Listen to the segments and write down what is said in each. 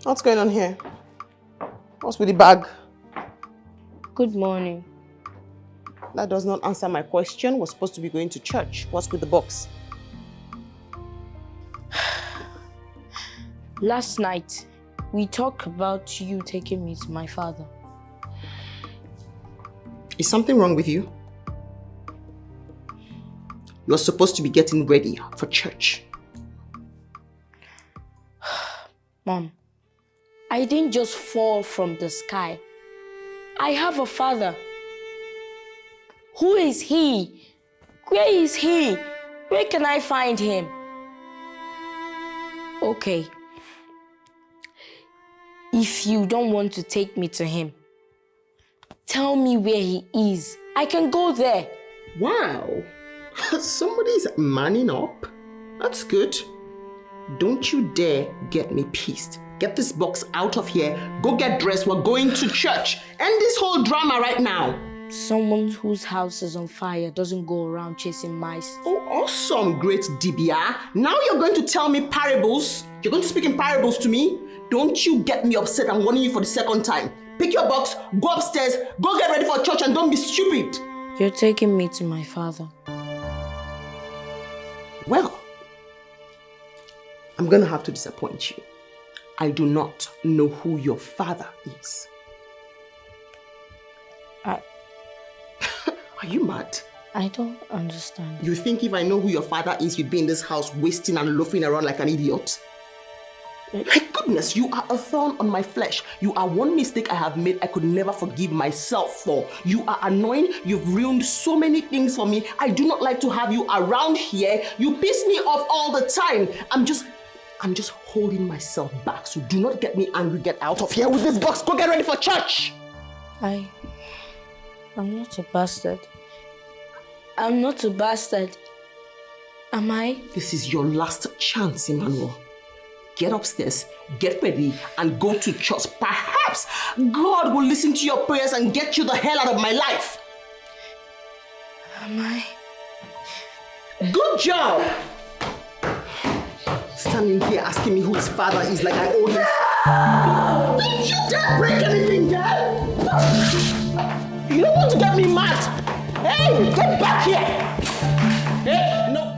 What's going on here? What's with the bag? Good morning. That does not answer my question. We're supposed to be going to church. What's with the box? Last night, we talked about you taking me to my father. Is something wrong with you? You're supposed to be getting ready for church. Mom, I didn't just fall from the sky. I have a father. Who is he? Where is he? Where can I find him? Okay. If you don't want to take me to him, tell me where he is. I can go there. Wow. Somebody's manning up. That's good. Don't you dare get me pissed. Get this box out of here. Go get dressed. We're going to church. End this whole drama right now. Someone whose house is on fire doesn't go around chasing mice. Oh, awesome, great Dibia. Now you're going to tell me parables? You're going to speak in parables to me? Don't you get me upset. I'm warning you for the second time. Pick your box, go upstairs, go get ready for church, and don't be stupid. You're taking me to my father. Well, I'm going to have to disappoint you. I do not know who your father is. Are you mad? I don't understand. You think if I know who your father is, you'd be in this house wasting and loafing around like an idiot? My goodness, you are a thorn on my flesh. You are one mistake I have made I could never forgive myself for. You are annoying. You've ruined so many things for me. I do not like to have you around here. You piss me off all the time. I'm just holding myself back. So do not get me angry. Get out of here with this box. Go get ready for church. I'm not a bastard. I'm not a bastard. Am I? This is your last chance, Emmanuel. Get upstairs, get ready, and go to church. Perhaps God will listen to your prayers and get you the hell out of my life. Am I? Good job! Standing here asking me who his father is like I owe him. Don't you dare break anything, Dad! You don't want to get me mad! Hey, get back here! Hey, no!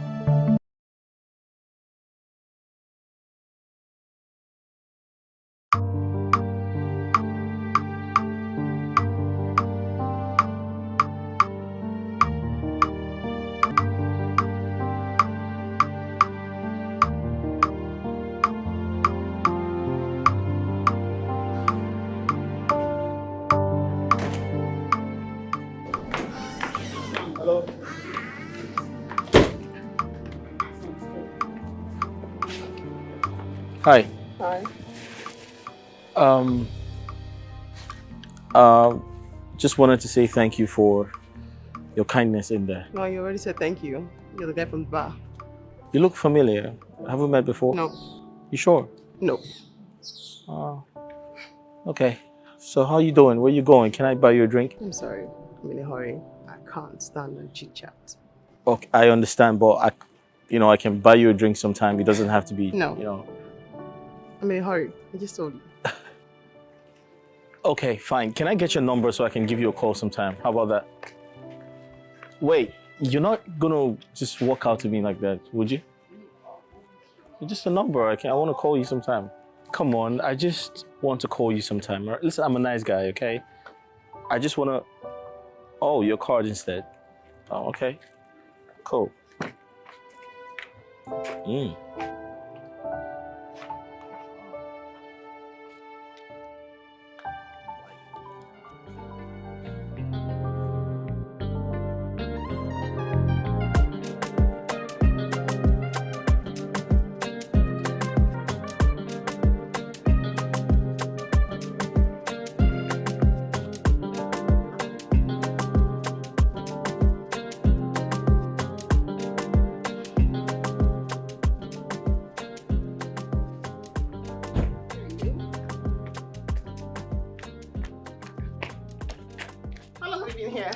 Hi. Hi. Just wanted to say thank you for your kindness in there. No, you already said thank you. You're the guy from the bar. You look familiar. Have we met before? No. You sure? No. Okay. So how you doing? Where you going? Can I buy you a drink? I'm sorry. I'm in a hurry. I can't stand and chit chat. Okay, I understand, but I can buy you a drink sometime. It doesn't have to be, No. I'm in a hurry. I just told you. Okay, fine. Can I get your number so I can give you a call sometime? How about that? Wait, you're not gonna just walk out to me like that, would you? You're just a number. I want to call you sometime. Come on, I just want to call you sometime. Right? Listen, I'm a nice guy, okay? I just want to... Oh, your card instead. Oh, okay. Cool.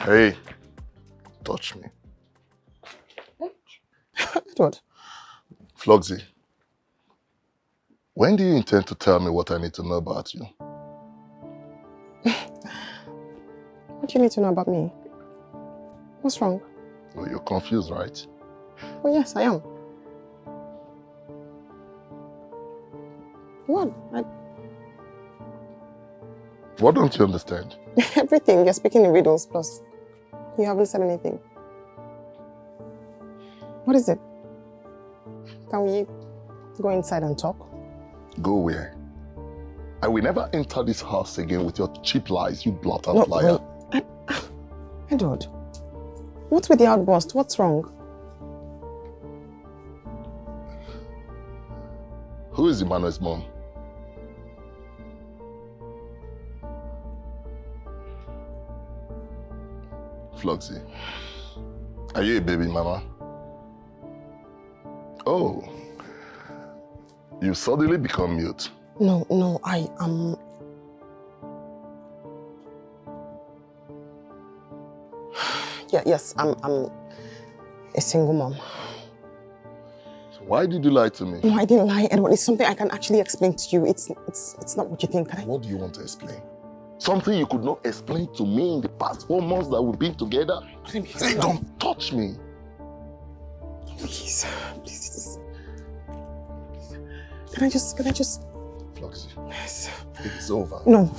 Hey, touch me. What? Fluxy, When do you intend to tell me what I need to know about you? What do you need to know about me? What's wrong? Oh, you're confused, right? Oh, yes, I am. What? What don't you understand? Everything. You're speaking in riddles, plus you haven't said anything. What is it? Can we go inside and talk? Go where? I will never enter this house again with your cheap lies, you blatant liar. Wait. Edward, what's with the outburst? What's wrong? Who is Emmanuel's mom? Fluxy, are you a baby mama? Oh, you suddenly become mute. No, I am... Yes, I'm a single mom. So why did you lie to me? No, I didn't lie, Edward. It's something I can actually explain to you. It's not what you think. What do you want to explain? Something you could not explain to me in the past 4 months that we've been together? Hey, don't touch me. Please. Can I just... Fluxy. Yes. It's over. No.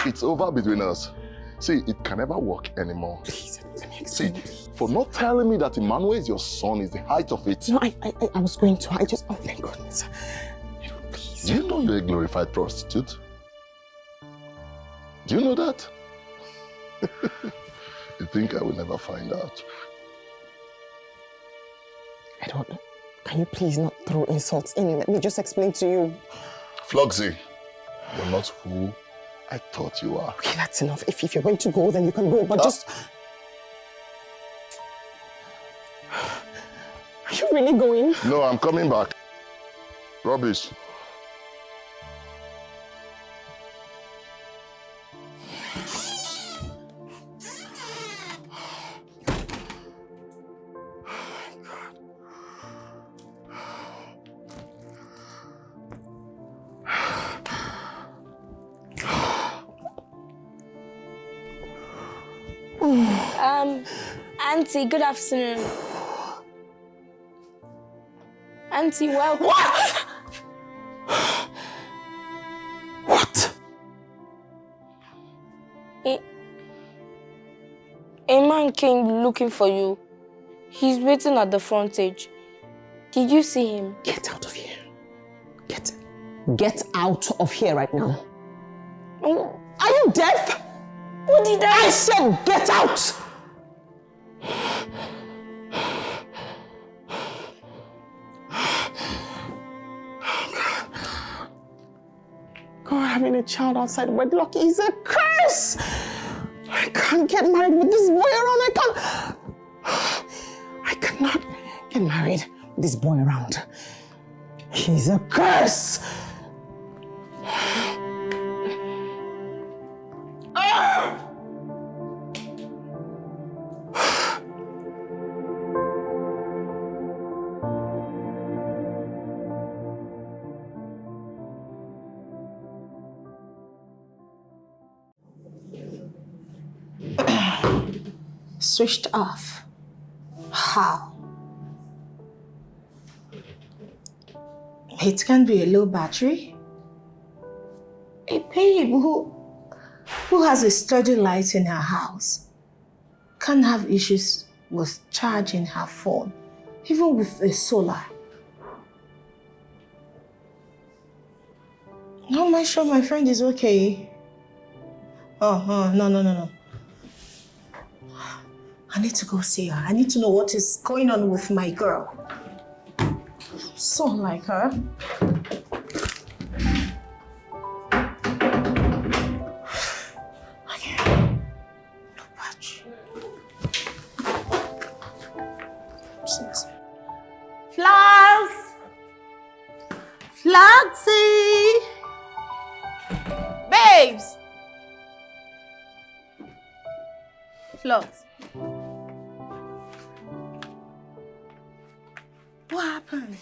It's over between us. See, it can never work anymore. Please, let me explain. See, for not telling me that Emmanuel is your son is the height of it. No, I was going to. Oh, thank goodness. Please. Do you know you're a glorified prostitute? Do you know that? You think I will never find out? Edward, can you please not throw insults in? Let me just explain to you. Fluxy, you're not who I thought you are. Okay, that's enough. If you're going to go, then you can go, but just... Are you really going? No, I'm coming back. Rubbish. Auntie, good afternoon. Auntie, welcome. What? A man came looking for you. He's waiting at the frontage. Did you see him? Get out of here. Get out of here right now. Oh. Are you deaf? What did I said get out! God, having a child outside wedlock is a curse! I can't get married with this boy around. I cannot get married with this boy around. He's a curse! Switched off. How? It can be a low battery. A babe who has a sturdy light in her house can have issues with charging her phone, even with a solar. No, am I sure my friend is okay? No. I need to go see her. I need to know what is going on with my girl. So like her. Okay. No battery. Fluxy! Babes! Flux. What happened?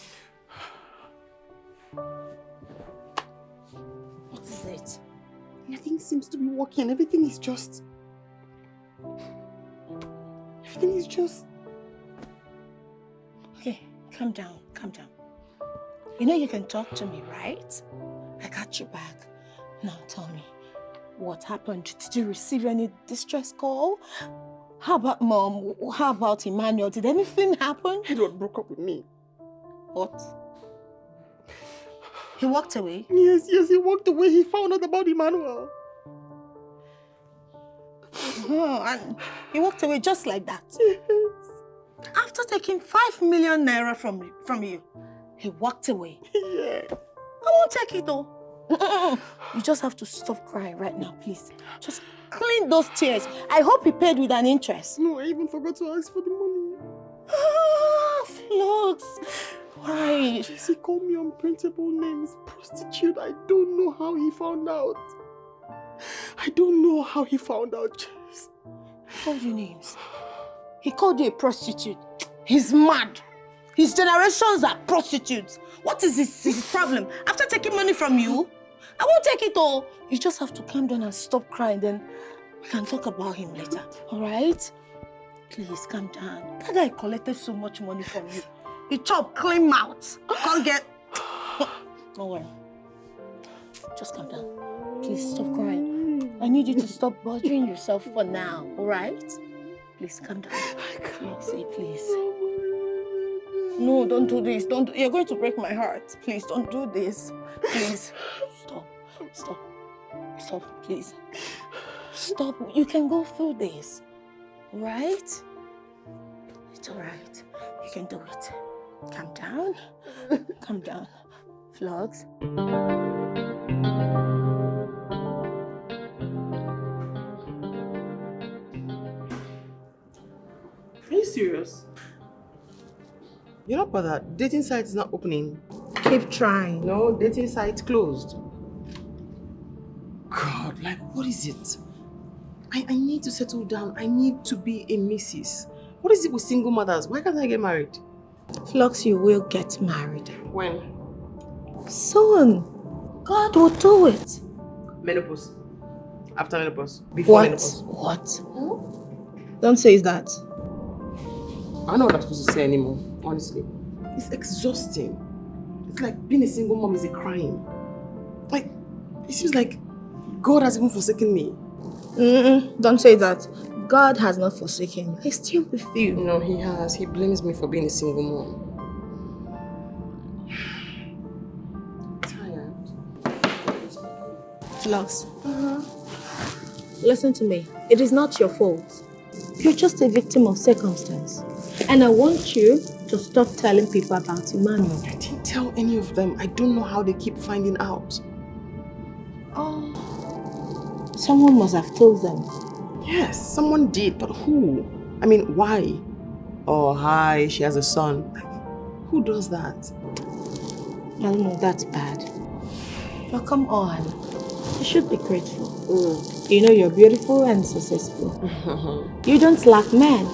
nothing seems to be working. Everything is just... Okay, calm down. You know you can talk to me, right? I got your back. Now tell me, what happened? Did you receive any distress call? How about Mom? How about Emmanuel? Did anything happen? Edward broke up with me. What? He walked away? Yes, he walked away. He found out about Emmanuel. And he walked away just like that? Yes. After taking 5 million naira from you, he walked away? Yeah. I won't take it though. You just have to stop crying right now, please. Just clean those tears. I hope he paid with an interest. No, I even forgot to ask for the money. Flux. Why? Jesse called me unprintable names. Prostitute. I don't know how he found out. Jess. He called you names. He called you a prostitute. He's mad. His generations are prostitutes. What is his problem? After taking money from you, I won't take it all. You just have to calm down and stop crying. Then we can talk about him later. All right? Please, calm down. That guy collected so much money from you. He chopped clean mouth. Can't get... Don't worry. Just calm down. Please, stop crying. I need you to stop bothering yourself for now. All right? Please, calm down. Please. No, don't do this. You're going to break my heart. Please, don't do this. Please. Stop, please. Stop. You can go through this. All right? It's all right. You can do it. Calm down. Calm down. Flux. Are you serious? You're not bothered. Dating site is not opening. Keep trying. No, dating site closed. God, like, what is it? I need to settle down. I need to be a missus. What is it with single mothers? Why can't I get married? Flux, you will get married. When? Soon. God will do it. Menopause. After menopause. Before menopause. What? Don't say that. I don't know what I'm supposed to say anymore, honestly. It's exhausting. It's like being a single mom is a crime. Like, it seems like God has even forsaken me. Don't say that. God has not forsaken you. He's still with you. No, he has. He blames me for being a single mom. Tired. Flux. Listen to me. It is not your fault. You're just a victim of circumstance. And I want you to stop telling people about Emmanuel. I didn't tell any of them. I don't know how they keep finding out. Oh. Someone must have told them. Yes, someone did, but who? I mean, why? Oh, hi, she has a son. Like, who does that? I don't know, that's bad. But come on. You should be grateful. You know you're beautiful and successful. You don't lack men.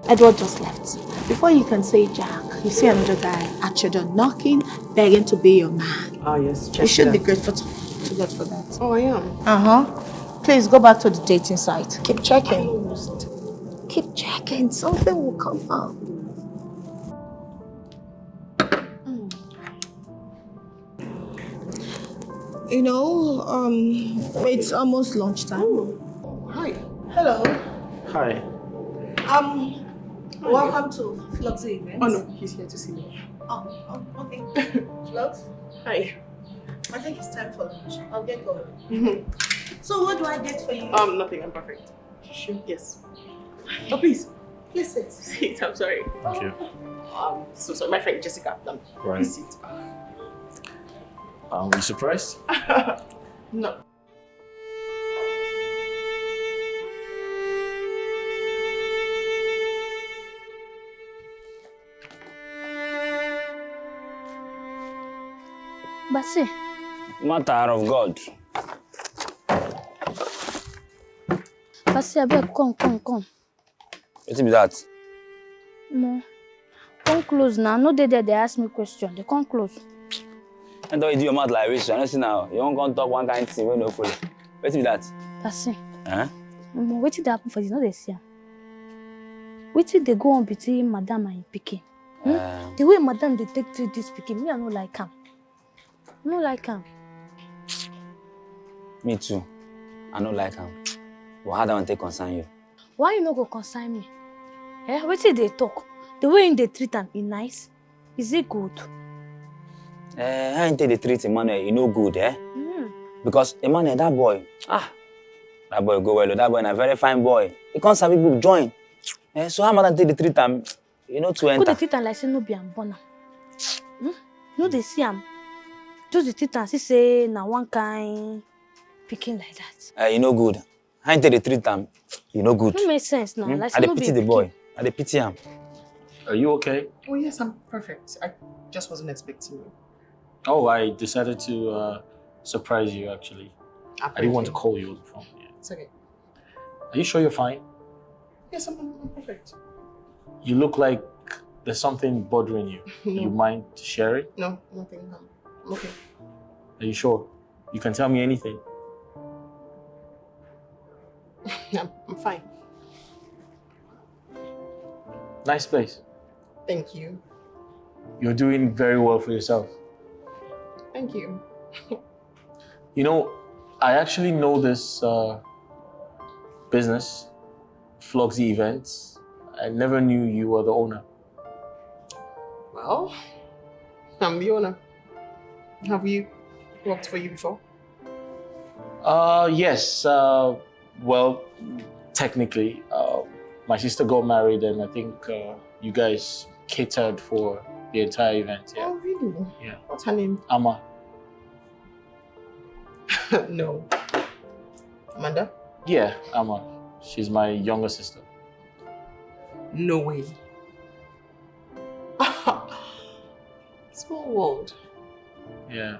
Edward just left. Before you can say Jack, you see another guy at your door knocking, begging to be your man. Oh yes, you should be grateful to God for that. Oh, I am. Please go back to the dating site. Keep checking. Keep checking. Something will come up. You know, it's almost lunchtime. Hi. Hello. Hi. Welcome to Fluxy event. Oh no, he's here to see me. Oh, okay. Flux? Hi. I think it's time for lunch. I'll get going. So what do I get for you? Nothing. I'm perfect. Sure. Yes. Oh, please. Please sit. Sit. I'm sorry. Thank you. So sorry. My friend Jessica. Right. Please sit. Were you surprised? No. Basi. Matter of God. Basi, abeg, come. What be that? No. Come close now. No, they ask me question. They come close. And don't you do your mouth like this. I don't see now. You won't go talk one kind of thing when no follow. Wait till that. That's it. Huh? Wait till that happen for this, not this year. Wait till they go on between Madam and Pikin. The way Madam they take to this Pikin, me I don't like him. I don't like him. Me too. I don't like him. But how do I want to concern you? Why you not go consign me? Eh? Wait till they talk. The way they treat him is nice. Is it good? How you take the treat Emmanuel, you know good, eh? Because Emmanuel, that boy, that boy go well. That boy is a very fine boy. He can't have people join. So how Madam take the treat him, you know, to enter? Put the treat him like say no be am born am. No, they see him. Just the treat him, say na one kind Pikin like that. You know good. How you take the treat him, you know good. No make sense now. Like I no pity be the boy. I pity him. Are you okay? Oh, yes, I'm perfect. I just wasn't expecting you. Oh, I decided to surprise you, actually. I didn't want to call you on the phone. Yeah. It's okay. Are you sure you're fine? Yes, I'm perfect. You look like there's something bothering you. No. You mind sharing? No, nothing. I'm okay. Are you sure? You can tell me anything. I'm fine. Nice place. Thank you. You're doing very well for yourself. Thank you. You know, I actually know this business, Fluxy Events. I never knew you were the owner. Well, I'm the owner. Have you worked for you before? Yes. Well, technically, my sister got married, and I think you guys catered for the entire event. Yeah. Oh, really? Yeah. What's her name? Amma. No. Amanda? Yeah, Amma. She's my younger sister. No way. Small world. Yeah.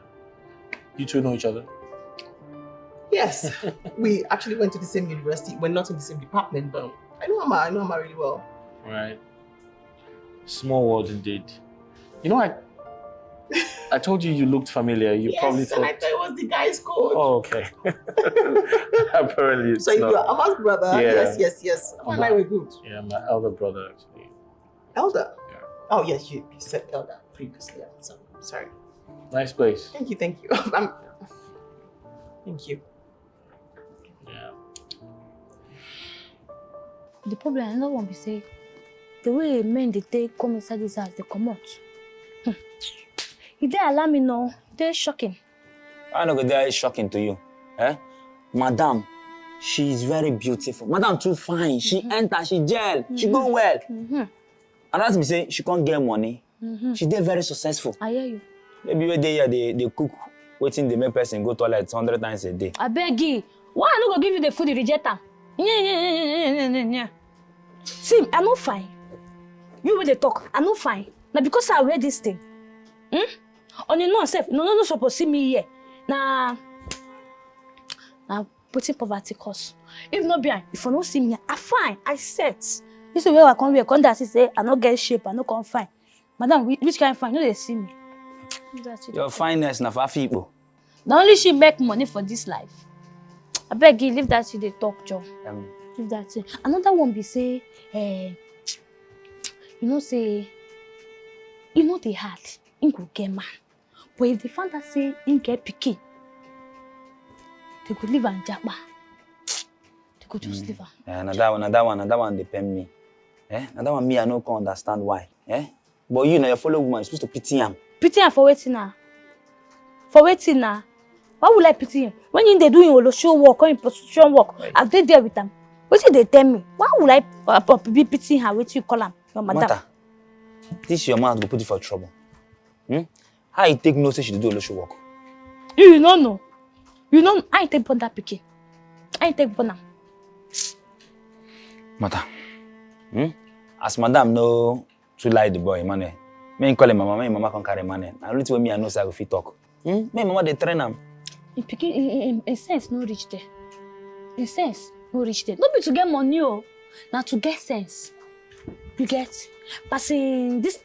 You two know each other? Yes. We actually went to the same university. We're not in the same department, but I know Amma really well. Right. Small world indeed. You know, I told you looked familiar. You probably thought... and I thought it was the guy's code. Oh, okay. Apparently it's so you not. are Amma's brother? Yeah. Yes. Amma and I were good. Yeah, my elder brother, actually. Elder? Yeah. Oh, yes, you said elder previously. So, sorry. Nice place. Thank you. Thank you. Yeah. The problem I don't want to say, the way men they come inside this house, they come out. If they allow me now, they're shocking. I know that is shocking to you. Eh? Madam, she is very beautiful. Madam too fine. She enter, she gel, she go well. And that's me say she can't get money. She did very successful. I hear you. Maybe when they cook, waiting the make person go toilet 100 times a day. I beg you. Why I not gonna give you the food you reject am? See, I'm not fine. You with the talk, I'm not fine. Now because I wear this thing. On your non self, no supposed to see me here. Now putting poverty cause. If not behind, if you don't see me, I fine, I set. This is where I come here, come that say I not get shape, I not come fine. Madam, which kind of fine? No, they see me. Your fineness na for people. The only she make money for this life. I beg you, leave that to the talk, Joe. Leave that to. Another one be say, they hard. In could get man. But if they found that say in get picky, they could live and jabba. They could just live. Another one depend me. Another one me I no can understand why. But you know your fellow woman is supposed to pity him. Pity him for waiting now. For waiting now. Why would I pity him? When they do in show work or in prostitution work, I they there with them. What did they tell me? Why would I be pitying her? What you call him? Your madam. Mata, this your man will put you for trouble. How you take no say she do show work? You don't know. You know I ain't take born that picky. I ain't take born now. Mata, as madam no to lie the boy, Emmanuel. Me call him mama, me mama can carry Emmanuel. I really me I know say I go fit talk. Me mama they train him. In sense no reach there. In sense no reach there. Not be to get money, now to get sense. You get? Passing this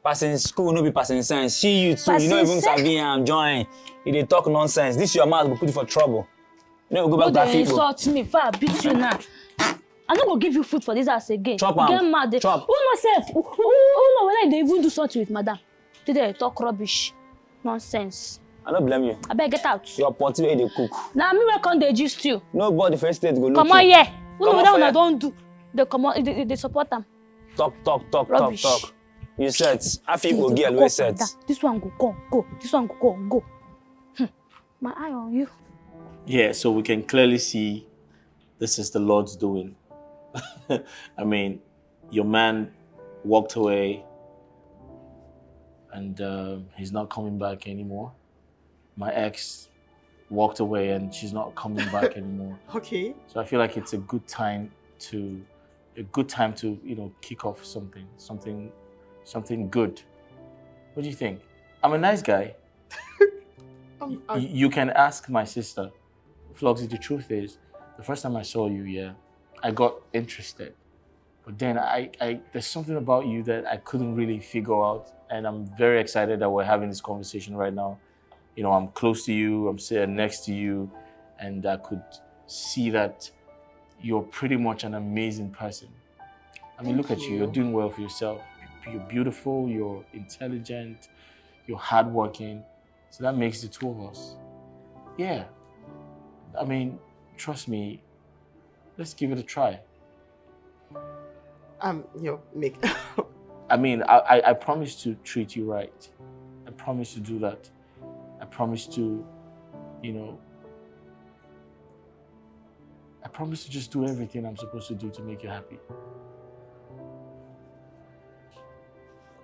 Passing school, no be passing sense. See you too. You Passing know even sense? sabi am join. You dey talk nonsense. This your mouth will put you for trouble. You know, go back No, to that they people. insult me if I beat you now. I'm not gonna give you food for this house again. Chop am. Get mad. Chop. Who know self? Who know whether they even do something with madam? Today talk rubbish. Nonsense. I don't blame you. I better get out. Your potty where they cook. Now me welcome the gist you. Nobody first state go look Come you. on here. Who know Come on, whether una fair. don't do? They come on. They support them. Talk. Rubbish. You set. I feel go girl wey set. This one go. This one go. My eye on you. Yeah, so we can clearly see this is the Lord's doing. I mean, your man walked away and he's not coming back anymore. My ex walked away and she's not coming back anymore. Okay. So I feel like it's a good time to kick off something good. What do you think? I'm a nice guy. You can ask my sister. Fluxy, the truth is, the first time I saw you, yeah, I got interested. But then there's something about you that I couldn't really figure out. And I'm very excited that we're having this conversation right now. You know, I'm close to you, I'm sitting next to you, and I could see that you're pretty much an amazing person. I mean, look at you, you're doing well for yourself. You're beautiful, you're intelligent, you're hardworking. So that makes the two of us. Yeah. I mean, trust me, let's give it a try. Mick. I mean, I promise to treat you right. I promise to do that. I promise to, I promise to just do everything I'm supposed to do to make you happy.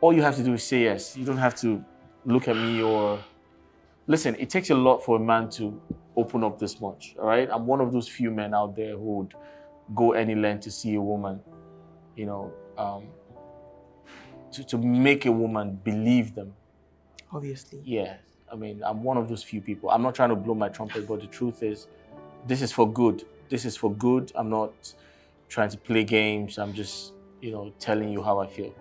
All you have to do is say yes. You don't have to look at me or... Listen, it takes a lot for a man to open up this much, all right? I'm one of those few men out there who would go any length to see a woman, to make a woman believe them. Obviously. Yeah, I mean, I'm one of those few people. I'm not trying to blow my trumpet, but the truth is, this is for good. This is for good. I'm not trying to play games. I'm just, telling you how I feel.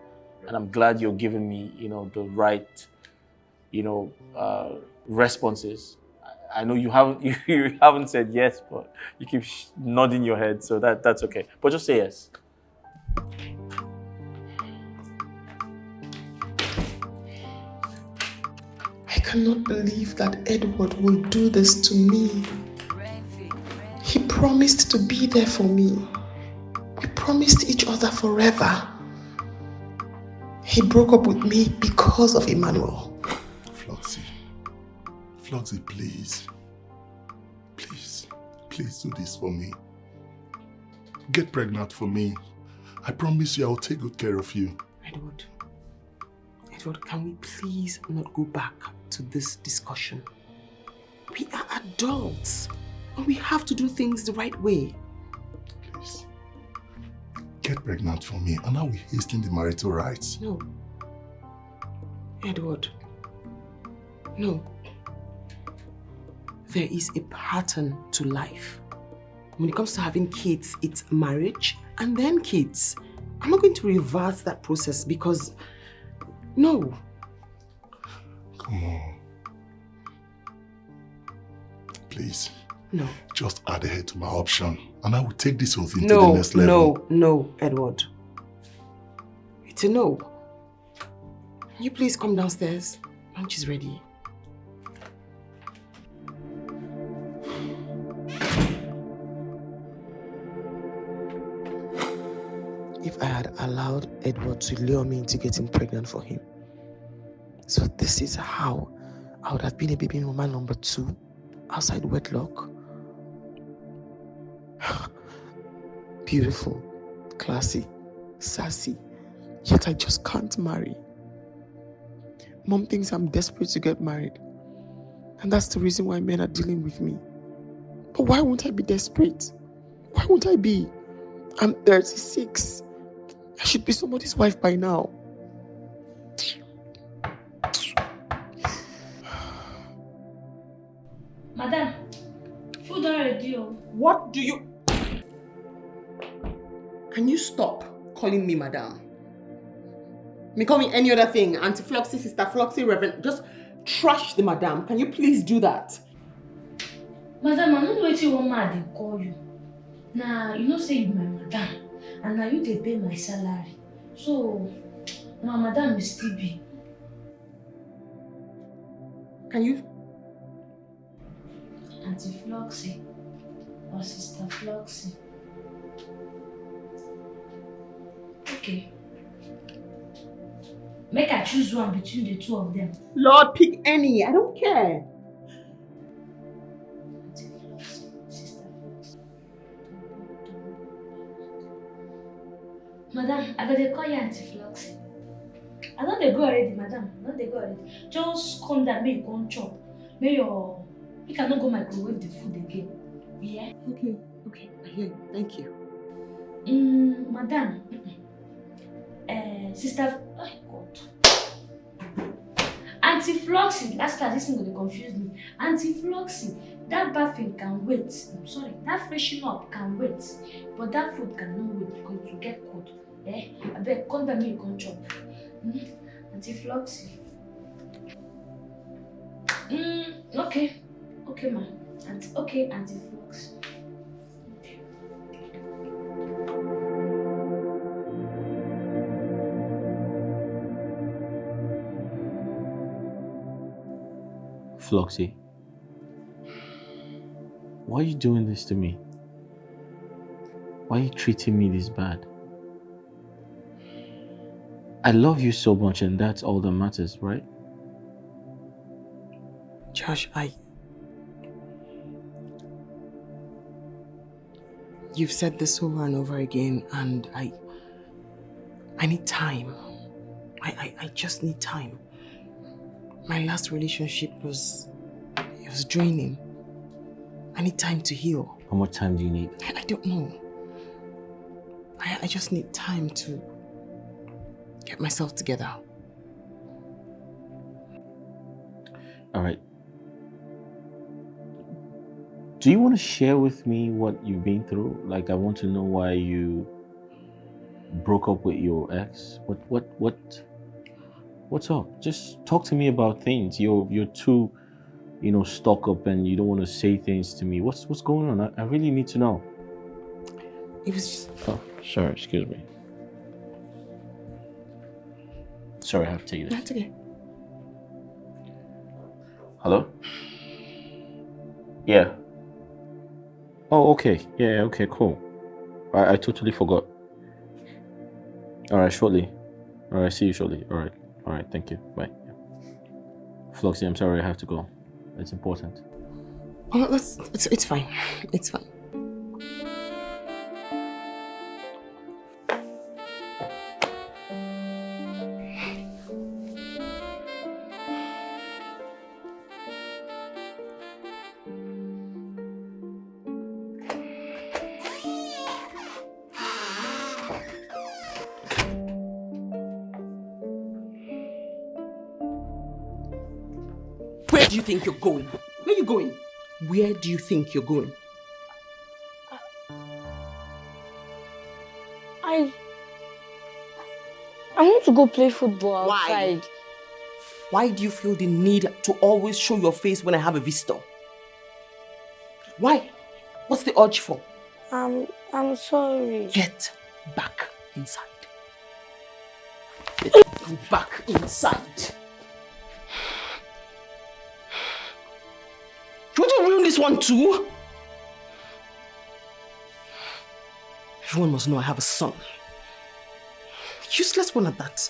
And I'm glad you're giving me, the right, responses. I know you haven't said yes, but you keep nodding your head, so that's okay. But just say yes. I cannot believe that Edward will do this to me. He promised to be there for me. We promised each other forever. He broke up with me because of Emmanuel. Fluxy, please do this for me. Get pregnant for me. I promise you I will take good care of you. Edward, can we please not go back to this discussion? We are adults and we have to do things the right way. Please, get pregnant for me and I will hasten the marital rights. No. Edward, no. There is a pattern to life. When it comes to having kids, it's marriage and then kids. I'm not going to reverse that process because, no. Come on. Please. No. Just add a head to my option and I will take this whole thing to the next level. No, Edward. It's a no. Can you please come downstairs? Lunch is ready. If I had allowed Edward to lure me into getting pregnant for him. So this is how I would have been a baby mama number 2 outside wedlock. Beautiful, classy, sassy, yet I just can't marry. Mom thinks I'm desperate to get married. And that's the reason why men are dealing with me. But why won't I be desperate? Why won't I be? I'm 36. I should be somebody's wife by now. Madam, food already. What do you... Can you stop calling me madam? Me call me any other thing. Auntie Fluxy, Sister Fluxy, Reverend. Just trash the madam. Can you please do that? Madam, I don't know what you want mad they call you. Nah, you know say you my madam. And now you they pay my salary. So, my madam will still be. Can you? Auntie Fluxy or Sister Fluxy. Okay. Make I choose one between the two of them. Lord, pick any. I don't care. Auntie Fluxy, Sister Fluxy. Madam, I better call you Auntie Fluxy. I know they go already, madam. I know they go already. Just come down, make you come chop. You cannot go microwave the food again. Yeah? Okay. I hear you. Thank you. Madam. Sister. Oh, God. Auntie Fluxy. Last class, this thing will confuse me. Auntie Fluxy. That bathing can wait. I'm sorry. That freshen up can wait. But that food cannot wait because it will get cold. I beg, come down, make you come chop. Auntie Fluxy. Okay, ma. Auntie Fluxy. Fluxy, why are you doing this to me? Why are you treating me this bad? I love you so much and that's all that matters, right? Josh, you've said this over and over again, and I need time. I just need time. My last relationship was draining. I need time to heal. How much time do you need? I don't know. I just need time to get myself together. All right. Do you want to share with me what you've been through? Like, I want to know why you broke up with your ex. What's up? Just talk to me about things. You're too, stuck up and you don't want to say things to me. What's going on? I really need to know. It was just... Oh, sorry, excuse me. Sorry, I have to take this. That's okay. Hello? Yeah. Oh, okay. Yeah, okay, cool. I totally forgot. All right, shortly. All right, see you shortly. All right, thank you. Bye. Yeah. Fluxy, I'm sorry, I have to go. It's important. Oh, it's fine. It's fine. Where do you think you're going? Where are you going? Where do you think you're going? I want to go play football outside. Why do you feel the need to always show your face when I have a visitor? Why? What's the urge for? I'm sorry. Get back inside. Go back inside. You want to ruin this one too? Everyone must know I have a son. A useless one at that.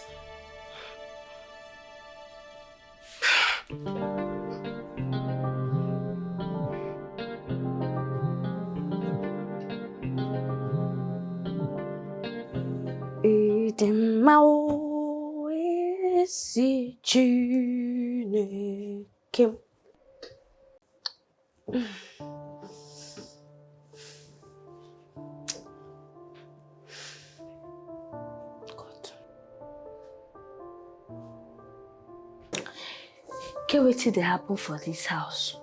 Get wetin dey happen for this house.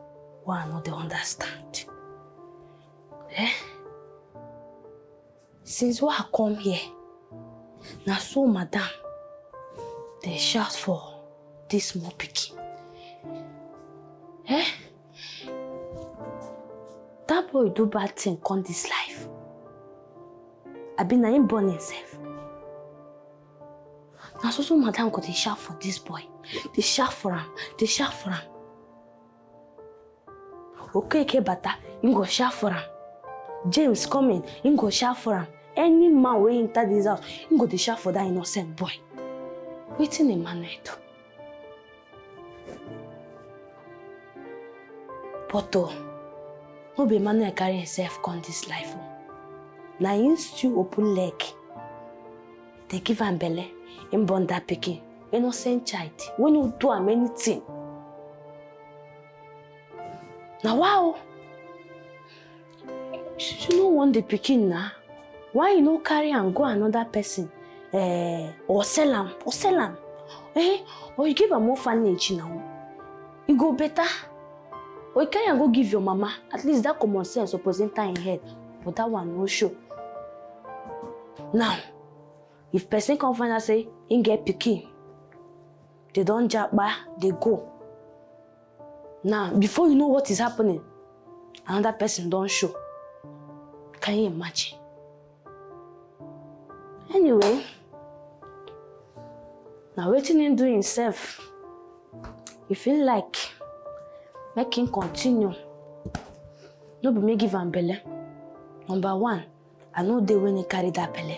Why I no dey understand. Since I come here, now so madam, they shout for this small pikin. Eh? That boy do bad thing come this life. I been na him born himself. Now so madam go dey shout for this boy. They shout for him. They shout for him. Okay, bata, him go shout for him. James coming, him go shout for him. Any man wey enter this house, him go dey shout for that innocent boy. Wetin Emmanuel do? But no be Emmanuel carry himself come this life. Na him still open leg. They give am belle, him born that pikin. Innocent child, when you do am anything. Now wow. You no want the pikin na? Why you no carry and go another person? Or sell am, or you give am orphanage now. You go better. Or you carry and go give your mama. At least that common sense suppose enter in head. But that one no show. Now, if person come find out say he get pikin, they don't jabba, they go. Now, before you know what is happening, another person don't show. Can you imagine? Anyway, now waiting him do himself. You feel like make him continue. No be me give am belle. Number one, I know they when he carry that belle.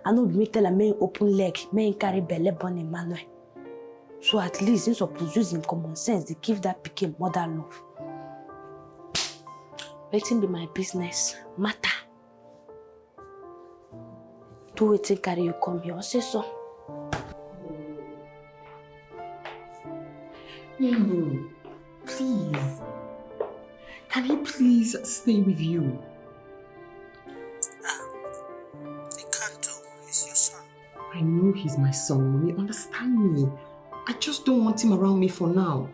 I know me tell him may open leg, may carry belle born Emmanuel. So at least he's supposed to use him common sense to give that pikin mother love. Waiting be my business matter. Do waiting carry you come here, say so. No, please. Can he please stay with you? He can't do. He's your son. I know he's my son, Mommy. Understand me. I just don't want him around me for now.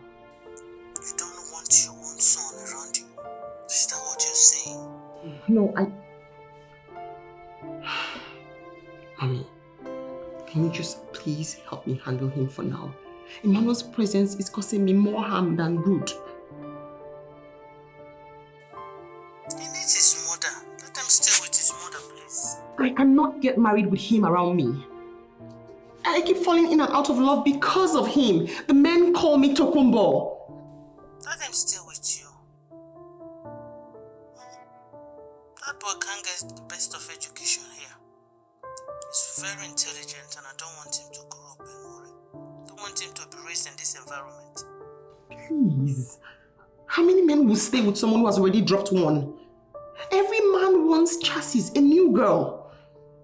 You don't want your own son around you. Is that what you're saying? No, Mommy, can you just please help me handle him for now? Emmanuel's presence is causing me more harm than good. He needs his mother. Let him stay with his mother, please. I cannot get married with him around me. I keep falling in and out of love because of him. The men call me Tokumbo. Let him stay with you. That boy can't get the best of education here. He's very intelligent and I don't want him to grow up and worry. I don't want him to be raised in this environment. Please. How many men will stay with someone who has already dropped one? Every man wants chassis, a new girl.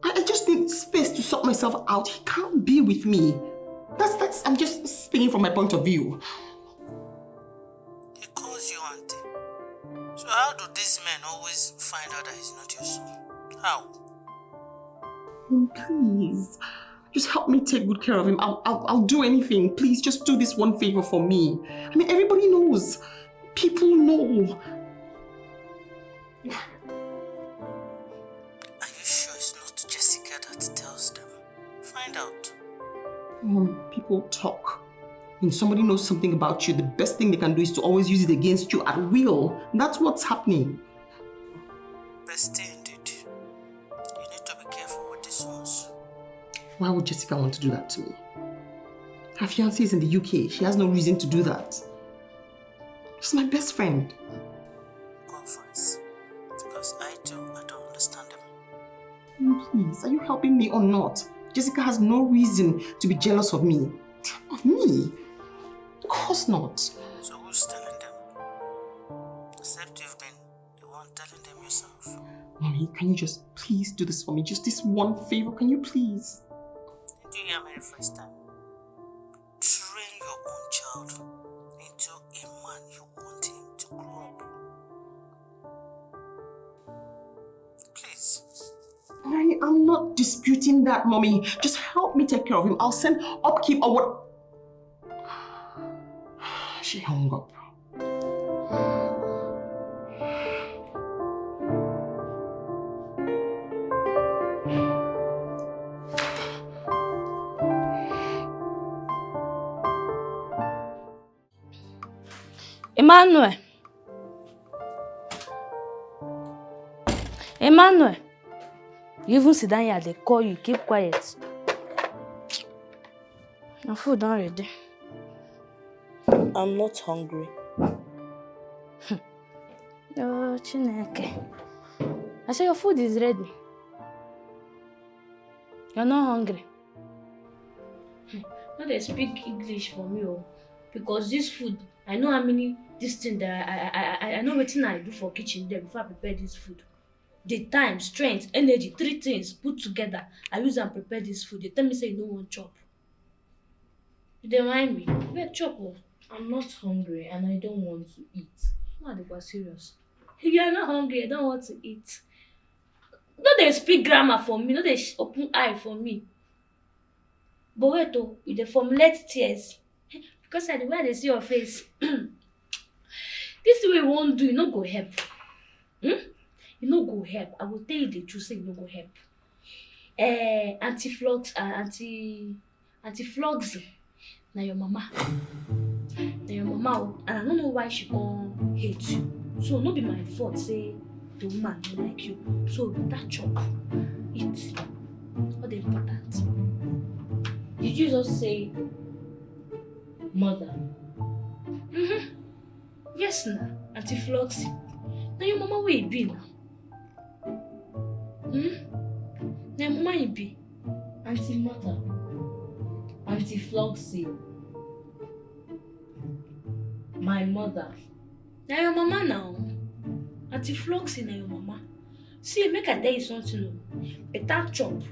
I just need space to sort myself out. He can't be with me. I'm just speaking from my point of view. He calls you auntie. So how do these men always find out that he's not your son? How? Please, just help me take good care of him. I'll do anything. Please, just do this one favor for me. I mean, everybody knows. People know. Are you sure it's not Jessica that tells them? Find out. Mom, people talk. When somebody knows something about you, the best thing they can do is to always use it against you at will. That's what's happening. Best thing indeed. You need to be careful with these ones. Why would Jessica want to do that to me? Her fiancé is in the UK. She has no reason to do that. She's my best friend. Conference. Because I don't understand them. Please, are you helping me or not? Jessica has no reason to be jealous of me. Of me? Of course not. So who's telling them? Except you've been the one telling them yourself. Mommy, can you just please do this for me? Just this one favor, can you please? Did you hear me the first time? Train your own child into a man you want him to grow up. Please. I am not disputing that, Mommy. Just help me take care of him. I'll send upkeep or what. She hung up. Emmanuel. Emmanuel. You even sit down here, they call you, keep quiet. My food done ready. I'm not hungry. Oh, Chineke. I say your food is ready. You're not hungry. Now they speak English for me, because this food, I know how many this thing that I know what I do for kitchen there before I prepare this food. The time, strength, energy, 3 things put together. I use and prepare this food. They tell me say you don't want chop. They remind me. Where chop? I'm not hungry and I don't want to eat. No, they were serious. If you are not hungry, I don't want to eat. No, they speak grammar for me. No, they open eye for me. But wait, though, with the formulate tears. Because I the way they see your face. This way you won't do, you no go help. You no go help. I will tell you the truth, say you no go help. Anti-Fluxy. Now your mama. And I don't know why she gon' hate you. So no be my fault, say the woman don't like you. So that chop, eat. All the important. Did you just say mother? Yes, na, Auntie Fluxy. Now your mama where you be now? Now your mama you be? Auntie mother. Auntie Fluxy. My mother. Now your mama now. Auntie Fluxy na your mama. See, make I tell you something. Better chop,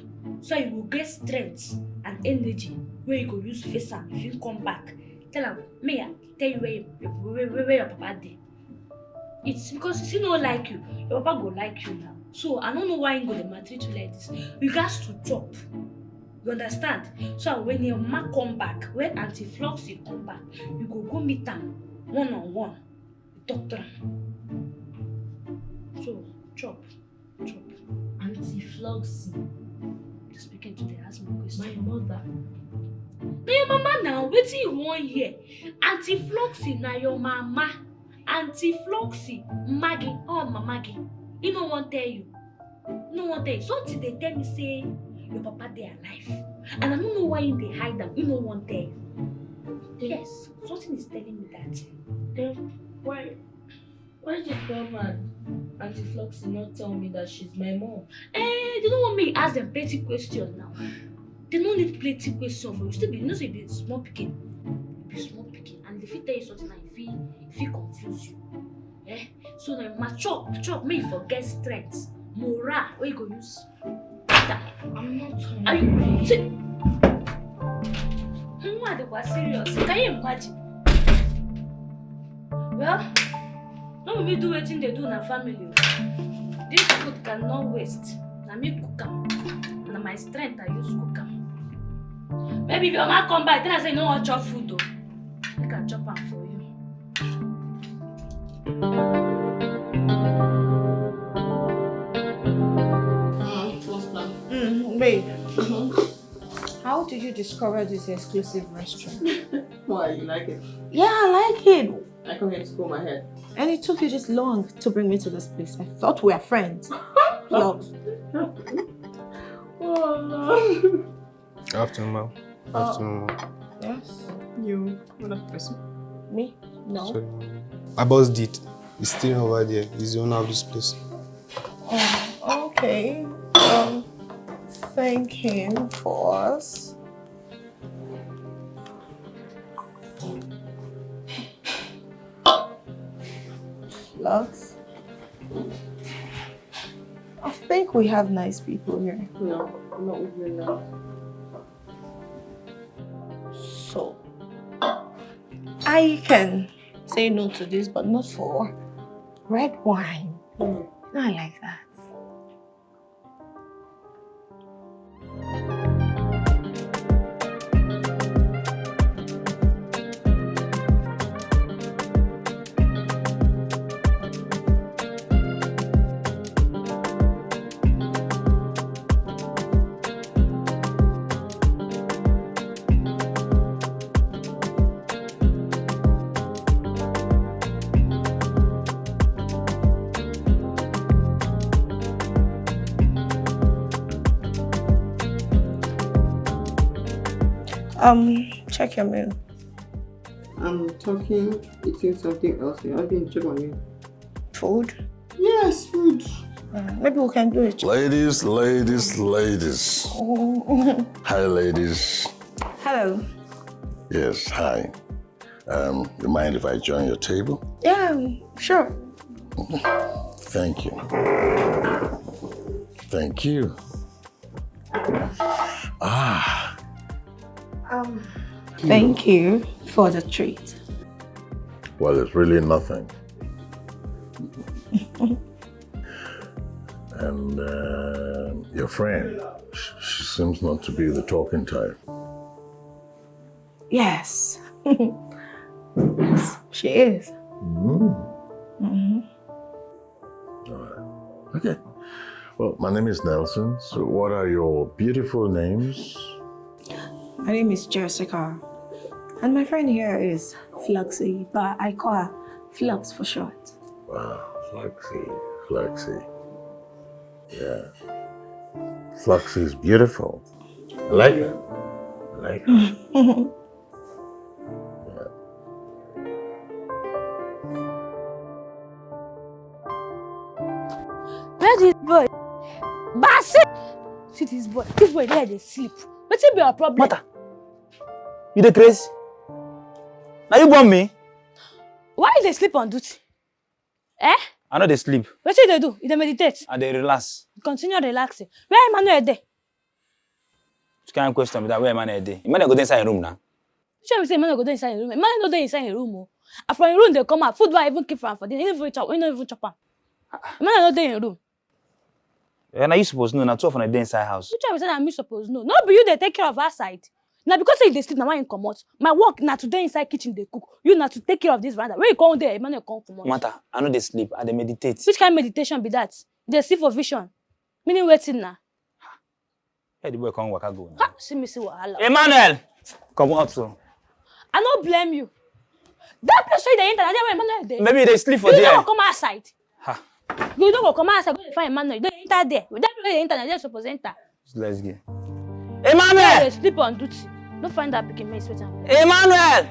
so you will get strength and energy where you go use face am if you come back. Tell am, may I tell you where your papa dey. It's because he no like you. Your papa go like you now. So I don't know why he go dey maltreat you like this. You got to chop. You understand? So when your mama come back, when Auntie Fluxy come back, you go meet am one-on-one. Talk to am. So chop. Auntie Fluxy. Speaking to the husband question. My mother. Na your mama now, wetin you wan hear? Auntie Fluxy na your mama. Auntie Fluxy, Maggie, Maggie. He no wan tell you. Something they tell me say your papa dey alive. And I don't know why they hide them. He no wan tell you. Yes, something is telling me that. Then why did Bob and Auntie Fluxy not tell me that she's my mom? They don't want me to ask them plenty questions now. They don't need plenty questions for you. Still be, you know, say be small picking. Be small picking. And if he tell you something and if he confuse you. So now my chop, make you forget strength. Morale, where you go use that. I'm not hungry. Are you see? They were serious. Can you imagine? Well, no me do wetin they do in a family. This food cannot waste. Na me cook am. Na my strength I use cook am. Maybe if your man come back, then I say you no want chop food though. I can chop am for you. Babe, how did you discover this exclusive restaurant? Why, you like it? Yeah, I like it. I come here to comb my hair. And it took you this long to bring me to this place. I thought we were friends. Vlogs. Afternoon, ma'am. Afternoon, ma'am. Yes. You, what a person? Me? No. Sorry, ma'am. My boss did. He's still over there. He's the owner of this place. Oh, okay. Thank him for us. Vlogs. I think we have nice people here. No, not with me now. So, I can say no to this, but not for red wine. Not like that. Check your mail. I'm talking, eating something else here. I've been checking on you. Food? Yes, food. Maybe we can do it. Ladies. Hi, ladies. Hello. Yes, hi. You mind if I join your table? Yeah, sure. Thank you. Thank you. Thank you for the treat. Well, it's really nothing. And your friend, she seems not to be the talking type. Yes. Yes, she is. All right. Okay. Well, my name is Nelson. So what are your beautiful names? My name is Jessica. And my friend here is Fluxy, but I call her Flux for short. Wow, Fluxy. Yeah. Fluxy is beautiful. I like her. Where this boy? Bassett! See this boy. This boy there, they sleep. What's be your problem? Mata, you the crazy? Now you born me? Why they sleep on duty? Eh? I know they sleep. What do they do? They meditate. And they relax. Continue relaxing. Where Emmanuel there? Which kind of question is that? Where Emmanuel there? Emmanuel go inside your room now. Sure, say Emmanuel go there inside your room. Emmanuel no there inside your room. And from your room they come out. Food I even keep from for dinner. You don't even chop am. Emmanuel no there in your room. And you supposed to know now 12 on the day inside house. Which I say that me suppose know. No be you they take care of our side. Now because say they sleep now why you come out. My work now today inside kitchen they cook. You now to take care of this veranda. When you come there, Emmanuel come from out. Mata, I know they sleep and they meditate. Which kind of meditation be that? They see for vision. Meaning waiting now. Hey, the boy come work go now. Ha! See me see wahala. Emmanuel! Come out so. I don't blame you. That place where they enter, that's where Emmanuel there. Maybe they sleep for You there. don't go come outside. Ha. You don't go come outside, go find Emmanuel. You don't enter there. That place where they enter, they're supposed to enter. Let's go. They Emmanuel! sleep on duty. Don't find that picking me sweater. Emmanuel!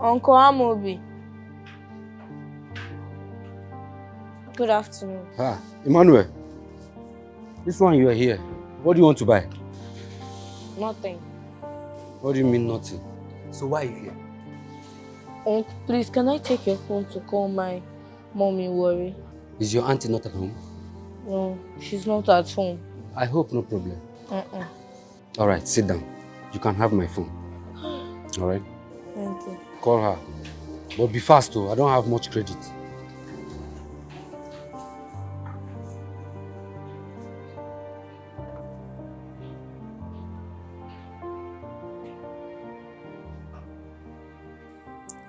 Uncle Amobi. Good afternoon. Ah, Emmanuel. This one you are here. What do you want to buy? Nothing. What do you mean nothing? So why are you here? Uncle, please, can I take your phone to call my mommy worry? Is your auntie not at home? No, she's not at home. I hope no problem. Uh-uh. All right, sit down. You can have my phone. All right? Thank you. Call her. But be fast though, I don't have much credit.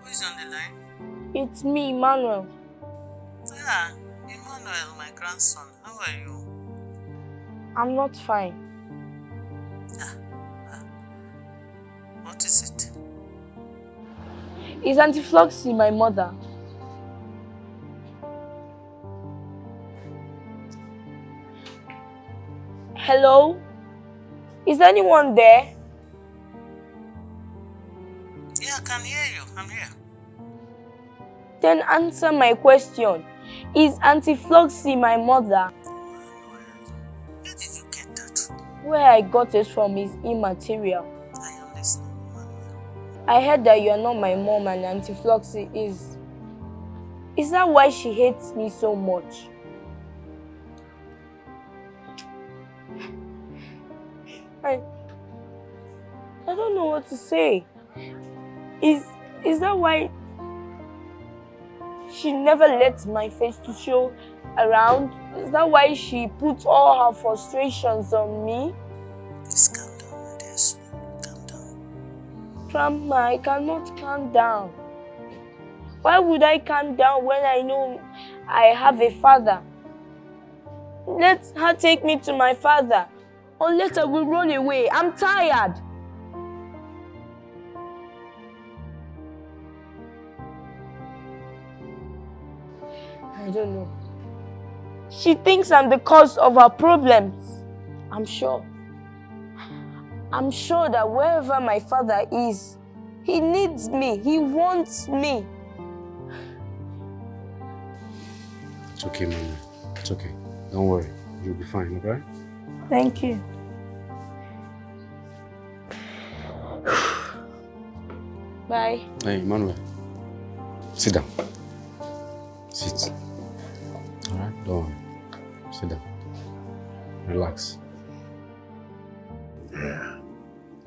Who is on the line? It's me, Emmanuel. Ah, Emmanuel, my grandson. How are you? I'm not fine. What is it? Is Auntie Fluxy my mother? Hello? Is anyone there? Yeah, I can hear you. I'm here. Then answer my question. Is Auntie Fluxy my mother? Where did you get that? Where I got it from is immaterial. I am listening, Emmanuel. I heard that you are not my mom and Auntie Fluxy is. Is that why she hates me so much? I don't know what to say. Is that why she never lets my face to show around? Is that why she puts all her frustrations on me? Please calm down, my dear soul. Calm down. Grandma, I cannot calm down. Why would I calm down when I know I have a father? Let her take me to my father, or let her will run away. I'm tired. I don't know. She thinks I'm the cause of her problems. I'm sure that wherever my father is, he needs me. He wants me. It's okay, Mama. It's okay. Don't worry. You'll be fine, okay? Thank you. Bye. Hey, Emmanuel. Sit down. Sit. All right? Don't worry. Sit down. Relax. Yeah.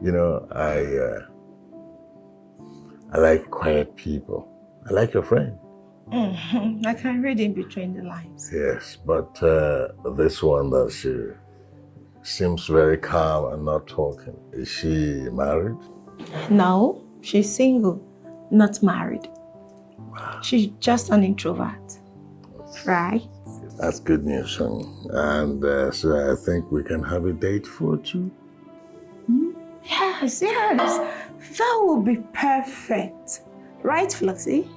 You know, I like quiet people. I like your friend. I can read in between the lines. Yes, but this one that she seems very calm and not talking. Is she married? No, she's single, not married. She's just an introvert, right? That's good news, son. And so I think we can have a date for two. Yes, yes. That would be perfect. Right, Fluxy?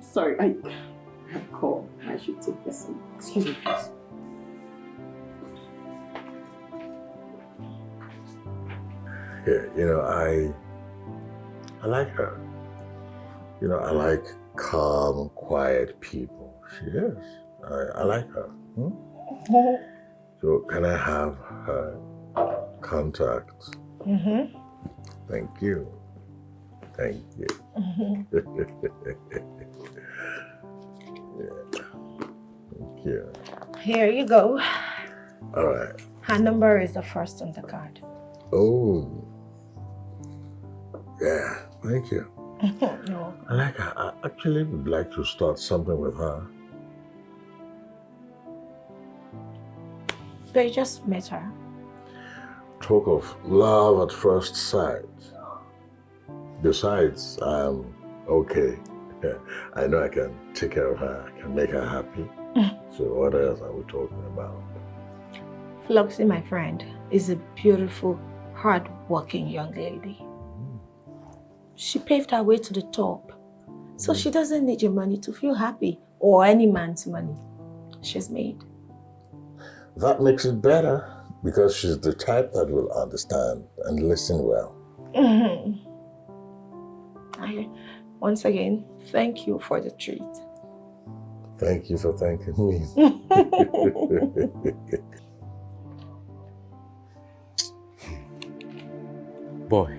Sorry, I have a call. I should take this. Excuse me, please. Yeah, you know, I like her. You know, I like calm, quiet people. She is. I like her. So can I have her contact? Thank you. Thank you. Yeah. Thank you. Here you go. All right. Her number is the first on the card. Oh. Yeah, thank you. No. I like her. I actually would like to start something with her. They just met her. Talk of love at first sight. Besides, I'm okay. I know I can take care of her. I can make her happy. So what else are we talking about? Fluxy, my friend, is a beautiful, hard-working young lady. She paved her way to the top. So she doesn't need your money to feel happy, or any man's money. She's made. That makes it better because she's the type that will understand and listen well. Once again, thank you for the treat. Thank you for thanking me. Boy,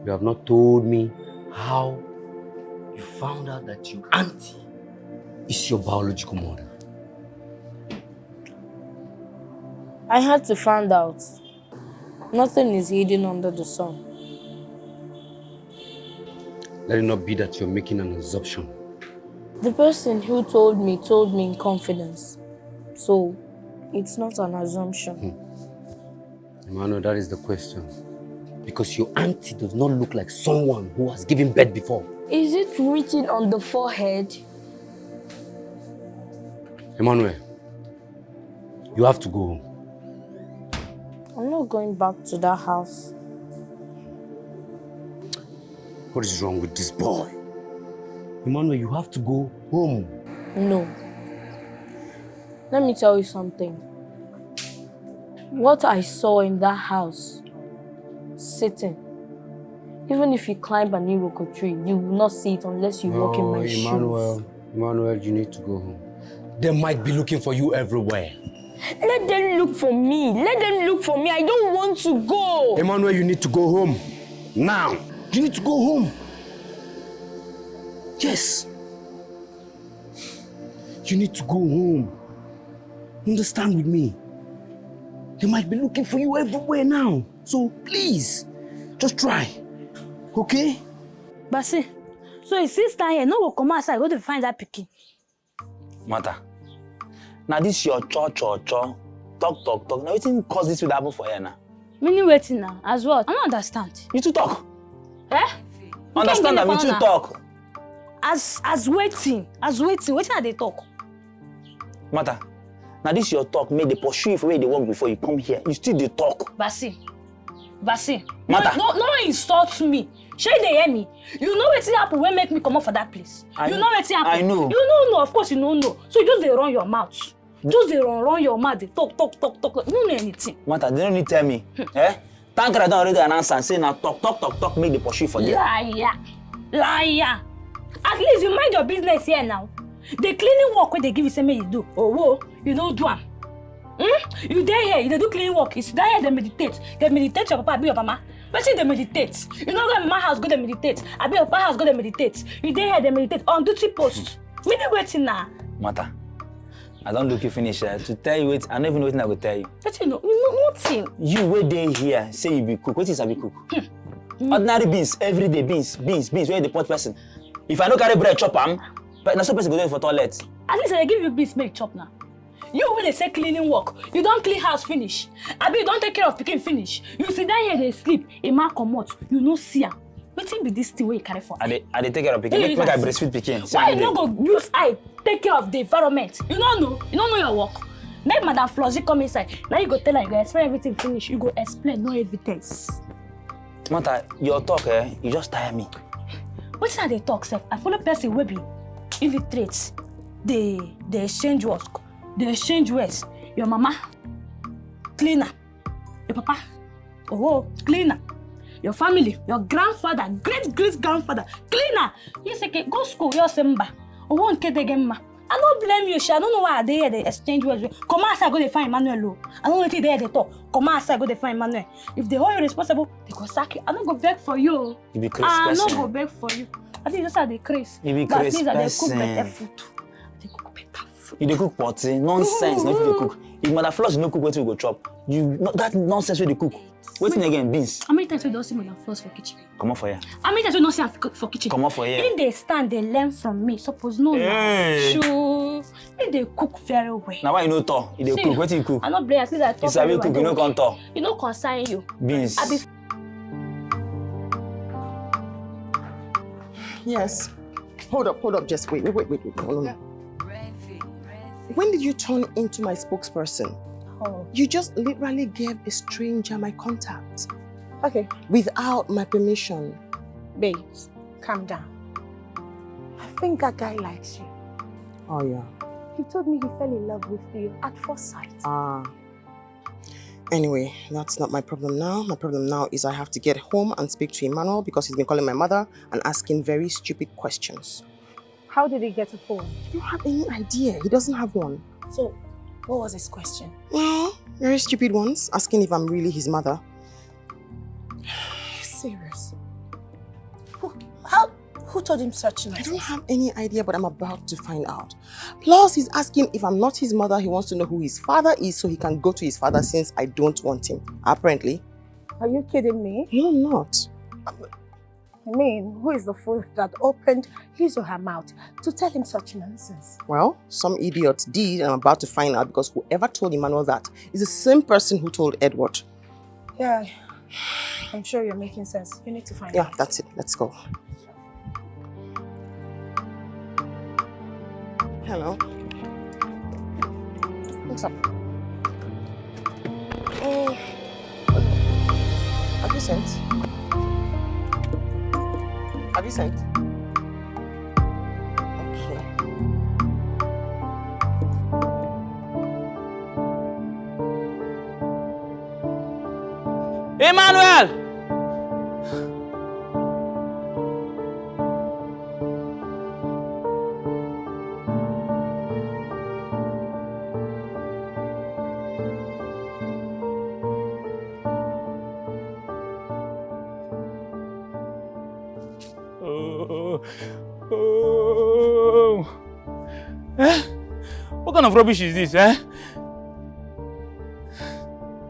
you have not told me how you found out that your auntie is your biological mother. I had to find out. Nothing is hidden under the sun. Let it not be that you're making an assumption. The person who told me in confidence. So, it's not an assumption. Emmanuel, that is the question. Because your auntie does not look like someone who has given birth before. Is it written on the forehead? Emmanuel, you have to go home. I'm not going back to that house. What is wrong with this boy? Emmanuel, you have to go home. No. Let me tell you something. What I saw in that house, sitting, even if you climb an iroko tree, you will not see it unless you walk in my shoes. Emmanuel, you need to go home. They might be looking for you everywhere. Let them look for me. Let them look for me. I don't want to go. Emmanuel, you need to go home. Now. You need to go home. Yes. You need to go home. Understand with me? They might be looking for you everywhere now. So please, just try. Okay? Basi, so his sister here no go come outside go to find that pikin. Mata, now this your talk. Now wetin cause this will happen for here now? Meaning waiting now, as what? I don't understand. You two talk. Eh? Understand that we two talk. As waiting, wetin are they talk? Mata, now this your talk make they pursue you for where they work before you come here. You still dey talk. Basi. Mata. No insult me. Sure they hear me. You know wetin happen when make me come up for that place. You know wetin happen. I know. You don't know, of course you don't know. So you just dey run your mouth. Just dey run your mouth, dey talk. You don't know anything. Mata, they don't need tell me. Thank God I don't already announce and say now talk, make the pursue for them. Liar. At least you mind your business here now. The cleaning work where they give you say make you do. Oh, whoa, you don't do am. You there here, you dey do cleaning work. It's there here, they meditate. They meditate your papa, be your mama. But see, they meditate. You know go my house, go they meditate. I be your papa house, go they meditate. You there here, they meditate on duty post. Me dey waiting now. Mata, I don't look you finish to tell you wait. I don't even know what I will tell you. But you know nothing. You wait there here, say you be cook. What is I be cook? Ordinary beans, everyday beans. Where the pot person? If I don't carry bread, chop am. But not so person go there for toilet. At least I give you beans, make chop now. You when they say cleaning work, you don't clean house finish. Abi you don't take care of pikin finish. You sit down here they sleep. A man come out, you no see am. Wetin be this thing where you carry for? I dey take care of pikin. Make I breastfeed pikin. Why you no go use eye take care of the environment? You don't know your work. Make Madam Fluxy come inside. Now you go tell her you go explain everything finish. You go explain no evidence. Mata, your talk you just tire me. Wetin I dey talk sef? I follow person wey be illiterate. They exchange words. They exchange words. Your mama, cleaner. Your papa, cleaner. Your family, your grandfather, great-grandfather, cleaner. You say, go school, you're Simba. I don't blame you, I don't know why they exchange words. Come outside, go they find Emmanuel. I don't know what they talk. Come outside, go they find Emmanuel. If they hold you responsible, they go sack you. I don't go beg for you. You be crazy I person. don't go beg for you. I think just how they crazy. You be crazy person. They cook better food. They cook better food. You dey cook potty, nonsense. Not you dey cook. If Mother Fluxy no cook, what you go chop? That nonsense where they cook. Waiting again, beans. How many times you don't see Mother Fluxy for kitchen? Come on for here. How many times you don't see her for kitchen? Come on for here. If they stand, they learn from me. Suppose no. Sure. If they cook very well. Now why you no talk? You dey cook. What you cook? I not blame. At least I talk. You sabi cook. You no come talk. You no concern you. Beans. Yes. Hold up. Just wait. Hold on. When did you turn into my spokesperson? Oh. You just literally gave a stranger my contact. Okay. Without my permission. Babes, calm down. I think that guy likes you. Oh, yeah. He told me he fell in love with you at first sight. Anyway, that's not my problem now. My problem now is I have to get home and speak to Emmanuel because he's been calling my mother and asking very stupid questions. How did he get a phone? I don't have any idea. He doesn't have one. So, what was his question? Well, very stupid ones. Asking if I'm really his mother. Serious? Who told him such nonsense? I don't have any idea, but I'm about to find out. Plus, he's asking if I'm not his mother. He wants to know who his father is so he can go to his father since I don't want him, apparently. Are you kidding me? No, I'm not. I mean, who is the fool that opened his or her mouth to tell him such nonsense? Well, some idiot did, and I'm about to find out because whoever told Emmanuel that is the same person who told Edward. Yeah, I'm sure you're making sense. You need to find out. Yeah, that's it. Let's go. Hello. What's up? Have you sent? Have you sent? Okay. Emmanuel! What kind of rubbish is this, eh?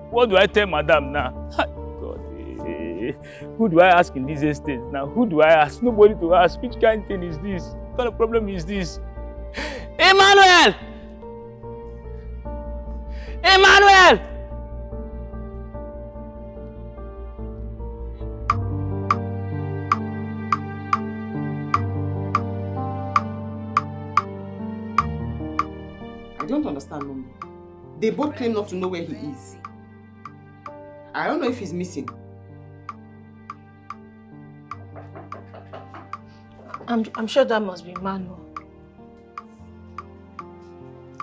What do I tell madam now? God, who do I ask in this estate now? Who do I ask? Nobody to ask. Which kind of thing is this? What kind of problem is this? Emmanuel! Emmanuel! I don't understand, Mommy. They both claim not to know where he is. I don't know if he's missing. I'm sure that must be Emmanuel.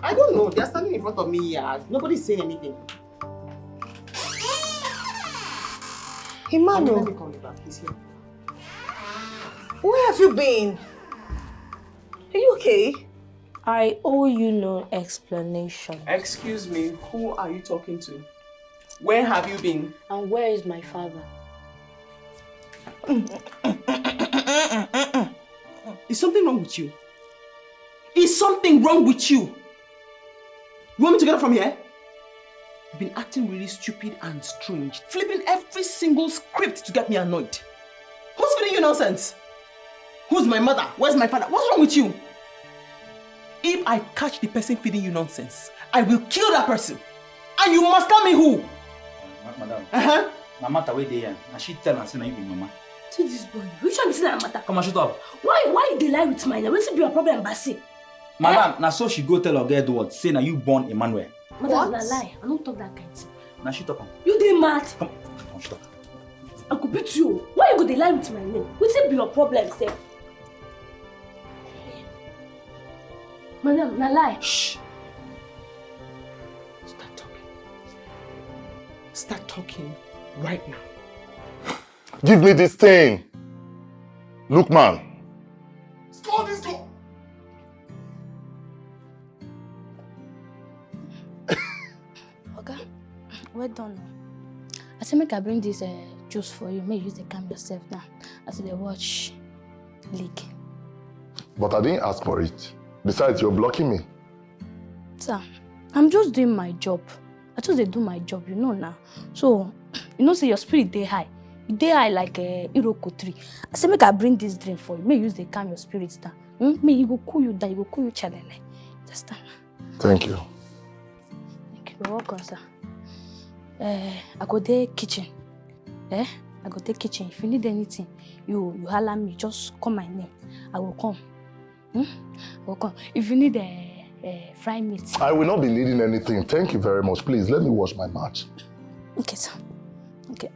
I don't know. They're standing in front of me here. Nobody's saying anything. Emmanuel. Let me call you back. He's here. Where have you been? Are you okay? I owe you no explanation. Excuse me, who are you talking to? Where have you been? And where is my father? Is something wrong with you? Is something wrong with you? You want me to get up from here? You've been acting really stupid and strange, flipping every single script to get me annoyed. Who's feeding you nonsense? Who's my mother? Where's my father? What's wrong with you? If I catch the person feeding you nonsense, I will kill that person. And you must tell me who. Madam. Uh-huh. My mother wait there. And she tell us say you be mama. See this boy. Which one is that matter? Come on, shut up. Why they lie with mine? What's be your problem, Basi? Madam, now so she go tell her girl what? Say now you born Emmanuel. Madam, na lie. I don't talk that kind of thing. Now she talk. You dey mad? Come on, shut up. I could beat you. Why you go dey lie with my name? What's be your problem, sir? Madam, na lie. Shh. Start talking. Start talking right now. Give me this thing. Look, man. Stop this door. Okay, well done. I say make I bring this juice for you. May you use the calm yourself now. As they watch leak. But I didn't ask for it. Besides, you're blocking me. Sir, I'm just doing my job. I just dey do my job, you know now. So, you know, say your spirit dey high. You dey high like a Iroko tree. I say make I bring this drink for you. May you use the calm your spirits down. May you go cool you down. You go cool you chalele. Understand? Thank you. You're welcome, sir. I go there kitchen. I go there kitchen. If you need anything, you holler me. Just call my name. I will come. I will come. If you need fried meat. I will not be needing anything. Thank you very much. Please, let me wash my mouth. Okay, sir. Okay.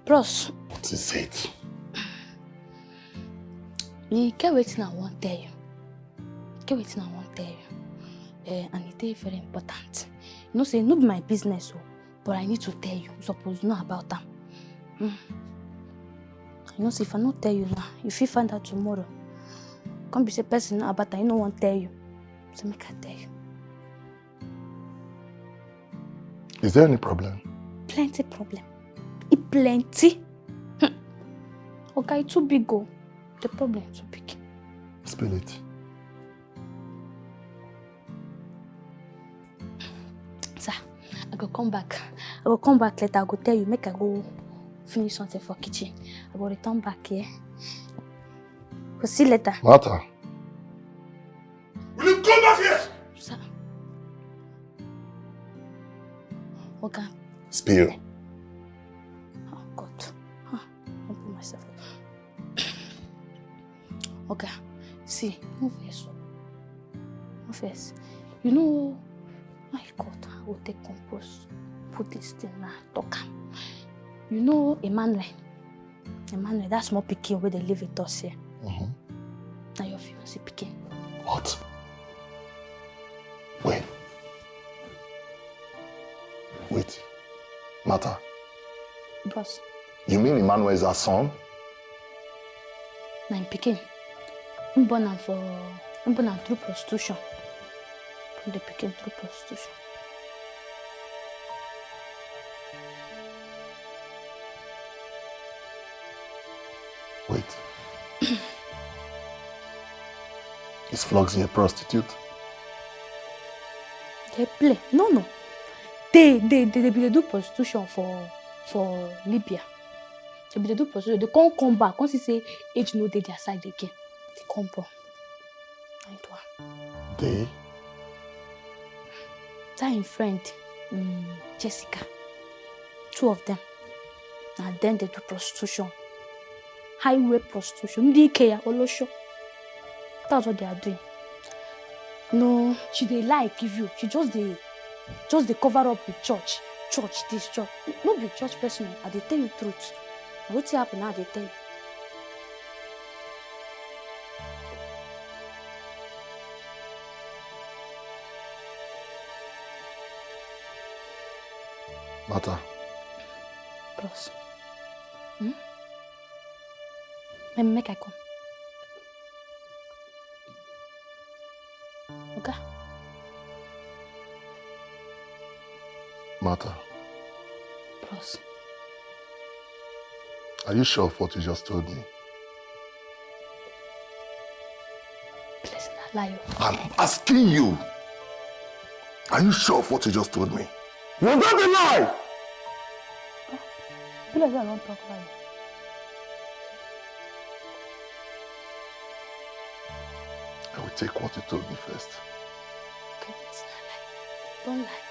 Bros. What is it? You get waiting I won't tell you. Get waiting I won't tell you. And it is very important. You know, say not be my business, but I need to tell you. You're supposed to know about them. You know, say if I not tell you now, if you find out tomorrow, come be say person know about that, you no want tell you. So make I tell you. Is there any problem? Plenty problem. Plenty. Okay, too big go. The problem too big. Spill it. Sir, I go come back. I will come back later. I go tell you, make I go finish something for kitchen. I will return back here. We'll see later. Martha. Will you come back here? Sir. Okay. Spill. Oh, God. I'll put myself. Okay. See, move here, move first. You know, my God, I will take compose. Put this thing now, talk. You know, Emmanuel, that small pikin where they live with us here. Now your fiancé pikin. What? Wait. Martha. Boss. You mean Emmanuel is our son? Na him pikin. I'm born through prostitution. Put the pikin through prostitution. Wait. Is Fluxy a prostitute? They play. No. They do prostitution for Libya. They do prostitution. They can't come back. Once you say age no they their side again. They come back. They? That in friend, Jessica. Two of them. And then they do prostitution. Highway prostitution. Ndikeya Olosho. That's what they are doing. No, she they lie give you. She just they cover up with church. Church, this church. Not be church person. I they tell you truth. What's happening now? They tell you. Martha. Bros. Make I come. Okay. Martha. Bros. Are you sure of what you just told me? Please, not lie. I'm asking you. Are you sure of what you just told me? Was that a lie? Please, I don't talk lie. I will take what you told me first. Okay, it's not lie. Don't lie.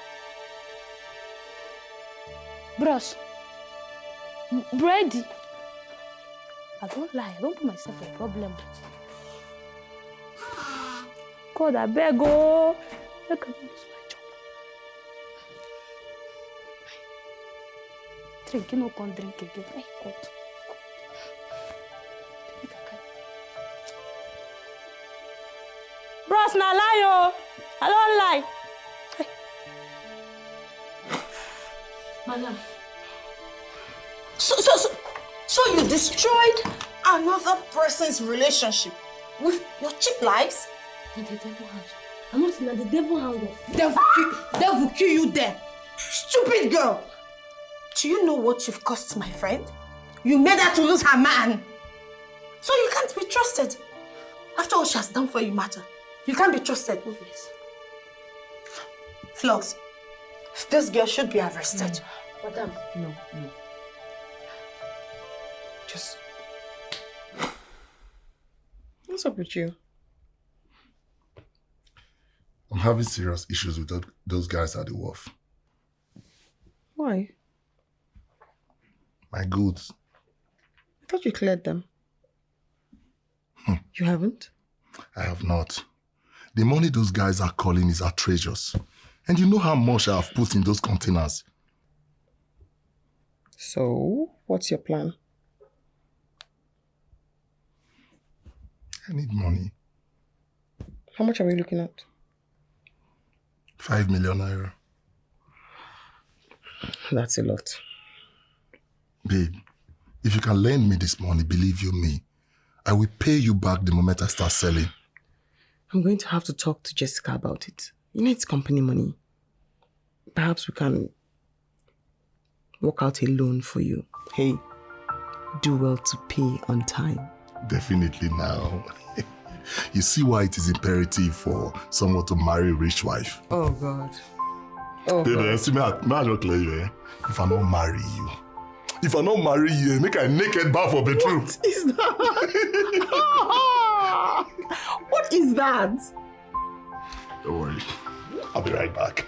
Bros. Brady. I don't lie. I don't put myself in problem. God, I beg, oh. I can't lose my job. Drink, you know, can't drink again. Hey, God. Bros, na lie, oh. I don't lie. Hey. Madam. So you destroyed another person's relationship with your cheap lies? And the devil has. I'm not in the devil hand. Devil kill you there. Stupid girl. Do you know what you've cost my friend? You made her to lose her man. So you can't be trusted. After all she has done for you, Martha, you can't be trusted. Yes. Flux, this girl should be arrested. No. Madam, no. Just... What's up with you? I'm having serious issues with those guys at the wharf. Why? My goods. I thought you cleared them. You haven't? I have not. The money those guys are calling is outrageous. And you know how much I have put in those containers. So, what's your plan? I need money. How much are we looking at? 5 million naira. That's a lot. Babe, if you can lend me this money, believe you me, I will pay you back the moment I start selling. I'm going to have to talk to Jessica about it. You know it's company money. Perhaps we can work out a loan for you. Hey, do well to pay on time. Definitely now. You see why it is imperative for someone to marry a rich wife. Oh God. Oh Baby, God. see me, I don't clear you, eh? If I don't marry you, make a naked bar for betrayal. What is that? What is that? Don't worry. I'll be right back.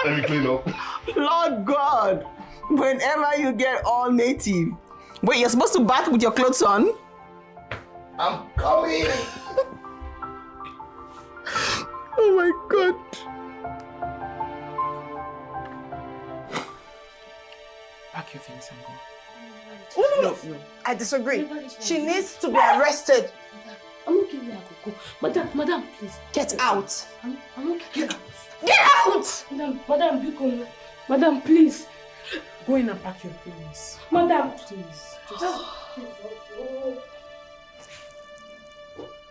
Let me clean up. Lord God, whenever you get all native. Wait, you're supposed to bath with your clothes on? I'm coming. Oh my God. Pack your things and go. No. I disagree. She needs to be arrested. I'm okay where I could go. Madam, please. Get out. I'm okay. Get out! Madam, Biko. Madam, please. Go in and pack your things. Madam, please.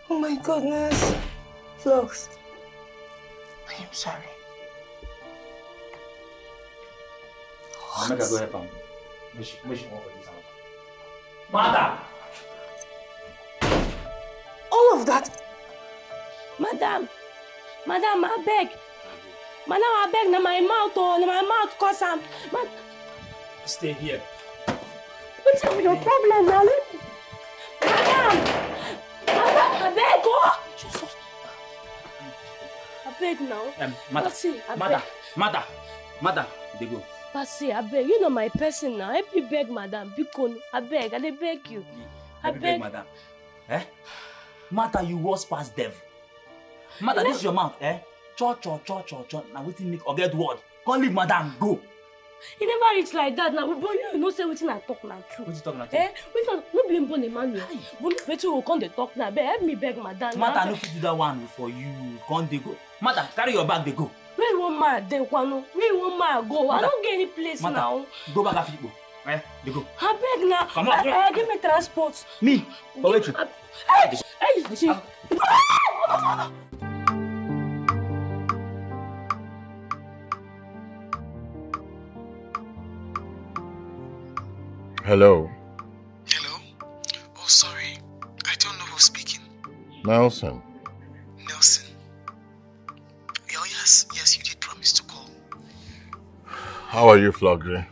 Oh my goodness. Flux, I am sorry. I'll make her go help him. Make she work for this house. Mother! All of that? Madam, I beg. Madam, I beg. Na my mouth cause am. Stay here. What's your problem, now? Madam, I beg. Oh, Jesus. I beg now. Mother, they go. Pasi, I beg. You know my person now. Help me beg, madam. Because I beg. I beg you. I beg, madam. Eh? Mother, you was past devil. Mother, this is your mouth, eh? Cho. Now waiting make or get word. Can't leave madam, go. He never reach like that now. But you know say wetin I talk na true. What you talking about? No blame born Emmanuel. But wetin we come dey talk now? Help me beg madam. Mata no fit do that one for you. Come dey go. Mata, carry your bag, they go. Where you want my dey kwano? Where you want my go? I don't get any place now. Go back after you. Eh, they go. I beg now. Come on. Give me transport. Me? For wait. Hey. Hello. Hello? Oh, sorry. I don't know who's speaking. Nelson. Nelson. Oh, yes, you did promise to call. How are you, Fluxy?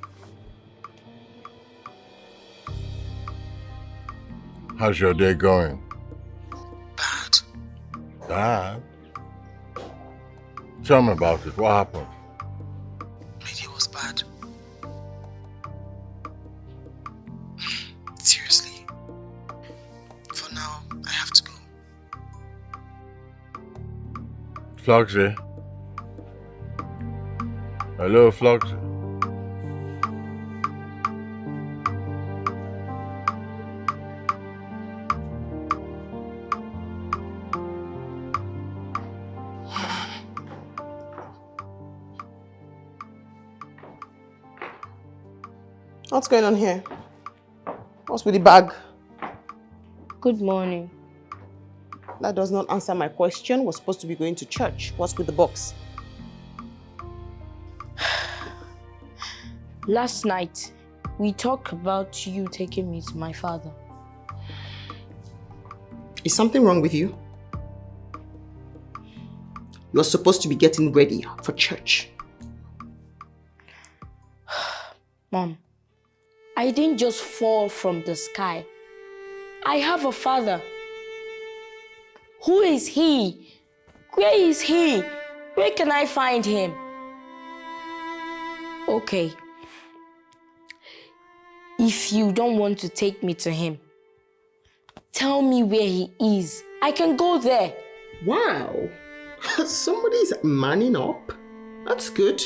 How's your day going? Bad. Bad? Tell me about it. What happened? My day was bad. Seriously. For now, I have to go. Fluxy? Hello, Fluxy? What's going on here? What's with the bag? Good morning. That does not answer my question. We're supposed to be going to church. What's with the box? Last night, we talked about you taking me to my father. Is something wrong with you? You're supposed to be getting ready for church. Mom, I didn't just fall from the sky. I have a father. Who is he? Where is he? Where can I find him? Okay. If you don't want to take me to him, tell me where he is. I can go there. Wow. Somebody's manning up. That's good.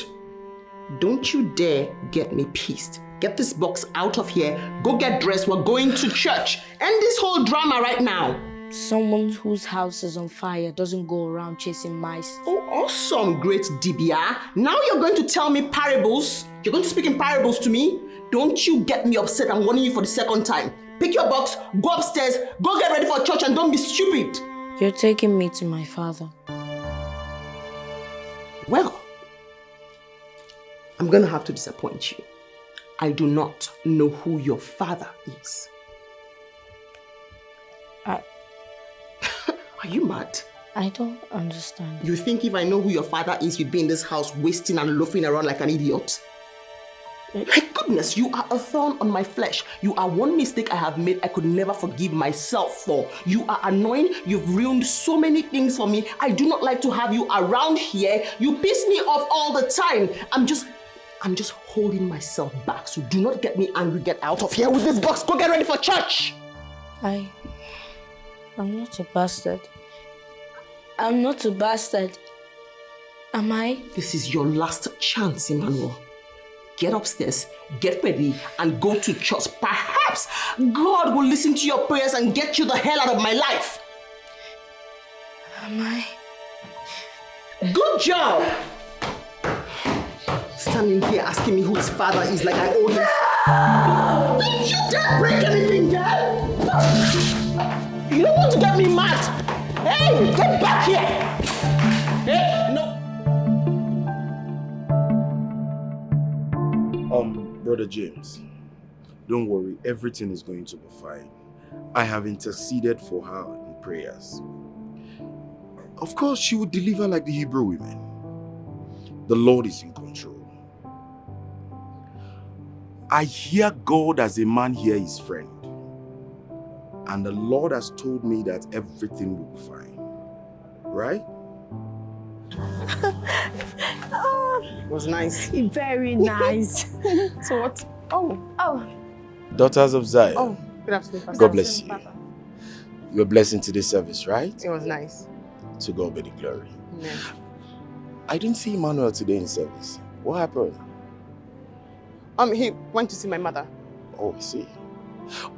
Don't you dare get me pissed. Get this box out of here. Go get dressed. We're going to church. End this whole drama right now. Someone whose house is on fire doesn't go around chasing mice. Oh, awesome, great Dibia. Now you're going to tell me parables? You're going to speak in parables to me? Don't you get me upset. I'm warning you for the second time. Pick your box, go upstairs, go get ready for church, and don't be stupid. You're taking me to my father. Well, I'm going to have to disappoint you. I do not know who your father is. Are you mad? I don't understand. You think if I know who your father is, you'd be in this house wasting and loafing around like an idiot? My goodness, you are a thorn on my flesh. You are one mistake I have made I could never forgive myself for. You are annoying. You've ruined so many things for me. I do not like to have you around here. You piss me off all the time. I'm just holding myself back. So do not get me angry. Get out of here with this box. Go get ready for church. I'm not a bastard. I'm not a bastard. Am I? This is your last chance, Emmanuel. Get upstairs, get ready, and go to church. Perhaps God will listen to your prayers and get you the hell out of my life. Am I? Good job! Standing here asking me who his father is like I owe him. Don't you dare break anything, Dad! You don't want to get me mad! Hey, get back here! Hey, no! Brother James, don't worry, everything is going to be fine. I have interceded for her in prayers. Of course, she will deliver like the Hebrew women. The Lord is in control. I hear God as a man hear his friend. And the Lord has told me that everything will be fine. Right? It was nice. Very nice. So what? Oh. Daughters of Zion. Oh, good afternoon, Pastor. God bless you. You're a blessing to this service, right? It was nice. To God be the glory. Amen. I didn't see Emmanuel today in service. What happened? He went to see my mother. Oh, I see.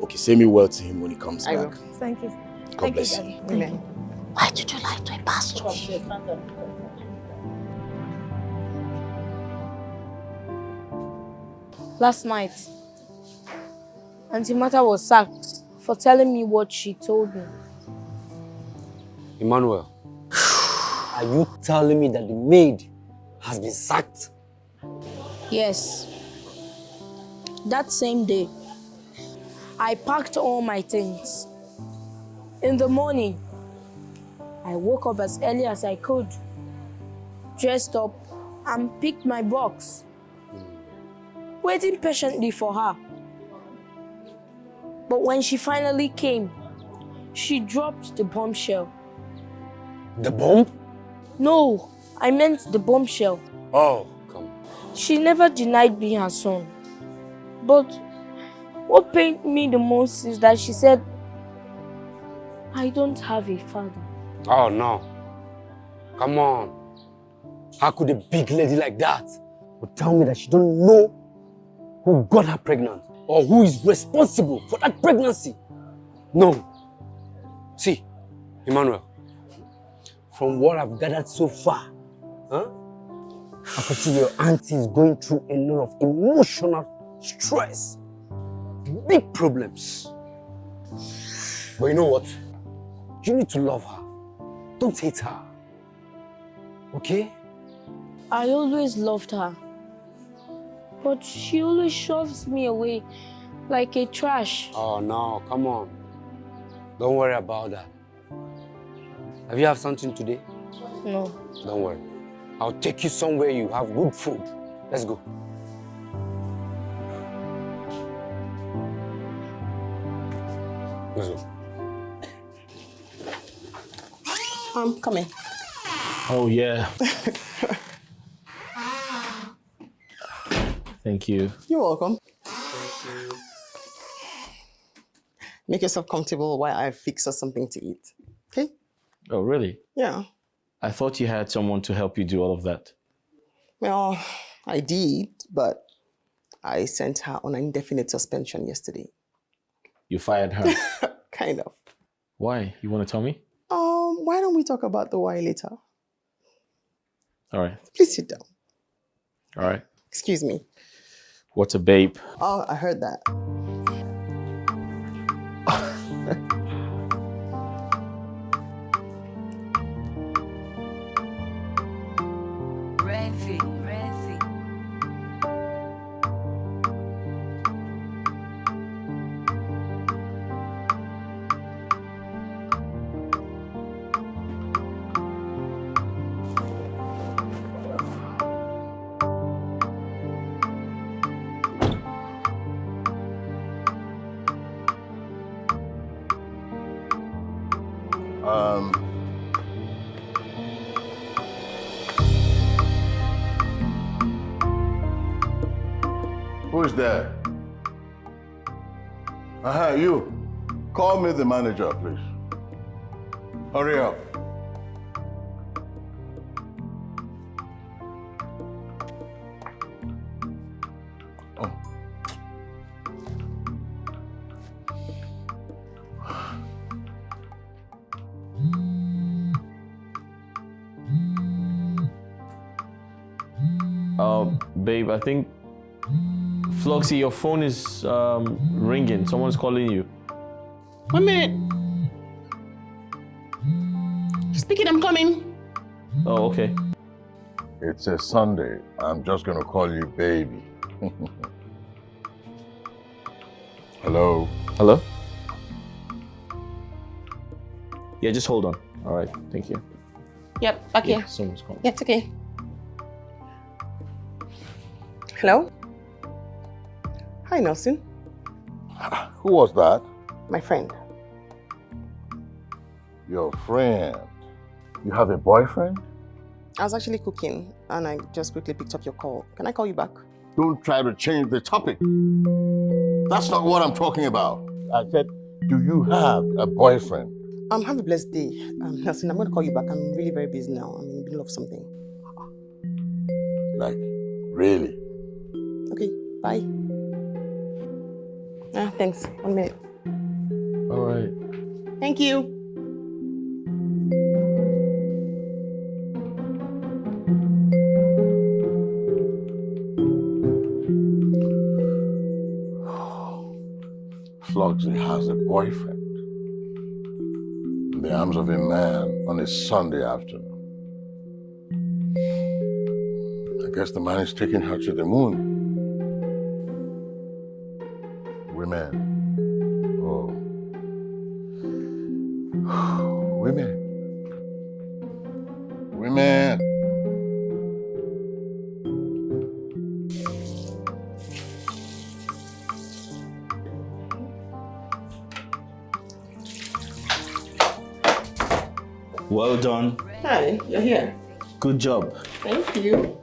Okay, say me well to him when he comes I back. will. Thank you. God bless you. Amen. Why did you lie to a pastor? Last night, Auntie Martha was sacked for telling me what she told me. Emmanuel, are you telling me that the maid has been sacked? Yes. That same day, I packed all my things. In the morning, I woke up as early as I could, dressed up, and picked my box, waiting patiently for her. But when she finally came, she dropped the bombshell. The bomb? No, I meant the bombshell. Oh, come on. She never denied being her son. But what pained me the most is that she said, I don't have a father. Oh, no. Come on. How could a big lady like that would tell me that she don't know who got her pregnant or who is responsible for that pregnancy? No. See, Emmanuel, from what I've gathered so far, I could see your auntie is going through a lot of emotional stress, big problems. But you know what? You need to love her. Don't hate her. Okay? I always loved her. But she always shoves me away like a trash. Oh no, come on. Don't worry about that. Have you had something today? No. Don't worry. I'll take you somewhere you have good food. Let's go. Let's go. Come in. Oh, yeah. Thank you. You're welcome. Make yourself comfortable while I fix us something to eat. Okay? Oh, really? Yeah. I thought you had someone to help you do all of that. Well, I did, but I sent her on an indefinite suspension yesterday. You fired her? Kind of. Why? You want to tell me? Why don't we talk about the why later? All right. Please sit down. All right. Excuse me. What's a babe? Oh, I heard that. Who is there? You. Call me the manager, please. Hurry up. Babe, I think Fluxy, your phone is ringing. Someone's calling you. 1 minute. Speaking, I'm coming. Oh, okay. It's a Sunday. I'm just gonna call you baby. Hello? Hello? Yeah, just hold on. All right, thank you. Yep, back here. Someone's calling. Yeah, it's okay. Hello? Hi, Nelson. Who was that? My friend. Your friend? You have a boyfriend? I was actually cooking and I just quickly picked up your call. Can I call you back? Don't try to change the topic. That's not what I'm talking about. I said, do you have a boyfriend? Have a blessed day. Nelson, I'm going to call you back. I'm really very busy now. I'm in the middle of something. Like, really? Okay, Bye. Thanks. 1 minute. All right. Thank you. Fluxy has a boyfriend in the arms of a man on a Sunday afternoon. I guess the man is taking her to the moon. Women. Oh. Women. Women. Well done. Hi, you're here. Good job. Thank you.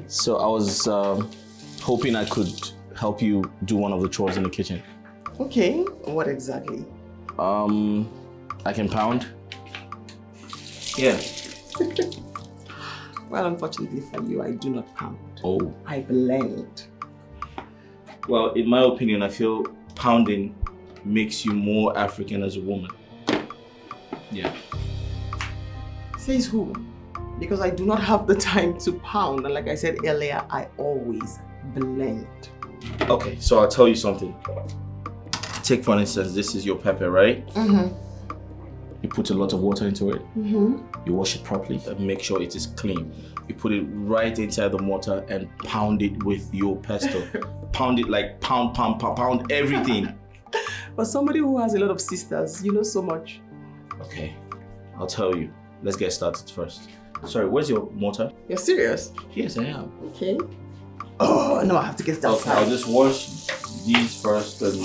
So I was hoping I could help you do one of the chores in the kitchen. Okay, what exactly? I can pound. Yeah. Well, unfortunately for you, I do not pound. Oh. I blend. Well, in my opinion, I feel pounding makes you more African as a woman. Yeah. Says who? Because I do not have the time to pound, and like I said earlier, I always blend. Okay, so I'll tell you something. Take for instance, this is your pepper, right? Mm-hmm. You put a lot of water into it. Mm-hmm. You wash it properly and make sure it is clean. You put it right inside the mortar and pound it with your pesto. Pound it like pound everything. But somebody who has a lot of sisters, you know so much. Okay, I'll tell you. Let's get started first. Sorry, where's your mortar? You're serious? Yes, I am. Okay. Oh, no, I have to get that Okay, side. I'll just wash these first and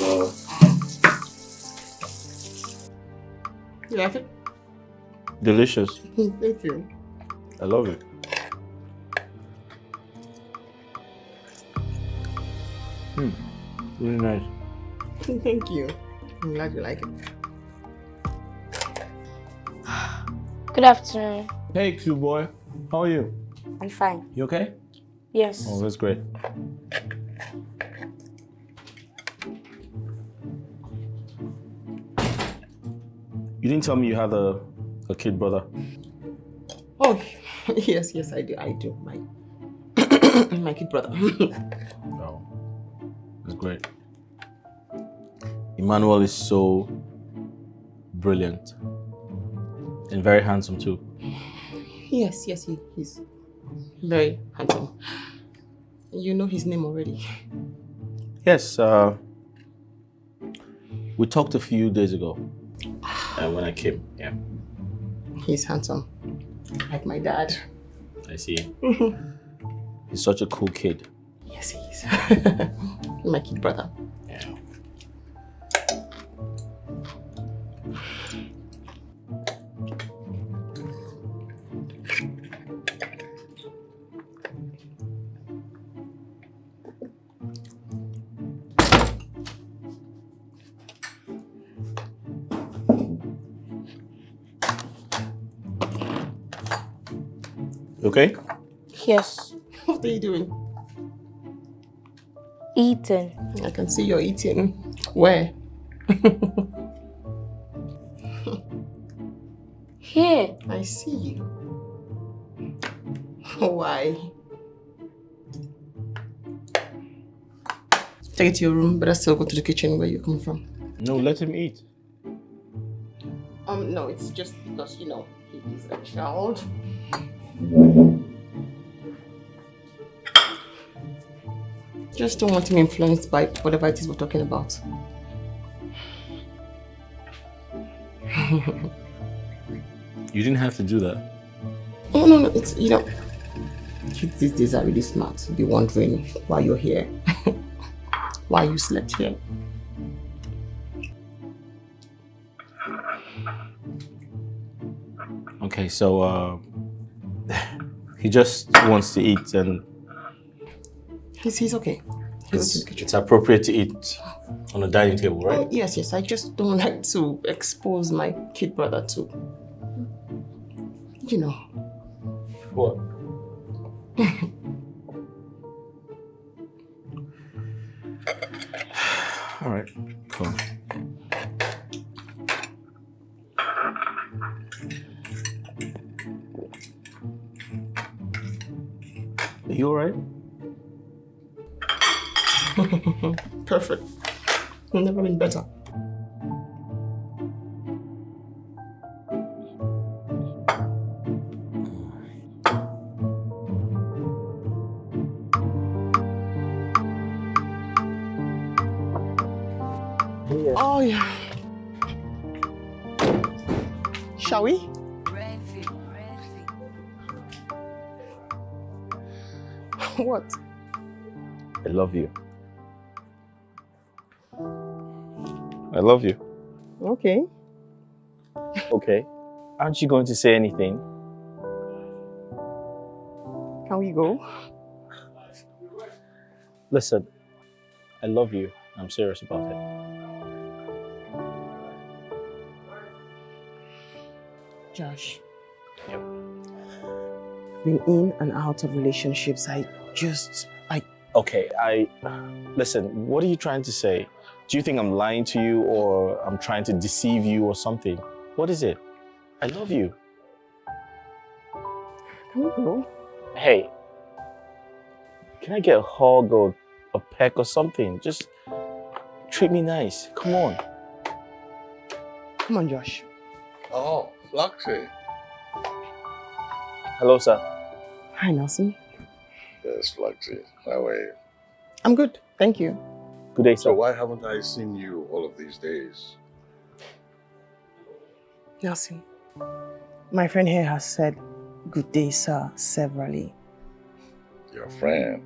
You like it? delicious. Thank you. I love it. Really nice. Thank you. I'm glad you like it. Good afternoon. Hey, cute boy. How are you? I'm fine. You okay? Yes. Oh, that's great. You didn't tell me you had a kid brother. Oh, yes, I do. I do. My kid brother. Oh, that's great. Emmanuel is so brilliant and very handsome too. Yes, he's very handsome. You know his name already. Yes, we talked a few days ago when I came. Yeah. He's handsome, like my dad. I see. He's such a cool kid. Yes, he is. My kid brother. Yeah. Okay? Yes. What are you doing? Eating. I can see you're eating. Where? Here. I see you. Why? Take it to your room, but I still go to the kitchen where you come from. No, let him eat. No, it's just because, you know, he is a child. Just don't want him influenced by whatever it is we're talking about. You didn't have to do that. Oh, no, it's, you know, kids these days are really smart. You'll be wondering why you're here, why you slept here. Okay, so he just wants to eat and He's okay. it's appropriate to eat on a dining table, right? Oh, yes. I just don't like to expose my kid brother to, you know. What? All right, cool. Are you all right? Perfect. Never been better. Oh yeah. Shall we? What? I love you. I love you. Okay. Okay. Aren't you going to say anything? Can we go? Listen, I love you. I'm serious about it. Josh. Yep. Been in and out of relationships. Okay, listen, what are you trying to say? Do you think I'm lying to you or I'm trying to deceive you or something? What is it? I love you. Can we go? Hey, can I get a hug or a peck or something? Just treat me nice. Come on. Come on, Josh. Oh, Fluxy. Hello, sir. Hi, Nelson. Yes, Fluxy. How are you? I'm good, thank you. Good day, sir. So why haven't I seen you all of these days? Nelson, my friend here has said good day, sir, severally. Your friend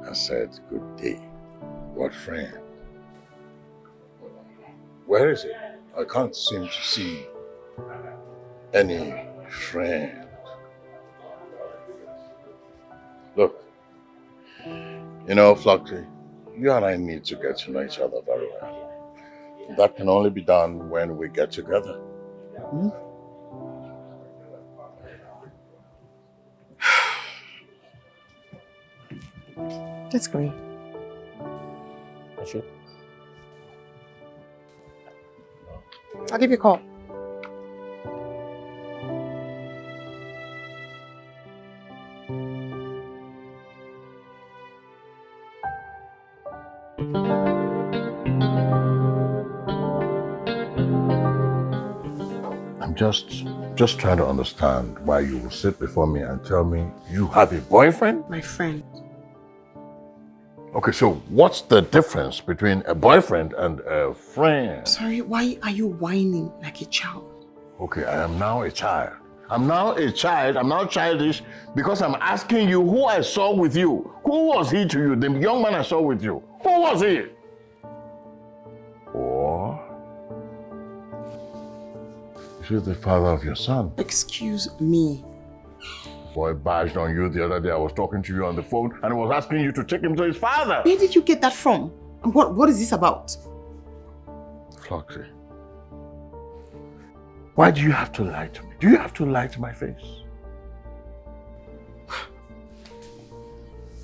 has said good day. What friend? Where is it? I can't seem to see any friend. Look, you know, Fluxy, you and I need to get to know each other very well. That can only be done when we get together. Hmm? Let's go in. I should. I'll give you a call. I'm just trying to understand why you will sit before me and tell me you have a boyfriend? My friend. Okay, so what's the difference between a boyfriend and a friend? Sorry, why are you whining like a child? Okay, I am now a child. I'm now childish because I'm asking you who I saw with you. Who was he to you? The young man I saw with you. Who was he? Or is he the father of your son? Excuse me. Boy bashed on you the other day. I was talking to you on the phone and I was asking you to take him to his father. Where did you get that from? And what is this about? Fluxy, why do you have to lie to me? Do you have to lie to my face?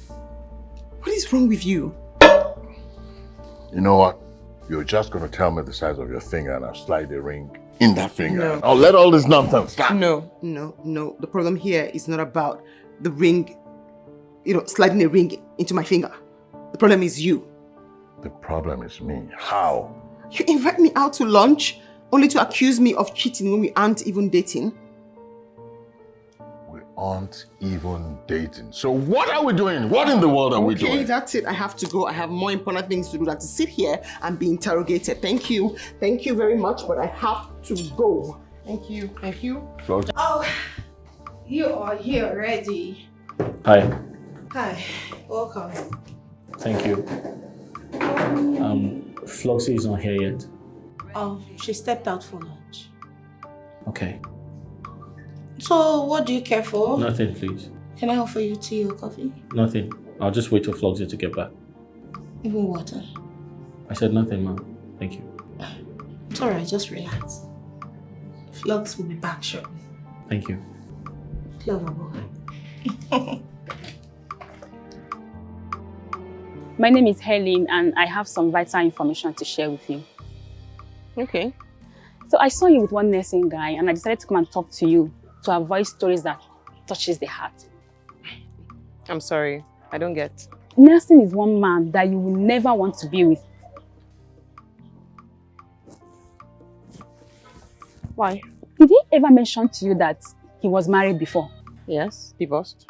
What is wrong with you? You know what? You're just going to tell me the size of your finger and I'll slide the ring in that finger. No. I'll let all this nonsense stop. No. The problem here is not about the ring, sliding a ring into my finger. The problem is you. The problem is me. How? You invite me out to lunch only to accuse me of cheating when we aren't even dating. We aren't even dating. So what are we doing? What in the world are we doing? Okay, that's it. I have to go. I have more important things to do than to sit here and be interrogated. Thank you. Thank you very much, but I have to go. Thank you. Thank you. Oh, you are here already. Hi. Hi, welcome. Thank you. Fluxy is not here yet. She stepped out for lunch. Okay. So, what do you care for? Nothing, please. Can I offer you tea or coffee? Nothing. I'll just wait till Fluxy to get back. Even water? I said nothing, Mom. Thank you. It's alright, just relax. Flux will be back shortly. Thank you. Clever boy. My name is Helen and I have some vital information to share with you. Okay. So I saw you with one nursing guy and I decided to come and talk to you to avoid stories that touches the heart. I'm sorry, I don't get. Nelson is one man that you will never want to be with. Why? Did he ever mention to you that he was married before? Yes, divorced.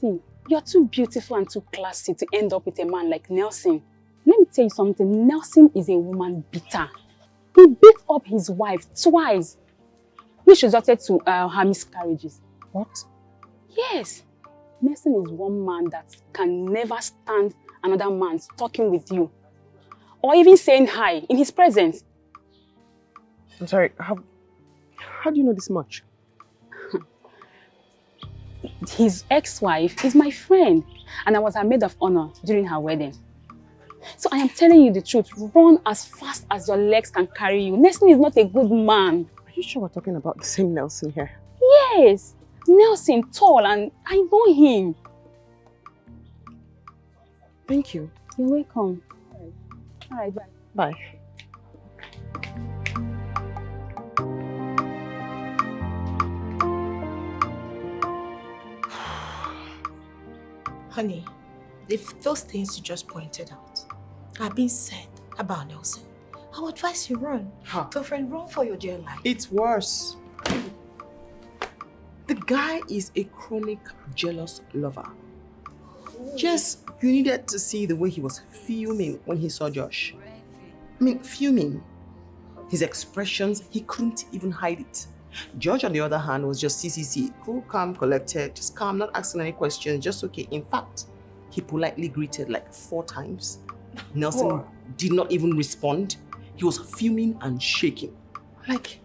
See, you're too beautiful and too classy to end up with a man like Nelson. Let me tell you something, Nelson is a woman beater. He beat up his wife twice, which resulted to her miscarriages. What? Yes. Nelson is one man that can never stand another man talking with you or even saying hi in his presence. I'm sorry, how do you know this much? His ex-wife is my friend and I was her maid of honor during her wedding. So I am telling you the truth, run as fast as your legs can carry you. Nelson is not a good man. Are you sure we're talking about the same Nelson here? Yes, Nelson, tall, and I know him. Thank you. You're welcome. All right, bye. Bye. Honey, if those things you just pointed out are being said about Nelson, I would advise you run. Girlfriend, run for your dear life. It's worse. The guy is a chronic jealous lover. Jess, you needed to see the way he was fuming when he saw Josh. I mean, fuming. His expressions, he couldn't even hide it. George, on the other hand, was just CCC, cool, calm, collected, just calm, not asking any questions, just okay. In fact, he politely greeted like 4 times. Nelson did not even respond. He was fuming and shaking. Like,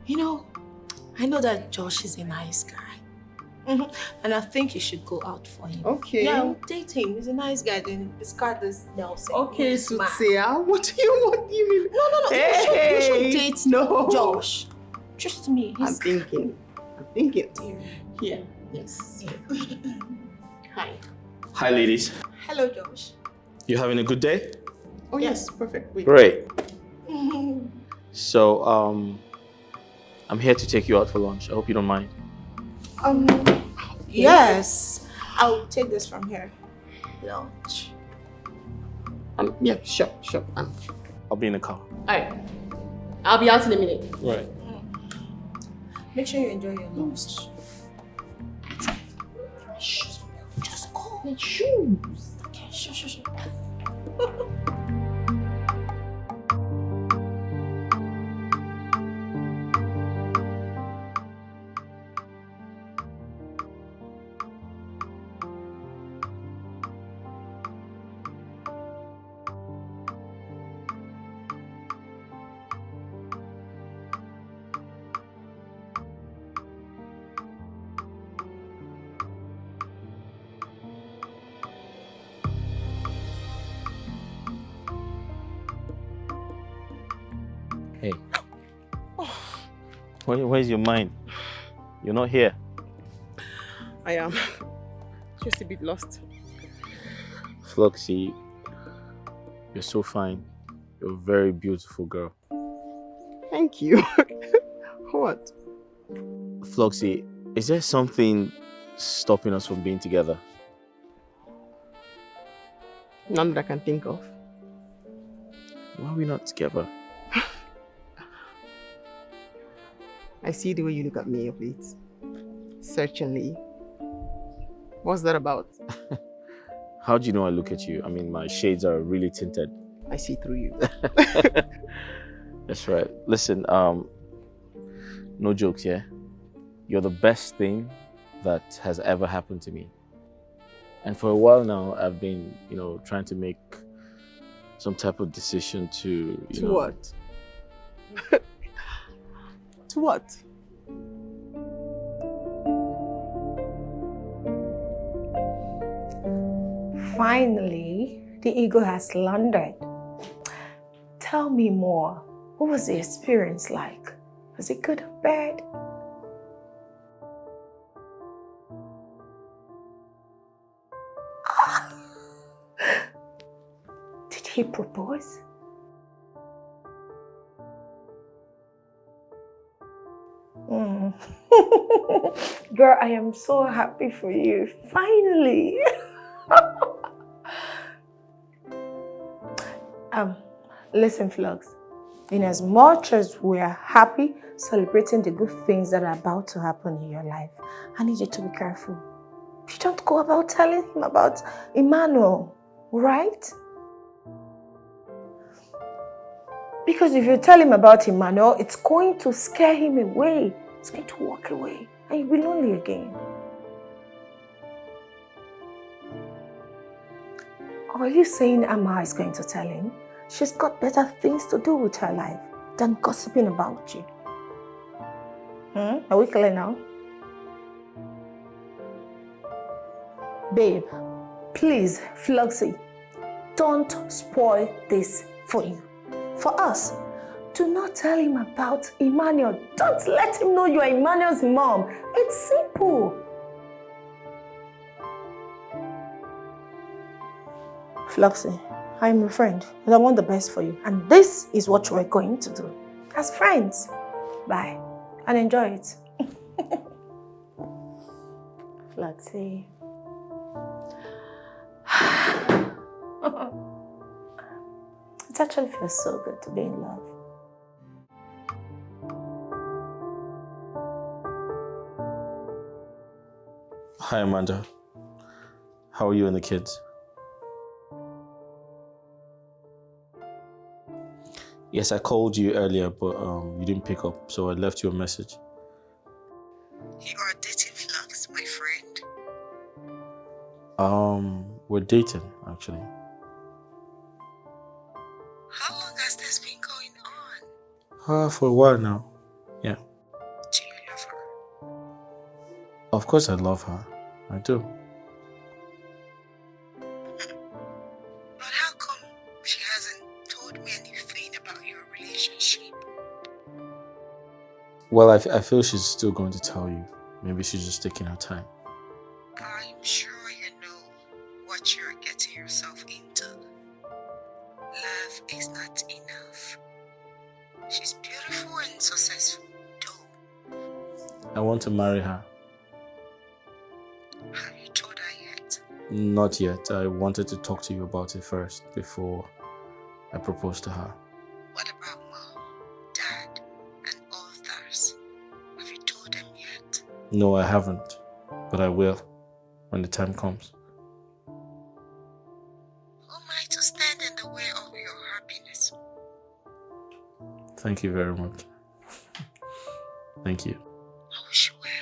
you know, I know that Josh is a nice guy. And I think you should go out for him. Okay. Yeah, date him. He's a nice guy. Then discard this Nelson. Okay, He's smart. Soothsayer, what do you mean? No. Hey, you should date no. Josh. Trust me. I'm thinking. Here. Yes. Hi. Hi, ladies. Hello, Josh. You having a good day? Oh, yes. Perfect. Wait. Great. So, I'm here to take you out for lunch. I hope you don't mind. Yes. I'll take this from here. Lunch. Yeah, sure. I'll be in the car. Alright. I'll be out in a minute. Right. Make sure you enjoy your lunch. Just call me shoes. Okay, sure. Hey. Where's your mind? You're not here. I am. Just a bit lost. Fluxy, you're so fine. You're a very beautiful girl. Thank you. What? Fluxy, is there something stopping us from being together? None that I can think of. Why are we not together? I see the way you look at me of late. Searchingly. What's that about? How do you know I look at you? I mean, my shades are really tinted. I see through you. That's right. Listen, no jokes, yeah? You're the best thing that has ever happened to me. And for a while now, I've been, trying to make some type of decision to, To what? To what? Finally, the ego has landed. Tell me more. What was the experience like? Was it good or bad? he propose? Mm. Girl, I am so happy for you. Finally. Listen, Flux. In as much as we are happy celebrating the good things that are about to happen in your life, I need you to be careful. You don't go about telling him about Emmanuel, right? Because if you tell him about Emmanuel, it's going to scare him away. He's going to walk away and you'll be lonely again. Or are you saying Amma is going to tell him? She's got better things to do with her life than gossiping about you. Are we clear now? Babe, please, Fluxy, don't spoil this for you. For us, do not tell him about Emmanuel. Don't let him know you are Emmanuel's mom. It's simple. Fluxy, I'm your friend and I want the best for you. And this is what we're going to do. As friends. Bye. And enjoy it. Fluxy. It actually feels so good to be in love. Hi, Amanda. How are you and the kids? Yes, I called you earlier, but you didn't pick up, so I left you a message. You are dating Flux, my friend. We're dating, actually. How long has this been going on? For a while now. Yeah. Do you love her? Of course I love her. I do. But how come she hasn't told me anything about your relationship? Well, I feel she's still going to tell you. Maybe she's just taking her time. I'm sure you know what you're getting yourself into. Love is not enough. She's beautiful and successful, though. I want to marry her. Have you told her yet? Not yet. I wanted to talk to you about it first before I propose to her. What about Mom, Dad, and others? Have you told them yet? No, I haven't. But I will when the time comes. Who am I to stand in the way of your happiness? Thank you very much. Thank you. I wish you well.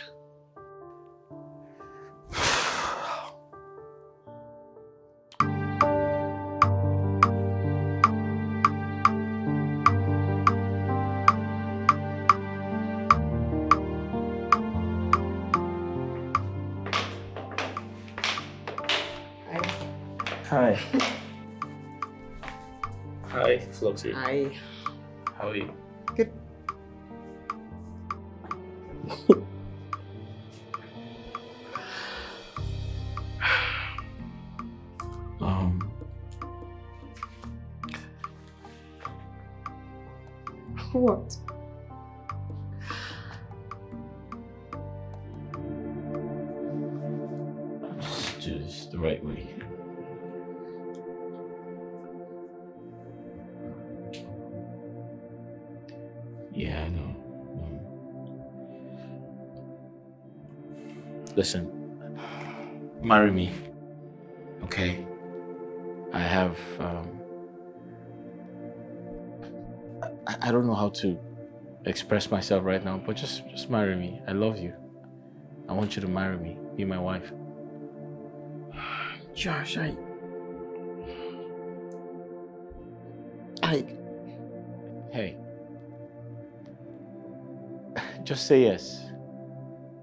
Hi. Hi, Fluxy. Hi. How are you? Good. What? Let's do this the right way. Yeah, I know. Listen, marry me, okay? I have, I don't know how to express myself right now, but just marry me. I love you. I want you to marry me, be my wife. Josh, I Hey. Just say yes.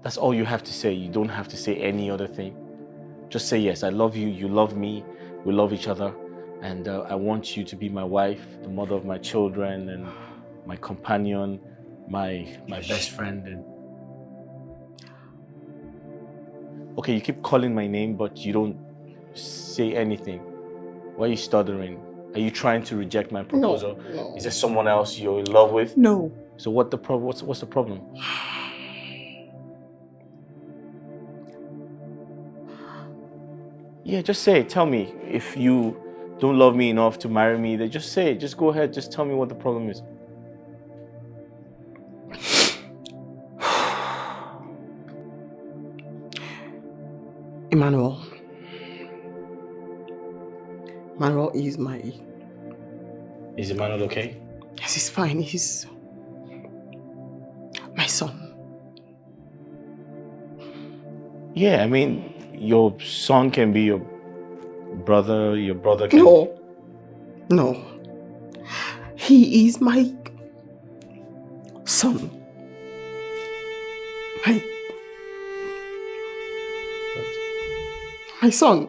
That's all you have to say. You don't have to say any other thing. Just say yes. I love you. You love me. We love each other. And I want you to be my wife, the mother of my children, and my companion, my best friend. And okay, you keep calling my name, but you don't say anything. Why are you stuttering? Are you trying to reject my proposal? No. Is there someone else you're in love with? No. So what's the problem? Yeah, just say it. Tell me. If you don't love me enough to marry me, then just say it. Just go ahead. Just tell me what the problem is. Emmanuel. Emmanuel is my... Is Emmanuel okay? Yes, he's fine. He's my son. Yeah, I mean, your son can be your brother can... No. He is my son. My son.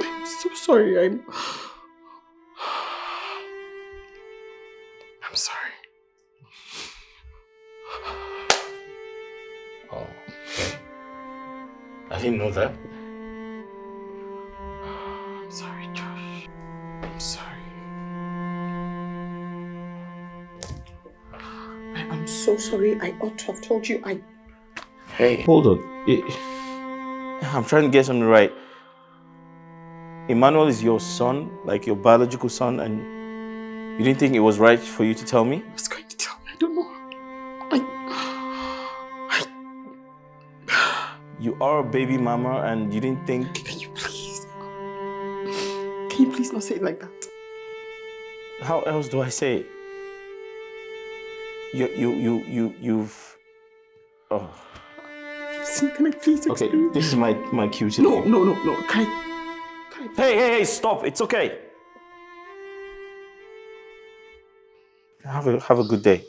I'm so sorry. I'm sorry. Oh, okay. I didn't know that. I'm sorry, Josh. I'm sorry. I'm so sorry. I ought to have told you. Hey, hold on. I'm trying to get something right. Emmanuel is your son, like your biological son, and you didn't think it was right for you to tell me? I was going to tell you. I don't know. You are a baby mama, and you didn't think... Can you please not say it like that? How else do I say it? You've... Oh. Listen, can I please explain? Okay, this is my cue today. No. Can I... Hey, stop. It's okay. Have a good day.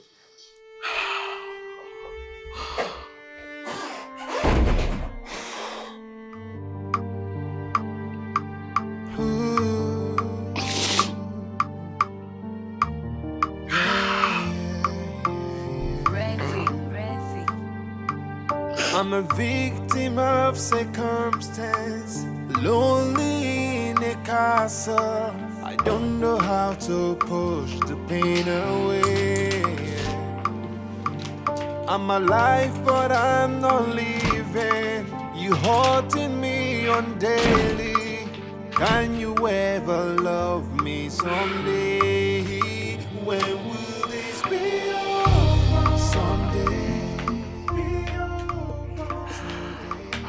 I'm a victim of circumstance, lonely in a castle. I don't know how to push the pain away. I'm alive, but I'm not living. You haunting me on daily. Can you ever love me someday? When will this be over? Someday.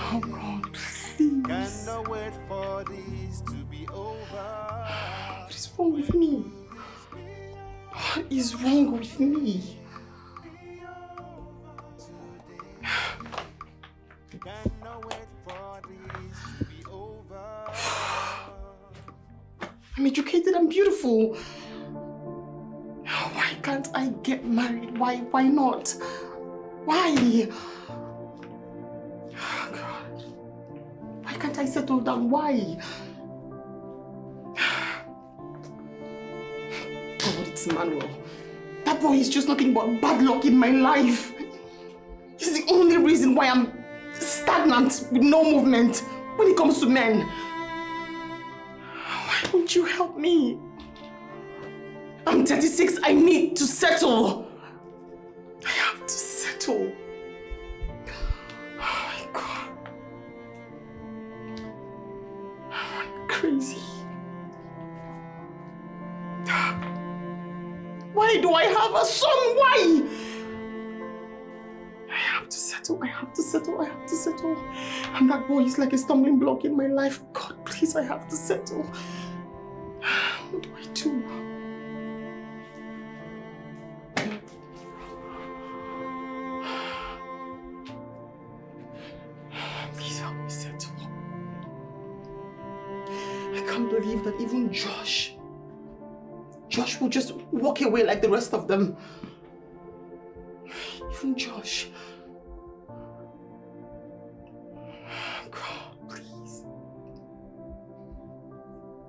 Oh God, please. Cannot wait for this to be over. What is wrong with me? What is wrong with me? I'm educated and beautiful. Why can't I get married? Why not? Why? Oh God. Why can't I settle down? Why? God, it's Emmanuel. That boy is just nothing but bad luck in my life. He's the only reason why I'm stagnant with no movement when it comes to men. Why won't you help me? I'm 36. I need to settle. I have to settle. Oh my God. I'm crazy. Why do I have a son? Why? I have to settle. And that boy is like a stumbling block in my life. God, please, I have to settle. What do I do? Please help me settle. I can't believe that even Josh will just walk away like the rest of them. Even Josh. God, please.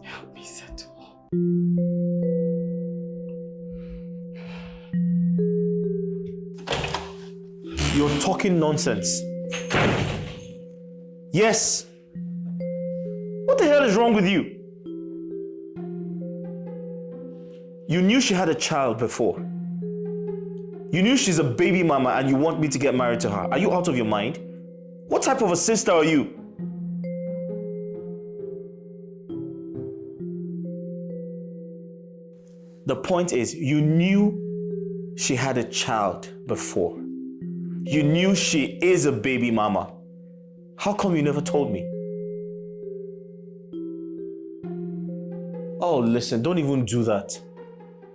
Help me settle. You're talking nonsense. Yes. What the hell is wrong with you? You knew she had a child before. You knew she's a baby mama and you want me to get married to her. Are you out of your mind? What type of a sister are you? The point is, you knew she had a child before. You knew she is a baby mama. How come you never told me? Oh, listen, don't even do that.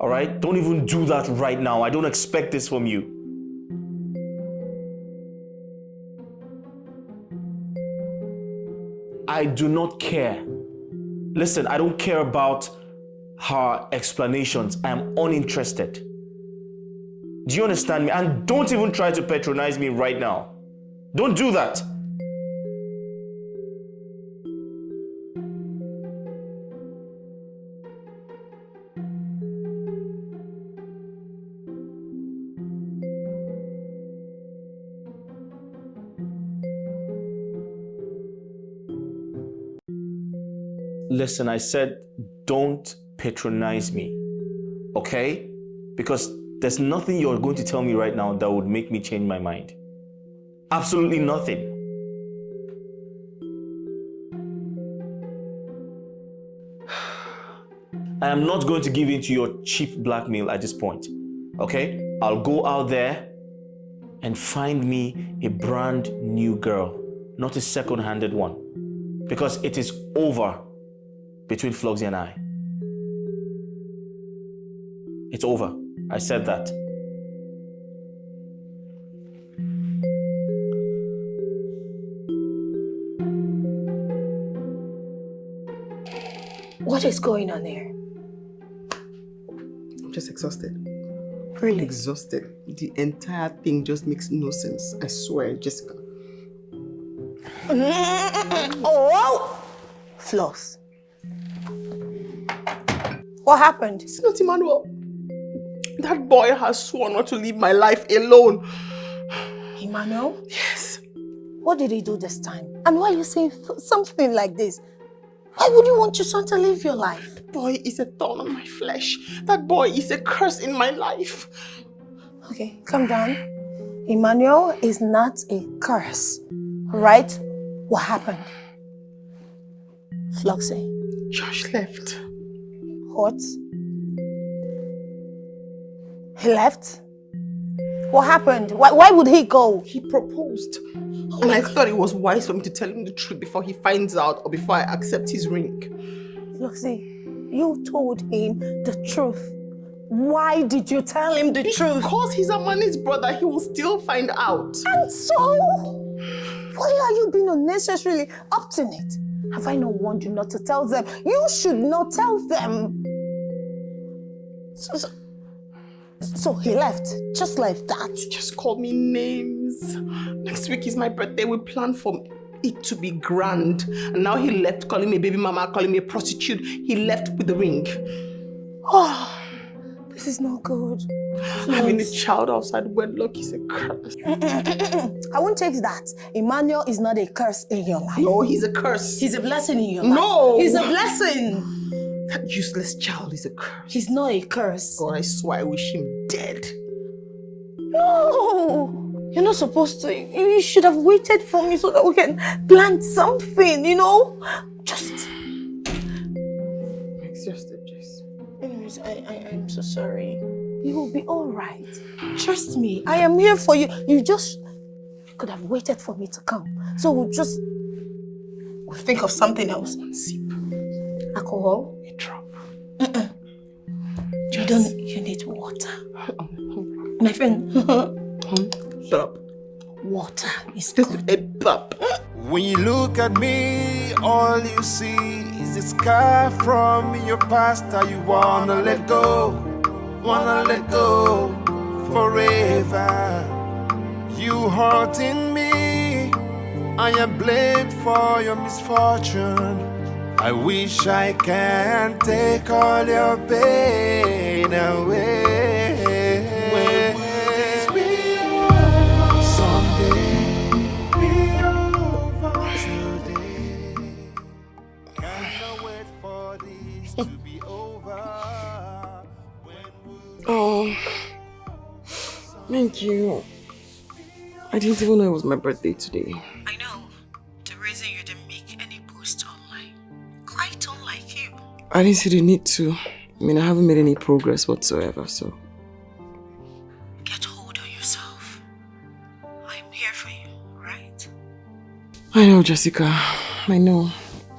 All right? Don't even do that right now. I don't expect this from you. I do not care. Listen, I don't care about her explanations. I am uninterested. Do you understand me? And don't even try to patronize me right now. Don't do that. Listen, I said don't patronize me, okay? Because there's nothing you're going to tell me right now that would make me change my mind. Absolutely nothing. I am not going to give in to your cheap blackmail at this point, okay? I'll go out there and find me a brand new girl, not a second-handed one, because it is over between Fluxy and I. It's over. I said that. What is going on here? I'm just exhausted. Really? Exhausted. The entire thing just makes no sense. I swear, Jessica. Oh! Floss. What happened? It's not Emmanuel. That boy has sworn not to leave my life alone. Emmanuel? Yes. What did he do this time? And why are you saying something like this? Why would you want your son to live your life? That boy is a thorn on my flesh. That boy is a curse in my life. Okay, calm down. Emmanuel is not a curse. Right? What happened? Fluxy. Josh left. What? He left? What happened? Why would he go? He proposed. And I thought it was wise for me to tell him the truth before he finds out or before I accept his ring. Fluxy, you told him the truth. Why did you tell him the truth? Because he's Amani's brother, he will still find out. And so? Why are you being unnecessarily obstinate? Have I not warned you not to tell them? You should not tell them. So he left, just like that. He just called me names. Next week is my birthday. We planned for it to be grand. And now he left calling me a baby mama, calling me a prostitute. He left with the ring. Oh, this is not good. Having a child outside wedlock is a curse. I won't take that. Emmanuel is not a curse in your life. No, he's a curse. He's a blessing in your life. No! He's a blessing. That useless child is a curse. He's not a curse. God, I swear I wish him dead. No! You're not supposed to. You should have waited for me so that we can plant something, you know? Just... Exhausted, Jess. Anyways, I'm so sorry. You will be alright. Trust me, I am here for you. You could have waited for me to come. So we'll think of something else. One sip. Alcohol? A drop. You need water. My friend. Shut up. Water is good. A pop. When you look at me, all you see is a scar from your past that you wanna let go forever. You hurting me, I am blamed for your misfortune. I wish I can take all your pain away. When will this be over? Someday be over. Thank you. I didn't even know it was my birthday today. I know. The reason you didn't make any post online. Quite unlike you. I didn't see the need to. I mean, I haven't made any progress whatsoever, so... Get hold of yourself. I'm here for you, right? I know, Jessica. I know.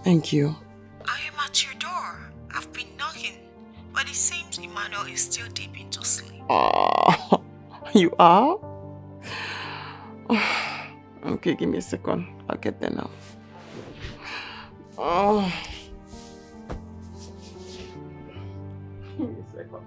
Thank you. I am at your door. I've been knocking, but it seems Emmanuel is still deep into sleep. Oh, you are? Okay, give me a second. I'll get there now. Oh. Give me a second.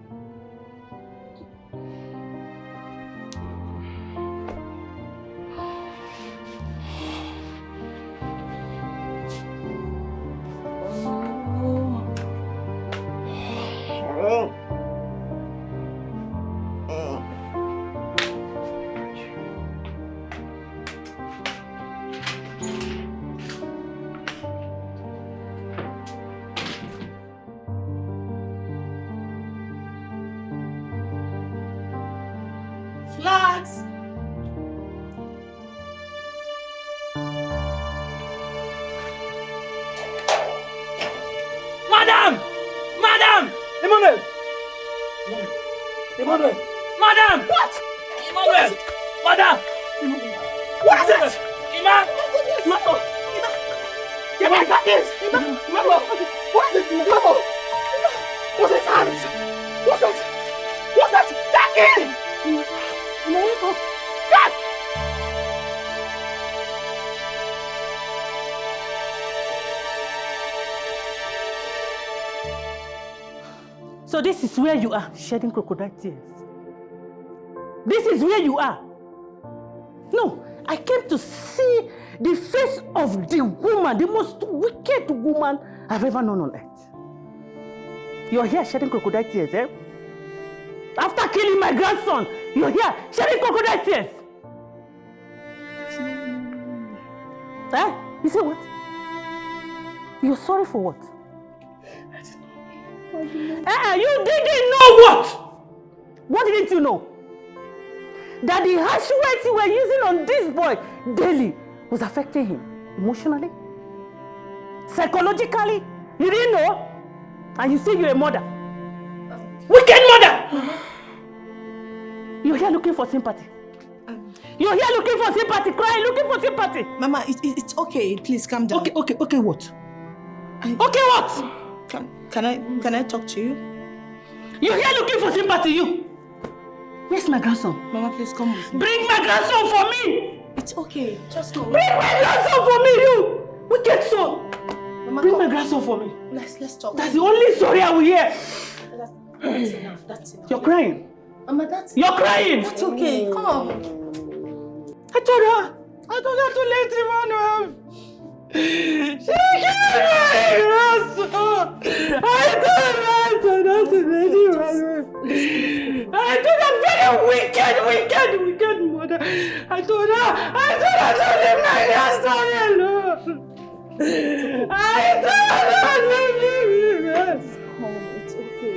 Flux! Madam! Madam! Emmanuel! Emmanuel! Madam! What? Emmanuel! Madam! What is it? Emma! Emmanuel! Emma, I got this! Emmanuel! What is it? Emmanuel! What's his hands? What's that? What's that? That in! God! So this is where you are, shedding crocodile tears. This is where you are. No, I came to see the face of the woman, the most wicked woman I've ever known on earth. You're here shedding crocodile tears, eh? After killing my grandson, you're here shedding crocodile tears. Eh? You say what? You're sorry for what? You didn't know what? What didn't you know? That the harsh words you were using on this boy daily was affecting him emotionally, psychologically. You didn't know? And you say you're a mother. Wicked mother! You're here looking for sympathy. You're here looking for sympathy, crying, looking for sympathy. Mama, it's okay. Please calm down. Okay, what? Okay, what? Can I talk to you? You're here looking for sympathy, you. Where's my grandson? Mama, please come with me. Bring my grandson for me! It's okay. Just go. Bring my grandson for me, you! Wicked son! Mama, bring my grandson for me. Let's talk. That's the only story I will hear. That's enough. That's enough. You're crying. Mama, that's You're crying! That's okay. Come on. I told her to let Emmanuel. She killed my grandson! I told her to let Emmanuel. I told her, very wicked mother. I told her to leave my grandson alone. I told her to leave him. It's okay.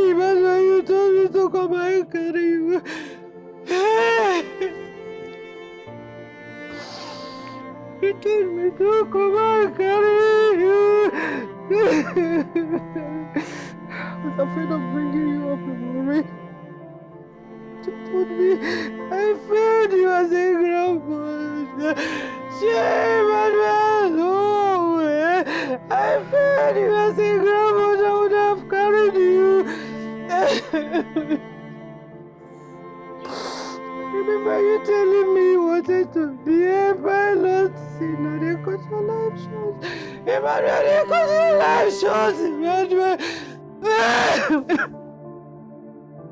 Emmanuel, you told me to come and carry you. You told me to come and carry you. I was afraid of bringing you up in worry. You told me I failed you as a grandmother. Emmanuel, no. I failed you as a grandmother. I would have carried you. Remember you telling me you wanted to be a pilot? See, now they cut your life short. Emmanuel, they cut your life short. Emmanuel.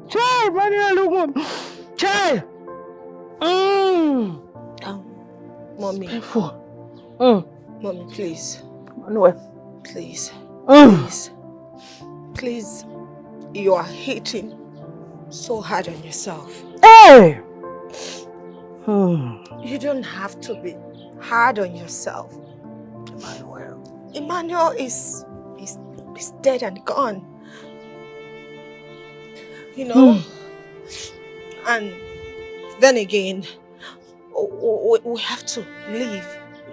Child, Emmanuel, look up. Child. Mommy. Painful. Mommy, please. Emmanuel. Please. Please. Please. You are hating so hard on yourself. Hey! You don't have to be hard on yourself, Emmanuel. Emmanuel is dead and gone. You know? And then again, we have to leave.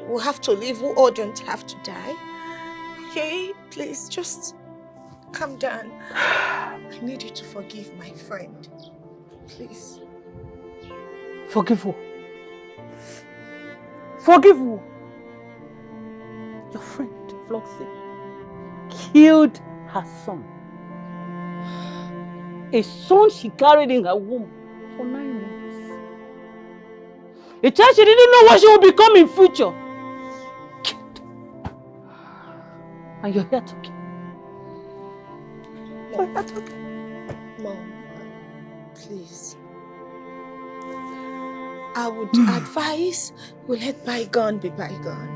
We have to leave. We all don't have to die. Okay? Please, just calm down. I need you to forgive my friend. Please. Forgive who? Forgive who? Your friend, Fluxy, killed her son. A son she carried in her womb for 9 months. A child she didn't know what she would become in future. Killed. And you're here talking. You're here talking. Mom, please. I would advise we let bygone be bygone.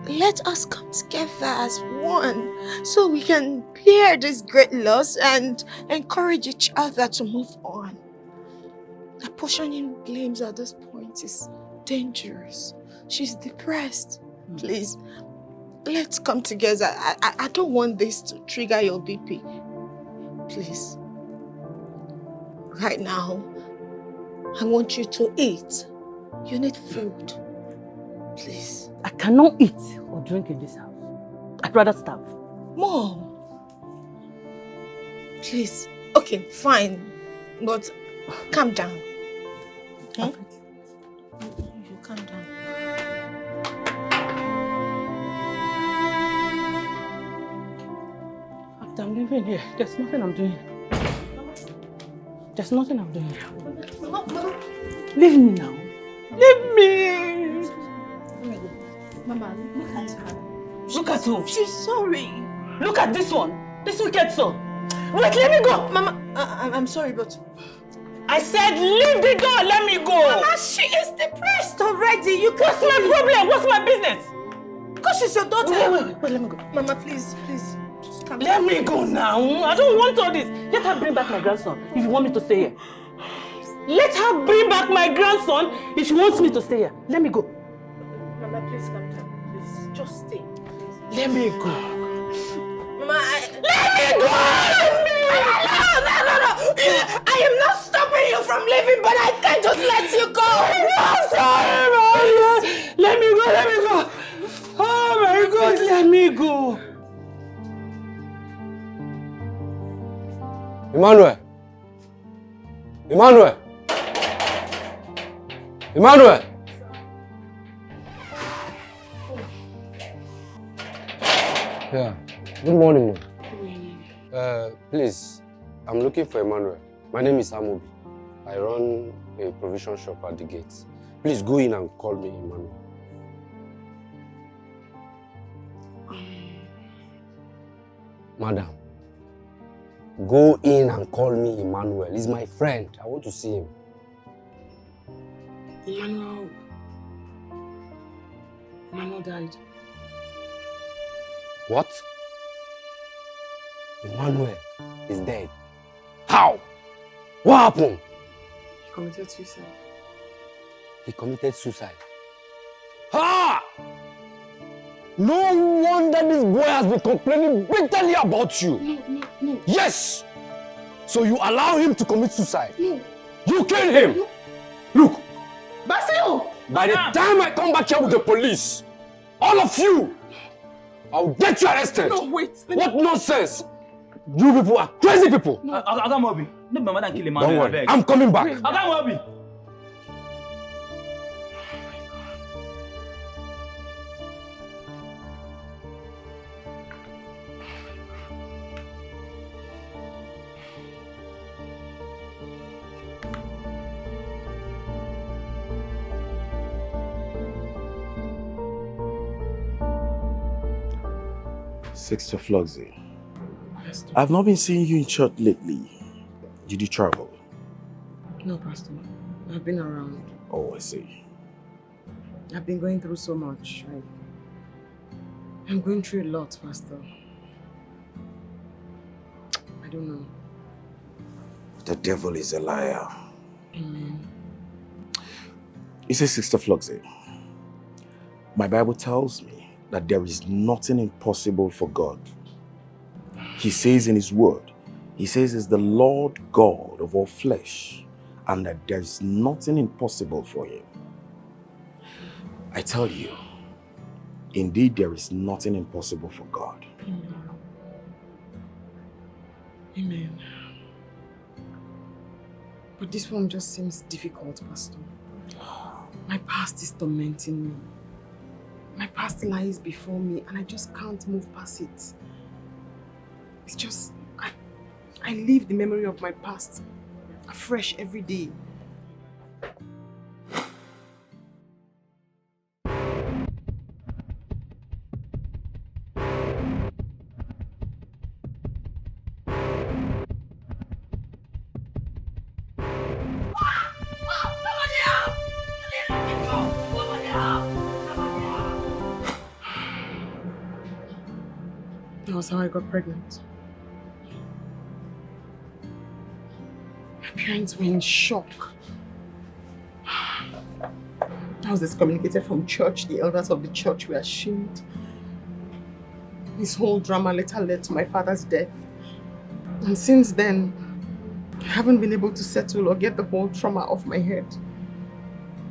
Let us come together as one so we can bear this great loss and encourage each other to move on. Apportioning blames at this point is dangerous. She's depressed. Please, let's come together. I don't want this to trigger your BP. Please. Right now, I want you to eat. You need food. Please. I cannot eat or drink in this house. I'd rather starve. Mom. Please. Okay, fine. But calm down. Okay? You calm down. I'm leaving here. There's nothing I'm doing. There's nothing I'm doing. Leave me now. Leave me. Mama, look at her. Look at who? She's sorry. Look at this one. This wicked son. Wait, let me go. Mama, I'm sorry, but... I said leave the door. Let me go. Mama, she is depressed already. You can't... What's my problem? What's my business? Because she's your daughter. Wait, let me go. Mama, please. Just come. Let me go now. I don't want all this. Let her bring back my grandson if you want me to stay here. Let her bring back my grandson if she wants me to stay here. Let me go. Mama, please come down. Please, just stay. Please. Let me go. Mama, let me go! No. I am not stopping you from leaving, but I can't just let you go. I'm sorry, Mama. Let me go. Oh my God, let me go. Emmanuel! Yeah, good morning. Please, I'm looking for Emmanuel. My name is Amobi. I run a provision shop at the gates. Please go in and call me Emmanuel. Madam, go in and call me Emmanuel. He's my friend. I want to see him. Emmanuel died. What? Emmanuel is dead. How? What happened? He committed suicide. He committed suicide. Ha! No wonder this boy has been complaining bitterly about you. No. Yes! So you allow him to commit suicide? No. You killed him! No. Look! Basil! By the time I come back here with the police, all of you, I'll get you arrested. No, wait. What nonsense! You people are crazy people. Agamobi, no be madam kill him. Don't worry, I'm coming back. Agamobi. Sister Fluxy, I've not been seeing you in church lately. Did you travel? No, Pastor. I've been around. Oh, I see. I've been going through so much. I'm going through a lot, Pastor. I don't know. The devil is a liar. Amen. You see, Sister Fluxy, my Bible tells me that there is nothing impossible for God. He says in his word, he says is the Lord God of all flesh, and that there is nothing impossible for him. I tell you, indeed there is nothing impossible for God. Amen. But this one just seems difficult, Pastor. My past is tormenting me. My past lies before me and I just can't move past it. It's just, I live the memory of my past afresh every day. That was how I got pregnant. My parents were in shock. I was excommunicated from church. The elders of the church were ashamed. This whole drama later led to my father's death. And since then, I haven't been able to settle or get the whole trauma off my head.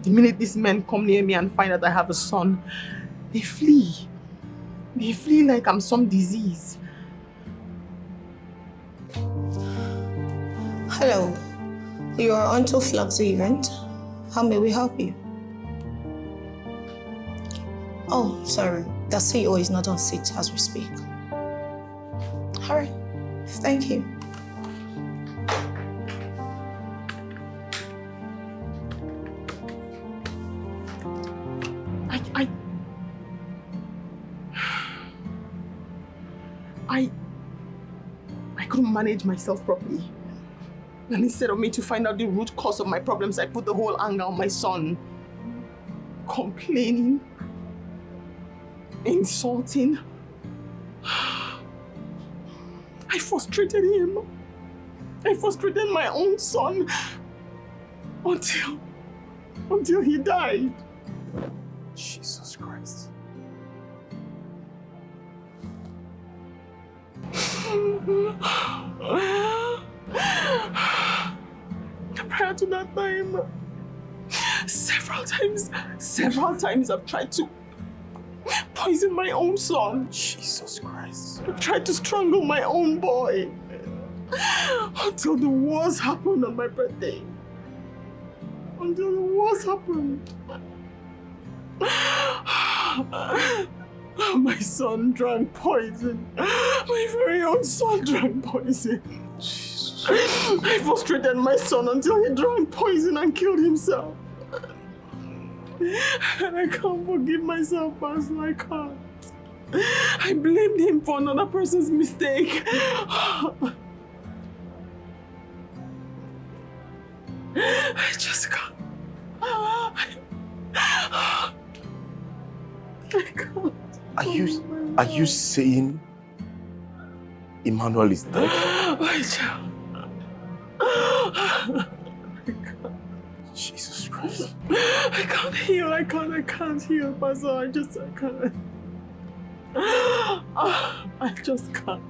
The minute these men come near me and find out I have a son, they flee. They feel like I'm some disease. Hello, you are on to Fluxy event. How may we help you? Oh, sorry, the CEO is not on seat as we speak. Alright, thank you. I couldn't manage myself properly. And instead of me to find out the root cause of my problems, I put the whole anger on my son. Complaining. Insulting. I frustrated him. I frustrated my own son. Until he died. Jesus Christ. Prior to that time, several times I've tried to poison my own son. Jesus Christ. I've tried to strangle my own boy. Until the worst happened on my birthday. Until the worst happened. My son drank poison. My very own son drank poison. Jesus. I frustrated my son until he drank poison and killed himself. And I can't forgive myself, Pastor. I can't. I blamed him for another person's mistake. I just can't. I can't. Are you saying Emmanuel is dead? My child. Jesus Christ. I can't heal. I can't heal, Pastor. I can't. I just can't.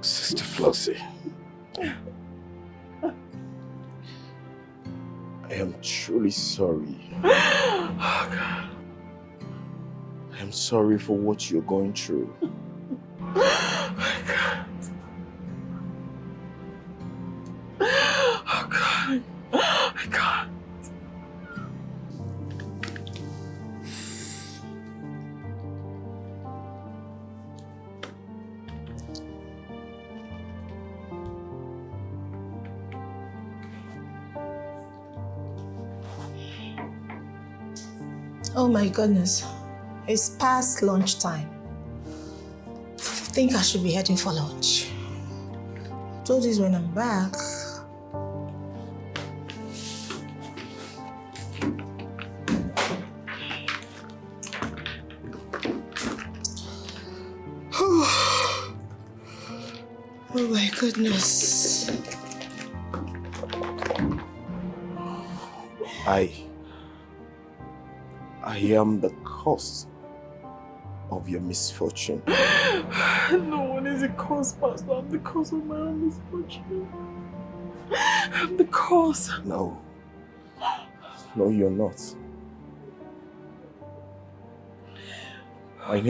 Sister Fluxy. I am truly sorry. Oh, God. I am sorry for what you're going through. I can't. Oh, God. I can't. Oh my goodness, it's past lunchtime. I think I should be heading for lunch. I told you when I'm back. Oh my goodness. I am the cause of your misfortune. No one is the cause, Pastor. I'm the cause of my own misfortune. I'm the cause. No. No, you're not. My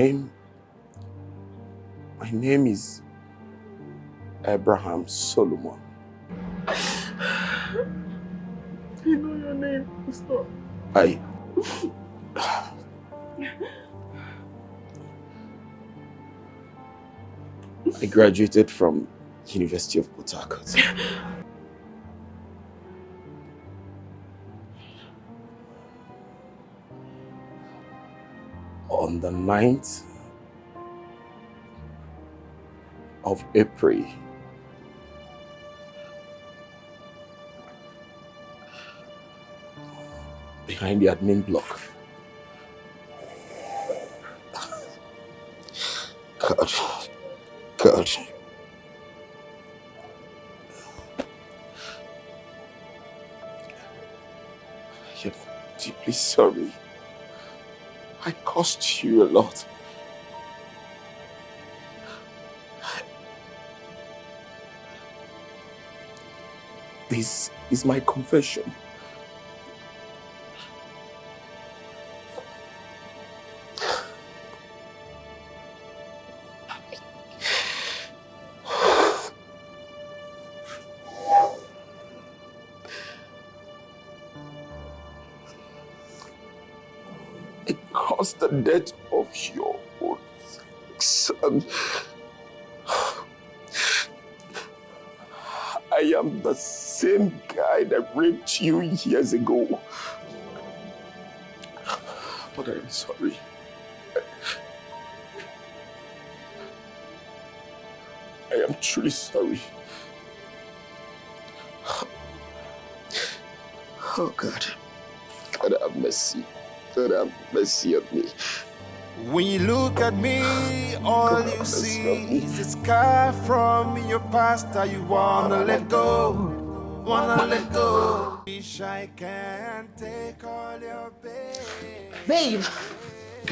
name is Abraham Solomon. You know your name, Pastor. I graduated from University of Port Harcourt. On the 9th of April, behind the admin block. God. I'm deeply sorry. I cost you a lot. This is my confession. It caused the death of your own son. I am the same guy that raped you years ago. But I am sorry. I am truly sorry. Oh God. God have mercy. God have mercy on me. When you look at me, all you see is a scar from your past that you wanna let go. Wanna let go. Wish I can take all your pain. Babe,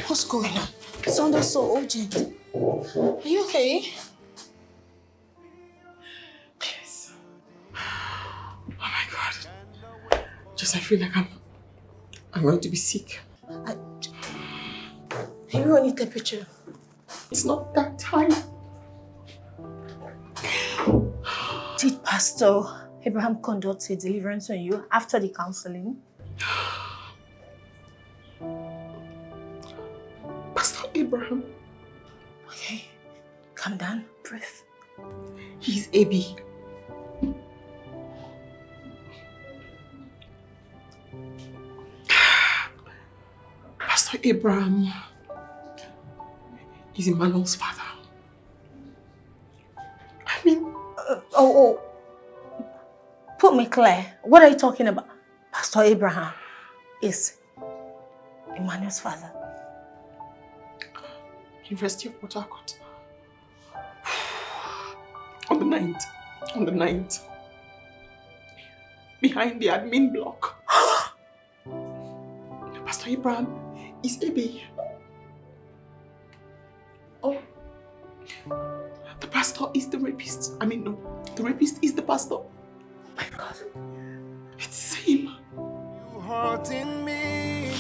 what's going on? It sounded so urgent. Are you okay? Yes. Oh my God. Just I feel like I'm going to be sick. Are you on your temperature? It's not that time. Did Pastor Abraham conduct a deliverance on you after the counseling? Pastor Abraham. Okay, calm down, breathe. He's AB. Pastor Abraham is Emmanuel's father. I mean... Put me clear. What are you talking about? Pastor Abraham is Emmanuel's father. University of Port Harcourt. On the 9th. Behind the admin block. Pastor Abraham is AB. Oh. The pastor is the rapist. I mean, no. The rapist is the pastor. Oh my God. It's him. You hurting me.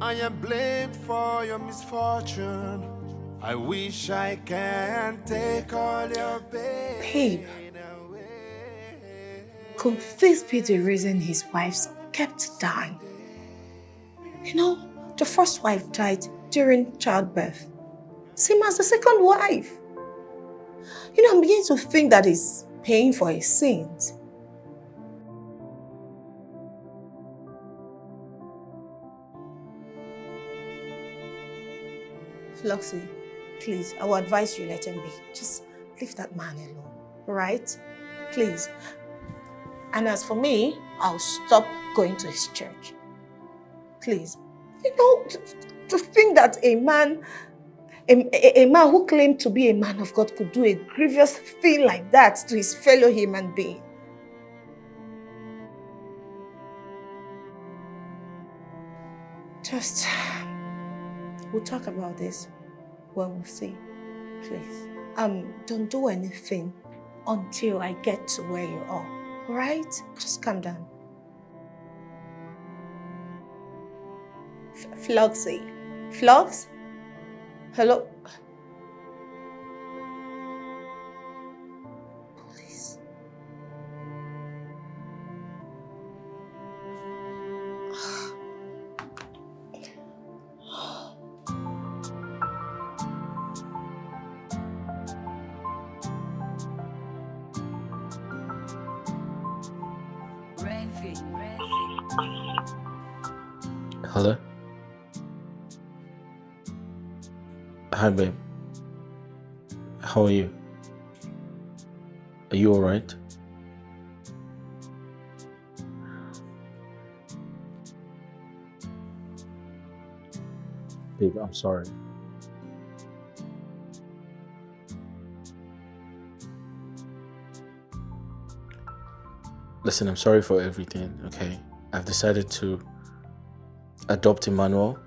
I am blamed for your misfortune. I wish I can take all your pain. Babe, could this be the reason his wives kept dying? You know, the first wife died during childbirth. Same as the second wife. You know, I'm beginning to think that he's paying for his sins. Fluxy, please, I will advise you let him be. Just leave that man alone, right? Please. And as for me, I'll stop going to his church. Please. You know, to think that a A man who claimed to be a man of God could do a grievous thing like that to his fellow human being. Just, we'll talk about this when we see, please. Don't do anything until I get to where you are, all right? Just calm down. Fluxy. Flux? Hello? Please. Hello? Hi, babe. How are you? Are you alright? Babe, I'm sorry. Listen, I'm sorry for everything, okay? I've decided to adopt Emmanuel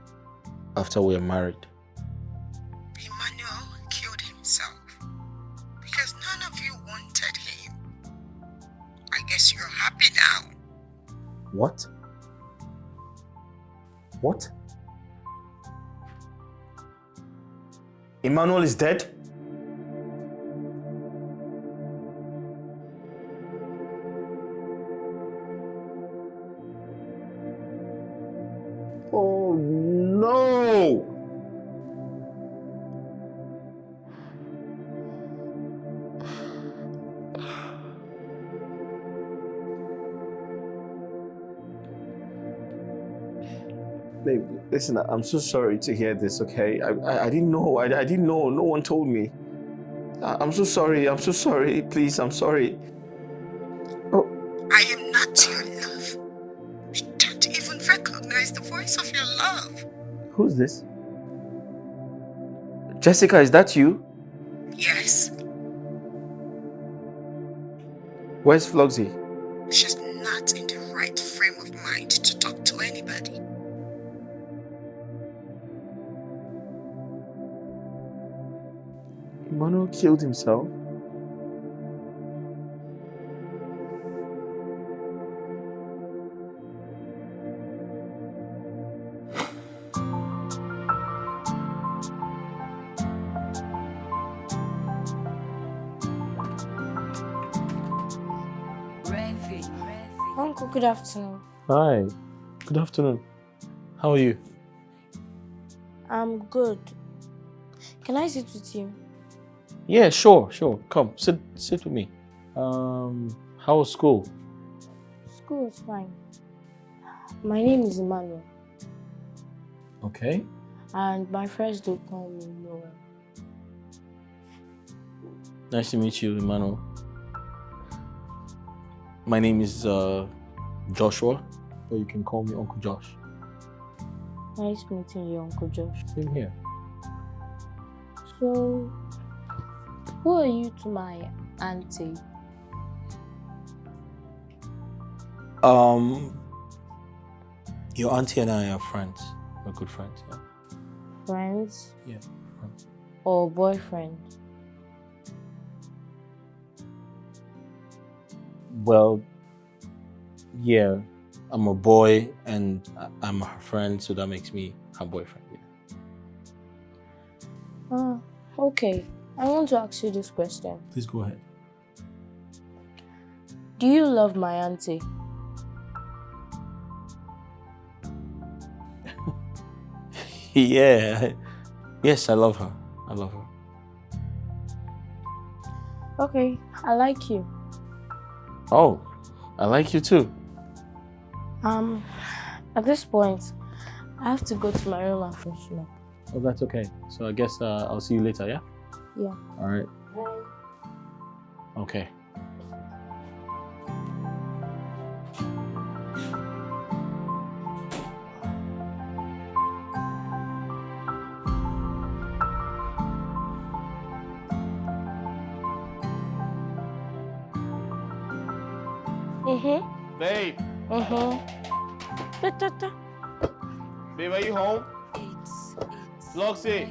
after we are married. Emmanuel killed himself because none of you wanted him. I guess you're happy now. What? What? Emmanuel is dead? Oh no! Babe, listen, I'm so sorry to hear this, okay? I didn't know. I didn't know. No one told me. I'm so sorry. I'm so sorry. Please, I'm sorry. I am not your love. You don't even recognize the voice of your love. Who's this? Jessica, is that you? Yes, Where's Fluxy? she's not in the right frame of mind to talk to anybody. Emmanuel killed himself? Uncle, good afternoon. Hi. Good afternoon. How are you? I'm good. Can I sit with you? Yeah, sure. Come, sit with me. How was school? School is fine. My name is Emmanuel. Okay. And my friends do call me Noel. Nice to meet you, Emmanuel. My name is Joshua, or you can call me Uncle Josh. Nice meeting you, Uncle Josh. Same here. So, who are you to my auntie? Your auntie and I are friends. We're good friends, yeah. Friends? Yeah, friends. Or boyfriend? Well, yeah, I'm a boy and I'm her friend, so that makes me her boyfriend, yeah. Okay. I want to ask you this question. Please go ahead. Do you love my auntie? Yeah. Yes, I love her. I love her. Okay, I like you. Oh, I like you too. At this point, I have to go to my room and freshen up. Oh, that's okay. So I guess I'll see you later, yeah? Yeah. All right. Okay. Mm-hmm. Babe. Mm-hmm. Babe, are you home? Fluxy.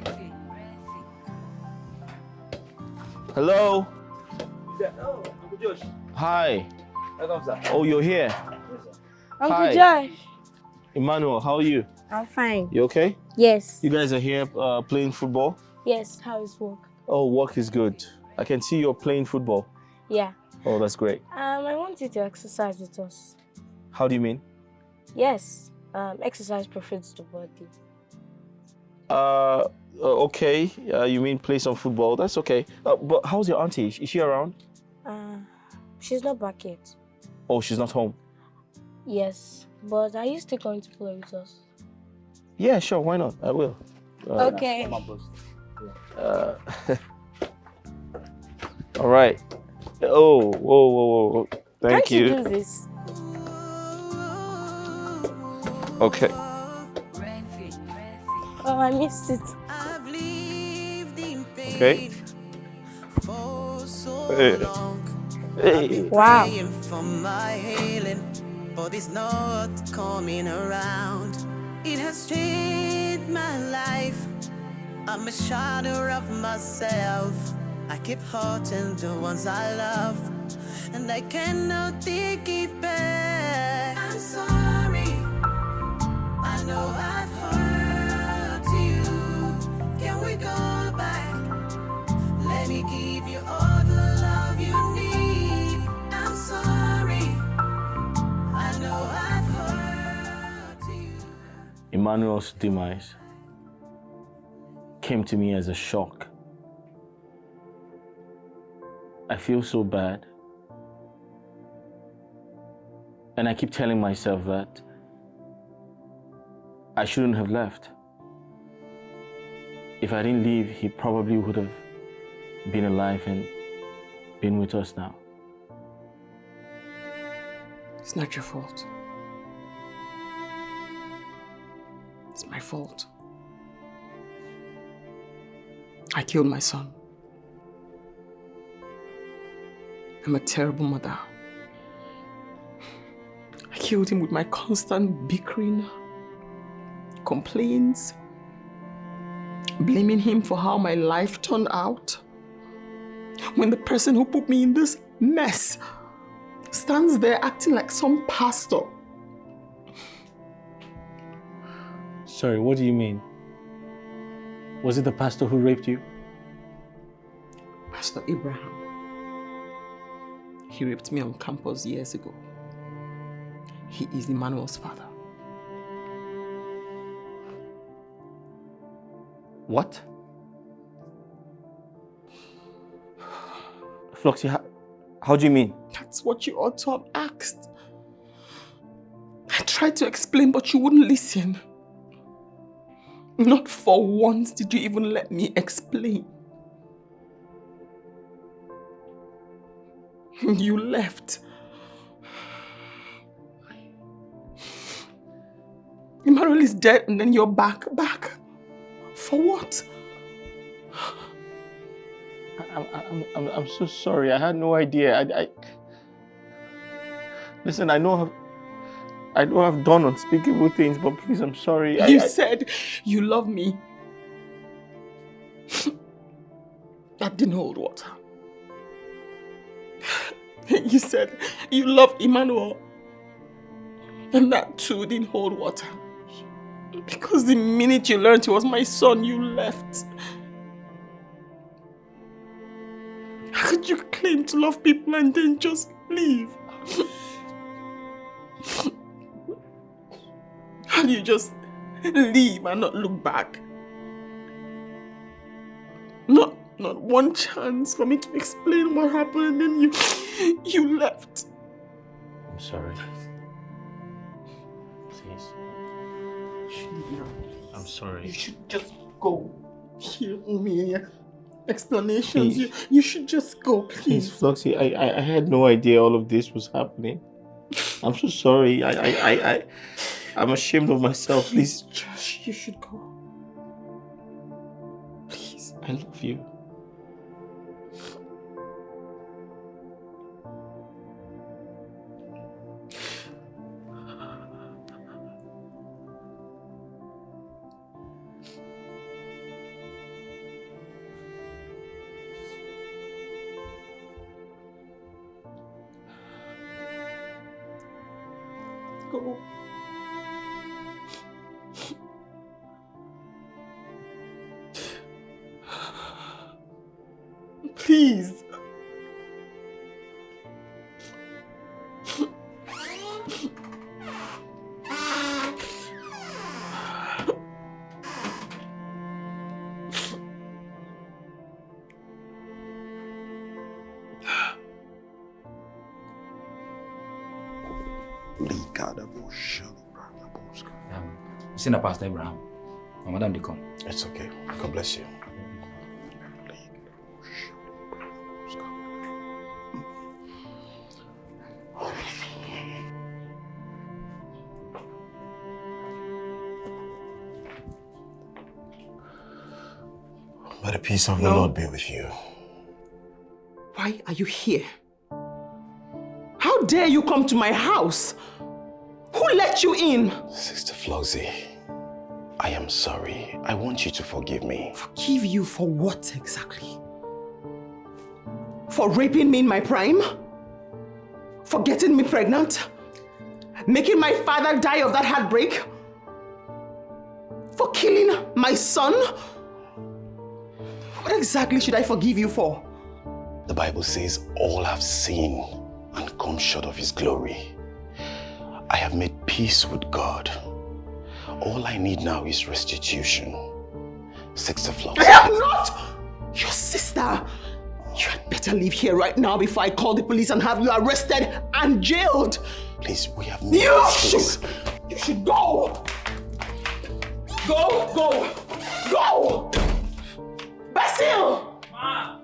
Hello. Oh, Uncle Josh. Hi. Welcome, sir. Oh, you're here. Uncle Hi. Josh. Emmanuel, how are you? I'm fine. You okay? Yes. You guys are here playing football? Yes. How is work? Oh, work is good. I can see you're playing football. Yeah. Oh, that's great. I want you to exercise with us. How do you mean? Yes. Exercise profits the body. Okay. You mean play some football? That's okay. But how's your auntie? Is she around? She's not back yet. Oh, she's not home. Yes. But are you still going to play with us? Yeah, sure. Why not? I will. Okay. All right. Oh, whoa. Thank Can't you. you do this? Okay. Oh, I missed it. Okay. Hey. Wow. For my healing, but it's not coming around. It has changed my life. I'm a shadow of myself. I keep hurting the ones I love, and I cannot take it back. I'm sorry. I know I've hurt you. Can we go back? Let me give you all the love you need. I'm sorry. I know I've hurt you. Emmanuel's demise came to me as a shock. I feel so bad. And I keep telling myself that I shouldn't have left. If I didn't leave, he probably would have been alive and been with us now. It's not your fault. It's my fault. I killed my son. I'm a terrible mother. I killed him with my constant bickering, complaints, blaming him for how my life turned out. When the person who put me in this mess stands there acting like some pastor. Sorry, what do you mean? Was it the pastor who raped you? Pastor Abraham. He raped me on campus years ago. He is Emmanuel's father. What? Fluxy, how do you mean? That's what you ought to have asked. I tried to explain, but you wouldn't listen. Not for once did you even let me explain. You left. Emmanuel is dead and then you're back. For what? I'm so sorry. I had no idea. Listen, I know I've done unspeakable things, but please, I'm sorry. You said you love me. That didn't hold water. You said you love Emmanuel. And that too didn't hold water. Because the minute you learned he was my son, you left. How could you claim to love people and then just leave? How do you just leave and not look back? Not one chance for me to explain what happened and then you left. I'm sorry. Please. I'm sorry. You should just go. You owe me any explanations. You should just go, please. Please, Fluxy, I had no idea all of this was happening. I'm so sorry. I'm ashamed of myself. Please. Josh, you should go. Please, I love you. go. Please. You seen a Pastor Abraham? My madam, they come. It's okay. God bless you. May the peace of the Lord be with you. Why are you here? How dare you come to my house? Who let you in? Sister Fluxy, I am sorry. I want you to forgive me. Forgive you for what exactly? For raping me in my prime? For getting me pregnant? Making my father die of that heartbreak? For killing my son? What exactly should I forgive you for? The Bible says all have sinned and come short of his glory. I have made peace with God. All I need now is restitution. Sister Fluxy. I am not your sister. You had better leave here right now before I call the police and have you arrested and jailed. Please, we have You should go. Go. Basil! Ma!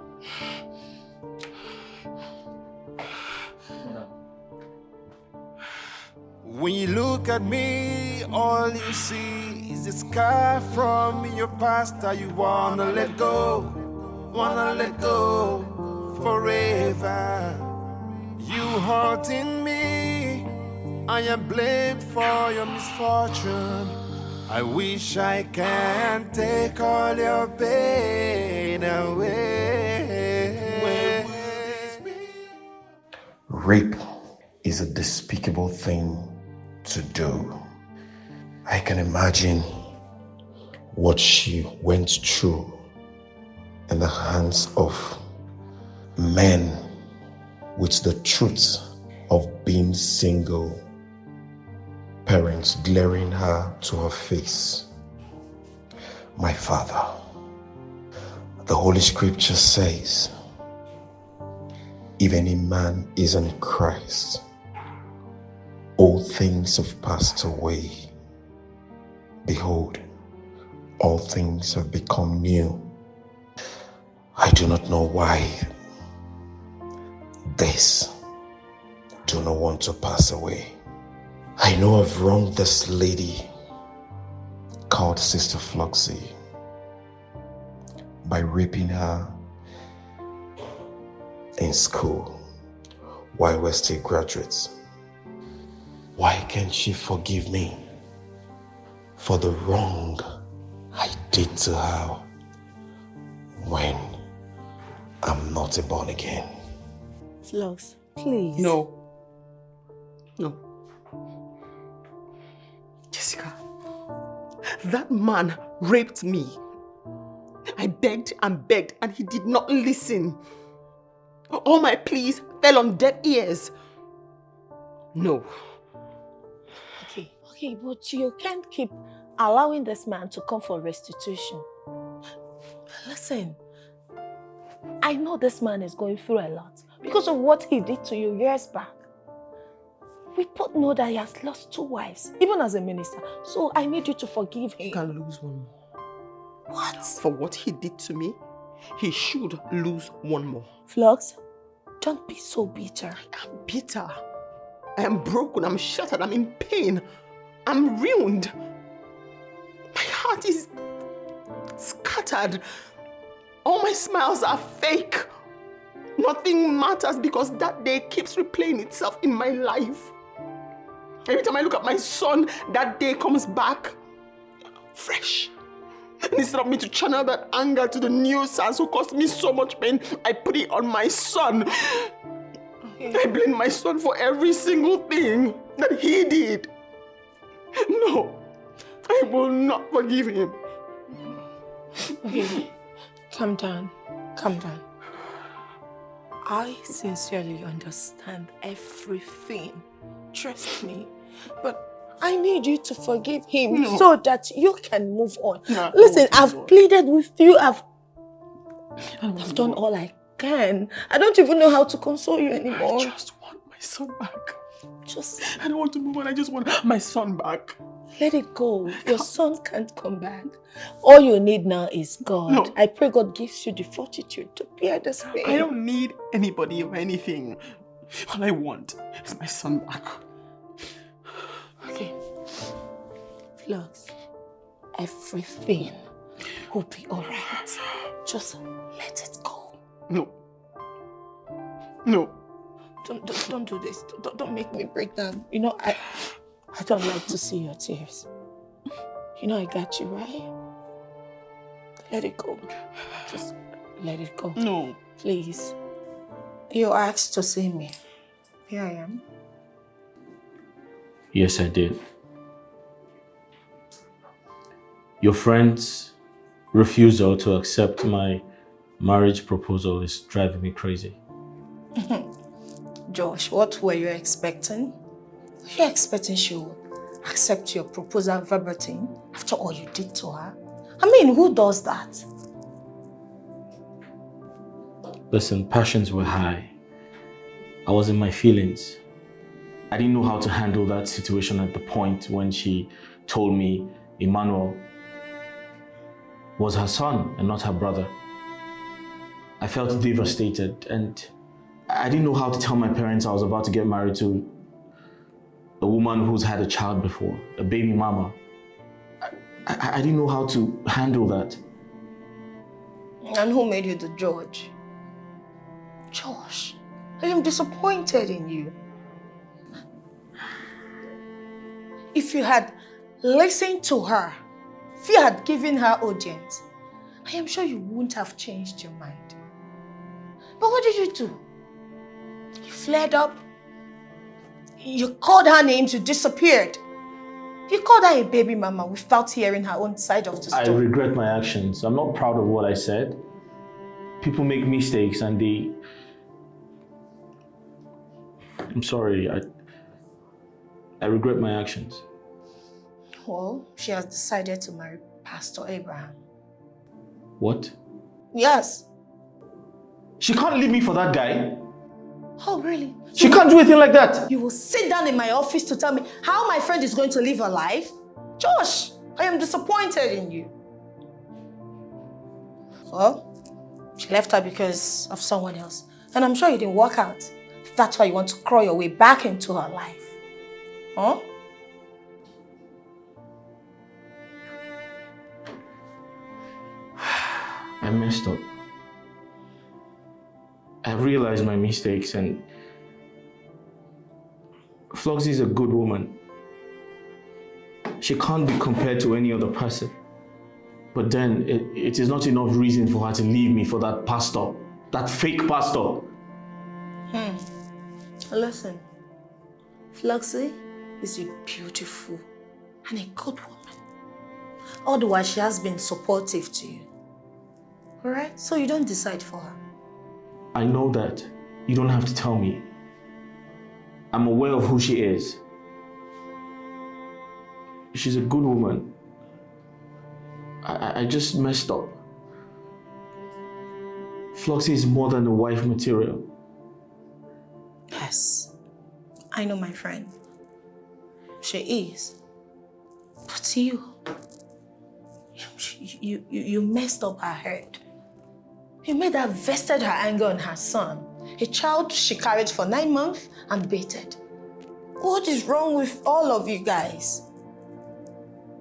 When you look at me, all you see is a scar from your past that you wanna let go forever. You hurting me, I am blamed for your misfortune. I wish I can take all your pain away. Rape is a despicable thing to do. I can imagine what she went through in the hands of men with the truth of being single, parents glaring her to her face. My father, the Holy Scripture says, if any man is in Christ, all things have passed away. Behold, all things have become new. I do not know why this do not want to pass away. I know I've wronged this lady called Sister Fluxy by raping her in school while we're still graduates. Why can't she forgive me for the wrong I did to her when I'm not a born again? Flux, please. No. Jessica, that man raped me. I begged and begged and he did not listen. All my pleas fell on deaf ears. No. Okay, but you can't keep allowing this man to come for restitution. Listen, I know this man is going through a lot because of what he did to you years back. We both know that he has lost 2 wives, even as a minister. So I need you to forgive him. He can lose one more. What? For what he did to me, he should lose one more. Flux, don't be so bitter. I'm bitter. I am broken, I'm shattered, I'm in pain. I'm ruined. My heart is scattered. All my smiles are fake. Nothing matters because that day keeps replaying itself in my life. Every time I look at my son, that day comes back fresh. And instead of me to channel that anger to the nuisance who caused me so much pain, I put it on my son. I blame my son for every single thing that he did. No, I will not forgive him. Okay, calm down, calm down. I sincerely understand everything. Trust me. But I need you to forgive him so that you can move on. No, Listen, no, I've no. pleaded with you. I've done all I can. I don't even know how to console you anymore. I just want my son back. I don't want to move on. I just want my son back. Let it go. Your son can't come back. All you need now is God. No. I pray God gives you the fortitude to bear this pain. I don't need anybody or anything. All I want is my son back. Okay. Flux, everything will be alright. Just let it go. No. No. Don't do this. Don't make me break down. You know, I don't like to see your tears. You know I got you, right? Let it go. Just let it go. No. Please. You asked to see me. Here I am. Yes, I did. Your friend's refusal to accept my marriage proposal is driving me crazy. Josh, what were you expecting? Were you expecting she would accept your proposal verbatim after all you did to her? I mean, who does that? Listen, passions were high. I was in my feelings. I didn't know how to handle that situation at the point when she told me Emmanuel was her son and not her brother. I felt devastated and I didn't know how to tell my parents I was about to get married to a woman who's had a child before, a baby mama. I didn't know how to handle that. And who made you the judge? Josh, I am disappointed in you. If you had listened to her, if you had given her audience, I am sure you wouldn't have changed your mind. But what did you do? You flared up. You called her names, you disappeared. You called her a baby mama without hearing her own side of the I story. regret my actions. I'm not proud of what I said. People make mistakes and I'm sorry. I regret my actions. Well, she has decided to marry Pastor Abraham. What? Yes. She can't leave me for that guy. Oh, really? She can't do anything like that. You will sit down in my office to tell me how my friend is going to live her life? Josh, I am disappointed in you. Well, she left her because of someone else. And I'm sure it didn't work out. That's why you want to crawl your way back into her life. Huh? I messed up. I realized my mistakes and Fluxy is a good woman. She can't be compared to any other person. But then it is not enough reason for her to leave me for that pastor, that fake pastor. Listen, Fluxy is a beautiful and a good woman. Otherwise, she has been supportive to you. Alright? So you don't decide for her. I know that. You don't have to tell me. I'm aware of who she is. She's a good woman. I just messed up. Fluxy is more than a wife material. Yes, I know, my friend. She is. But you messed up her head. You made her vested her anger on her son, a child she carried for 9 months and baited. What is wrong with all of you guys?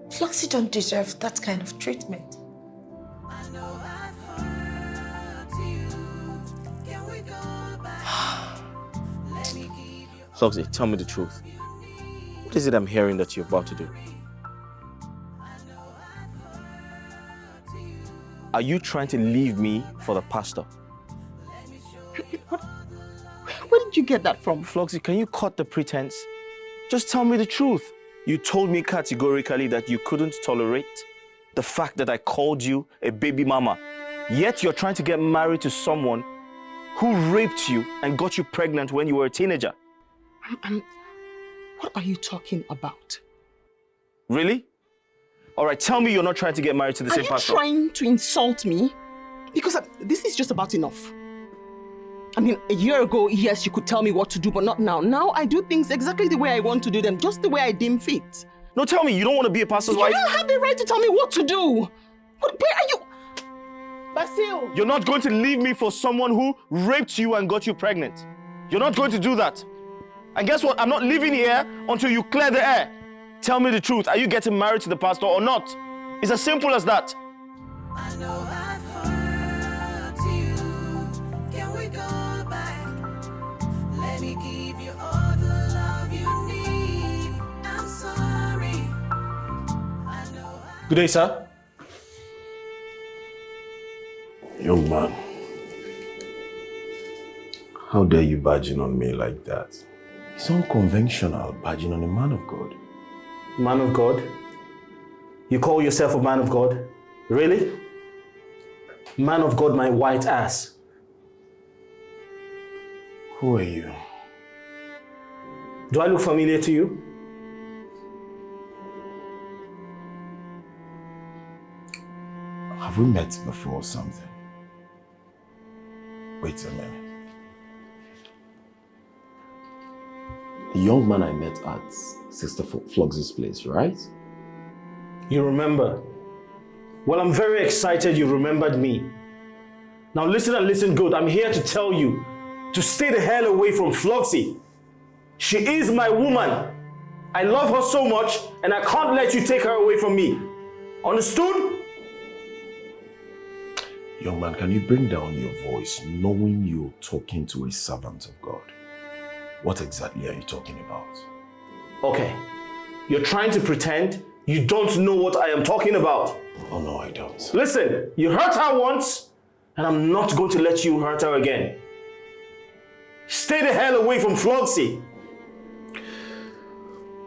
Fluxy don't deserve that kind of treatment. Fluxy, tell me the truth. What is it I'm hearing that you're about to do? Are you trying to leave me for the pastor? Where did you get that from? Fluxy, can you cut the pretense? Just tell me the truth. You told me categorically that you couldn't tolerate the fact that I called you a baby mama. Yet you're trying to get married to someone who raped you and got you pregnant when you were a teenager. What are you talking about? Really? All right, tell me you're not trying to get married to the same pastor. Are you trying to insult me? Because this is just about enough. I mean, a year ago, yes, you could tell me what to do, but not now. Now I do things exactly the way I want to do them, just the way I deem fit. No, tell me, you don't want to be a pastor's wife? You don't have the right to tell me what to do. Where are you? Basil! You're not going to leave me for someone who raped you and got you pregnant. You're not going to do that. And guess what? I'm not leaving here until you clear the air. Tell me the truth. Are you getting married to the pastor or not? It's as simple as that. I know I've hurt you. Can we go back? Let me give you all the love you need. I'm sorry. Good day, sir. Young man, how dare you barging on me like that? It's unconventional barging on a man of God. Man of God? You call yourself a man of God? Really? Man of God, my white ass. Who are you? Do I look familiar to you? Have we met before or something? Wait a minute. The young man I met at Sister Fluxy's place, right? You remember? Well, I'm very excited you remembered me. Now listen and listen good. I'm here to tell you to stay the hell away from Fluxy. She is my woman. I love her so much and I can't let you take her away from me. Understood? Young man, can you bring down your voice knowing you're talking to a servant of God? What exactly are you talking about? Okay. You're trying to pretend you don't know what I am talking about. Oh no, I don't. Listen, you hurt her once, and I'm not going to let you hurt her again. Stay the hell away from Fluxy.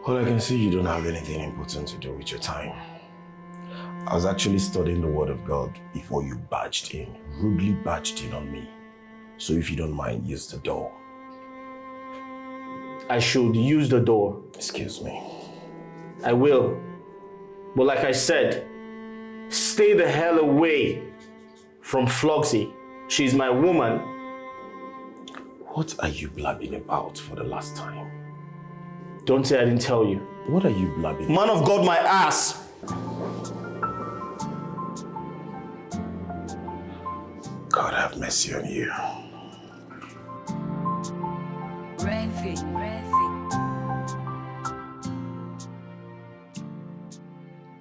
Well, I can see you don't have anything important to do with your time. I was actually studying the Word of God before you rudely barged in on me. So if you don't mind, use the door. I should use the door. Excuse me. I will. But like I said, stay the hell away from Fluxy. She's my woman. What are you blabbing about for the last time? Don't say I didn't tell you. What are you blabbing? Man of God, my ass! God have mercy on you.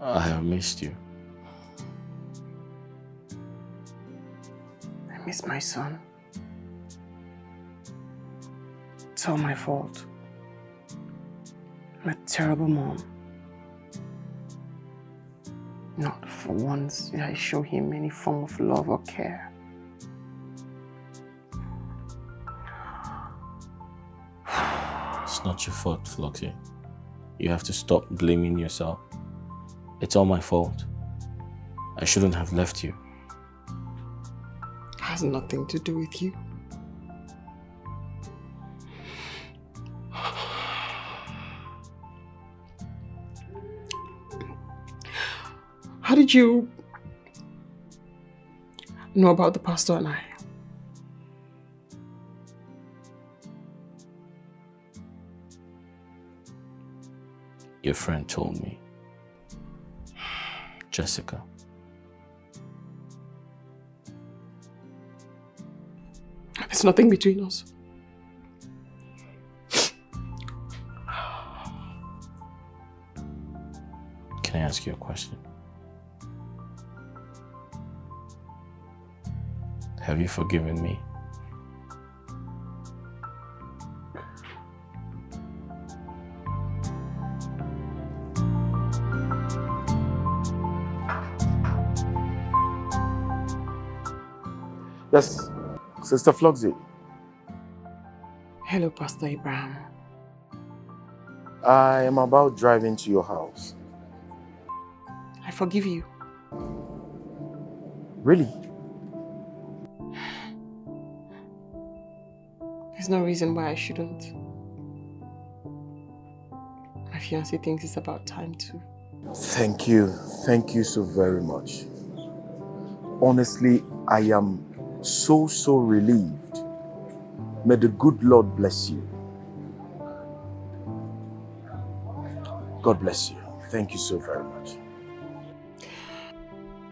I have missed you. I miss my son. It's all my fault. I'm a terrible mom. Not for once did I show him any form of love or care. It's not your fault, Fluxy. You have to stop blaming yourself. It's all my fault. I shouldn't have left you. It has nothing to do with you. How did you know about the pastor and I? Your friend told me. Jessica. There's nothing between us. Can I ask you a question? Have you forgiven me? Yes, Sister Fluxy. Hello, Pastor Abraham. I am about driving to your house. I forgive you. Really? There's no reason why I shouldn't. My fiancé thinks it's about time too. Thank you. Thank you so very much. Honestly, I am so relieved. May the good Lord bless you. God bless you. Thank you so very much.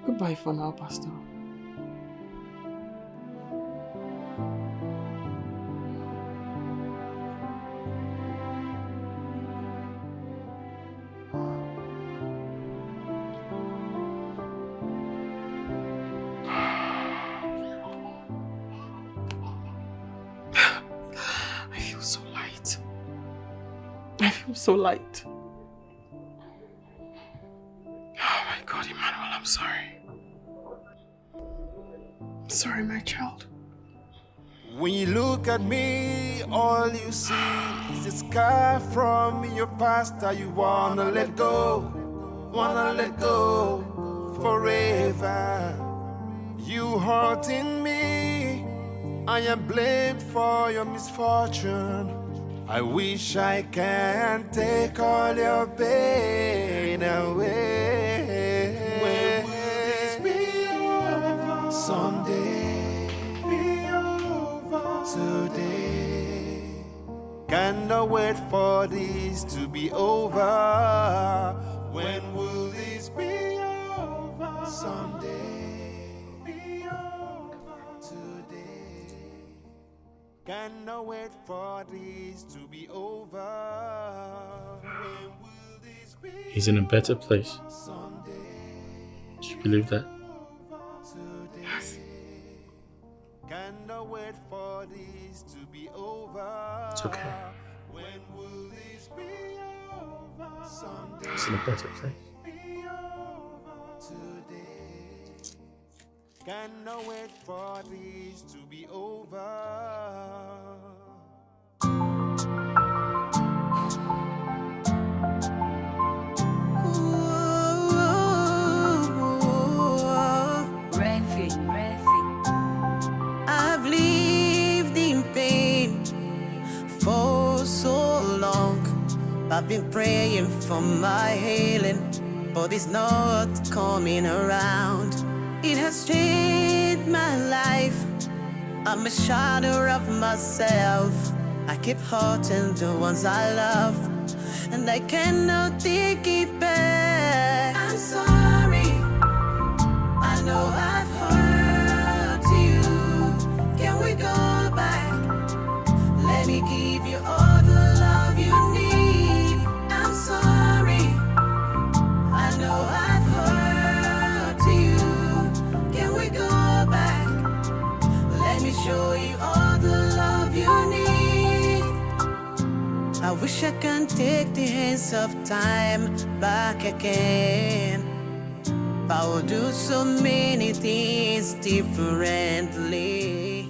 Goodbye for now, Pastor. I feel so light. I feel so light. Oh my God, Emmanuel, I'm sorry. I'm sorry, my child. When you look at me, all you see is a scar from your past that you wanna let go forever. You hurting me, I am blamed for your misfortune. I wish I can take all your pain away. When will this be over? Someday, be over today. Cannot wait for this to be over. When will this be over? Someday, be over today. Cannot wait for this to be over. When will this be? He's in a better place. Do you believe that? Yes. Cannot wait for this to be over. It's okay. When will this be over? Someday. He's in a better place. Cannot wait for this to be over. I've lived in pain for so long. I've been praying for my healing, but it's not coming around. It has changed my life. I'm a shadow of myself. I keep hurting the ones I love, and I cannot take it back. I'm sorry, I know I've hurt you. Can we go back? Let me give you all the love you need. I'm sorry, I know I've hurt you. Can we go back? Let me show you all the love you need. I wish I can take the hands of time back again. I will do so many things differently.